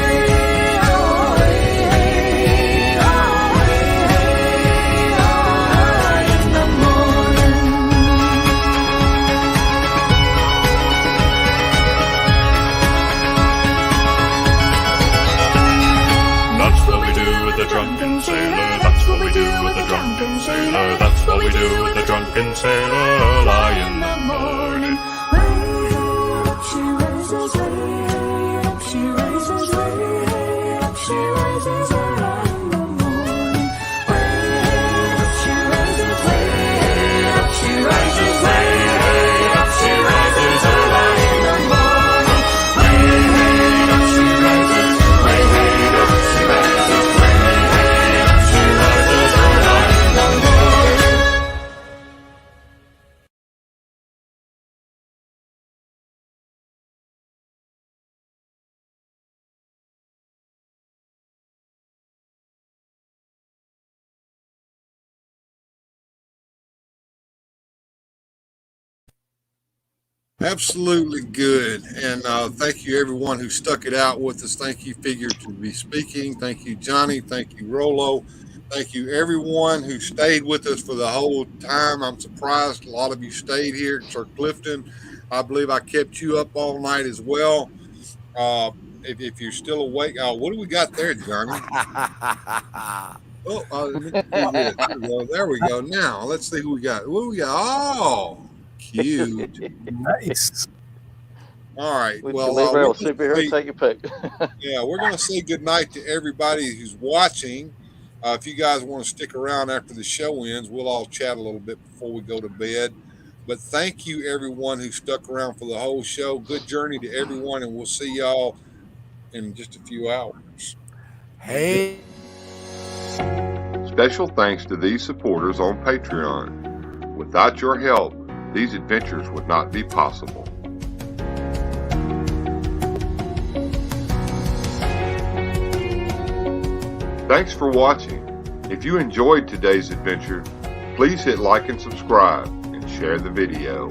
oh, way, hey, oh, way, hey, oh, early in the morning.
That's what we do with the drunken sailor. That's what we do with the drunken sailor. That's what we do with the drunken sailor. Lie in the morning.
Up she rises, way up she rises, way up she rises, early in the morning. Way up she rises, way up she rises, way up she rises, early in the morning. Way up she rises, way up she rises, way up she rises, early in the morning.
Absolutely good. And thank you, everyone who stuck it out with us. Thank you, Figure to be Speaking. Thank you, Johnny. Thank you, Rolo. Thank you, everyone who stayed with us for the whole time. I'm surprised a lot of you stayed here. Sir Clifton, I believe I kept you up all night as well. If you're still awake, what do we got there, Johnny? There we go. Now let's see who we got. What do we got? Oh, cute.
Nice.
All right.
We
Well,
can leave our superhero. Take your pick.
yeah, we're going to say goodnight to everybody who's watching. If you guys want to stick around after the show ends, we'll all chat a little bit before we go to bed. But thank you, everyone who stuck around for the whole show. Good journey to everyone, and we'll see y'all in just a few hours.
Hey.
Special thanks to these supporters on Patreon. Without your help, these adventures would not be possible. Thanks for watching. If you enjoyed today's adventure, please hit like and subscribe and share the video.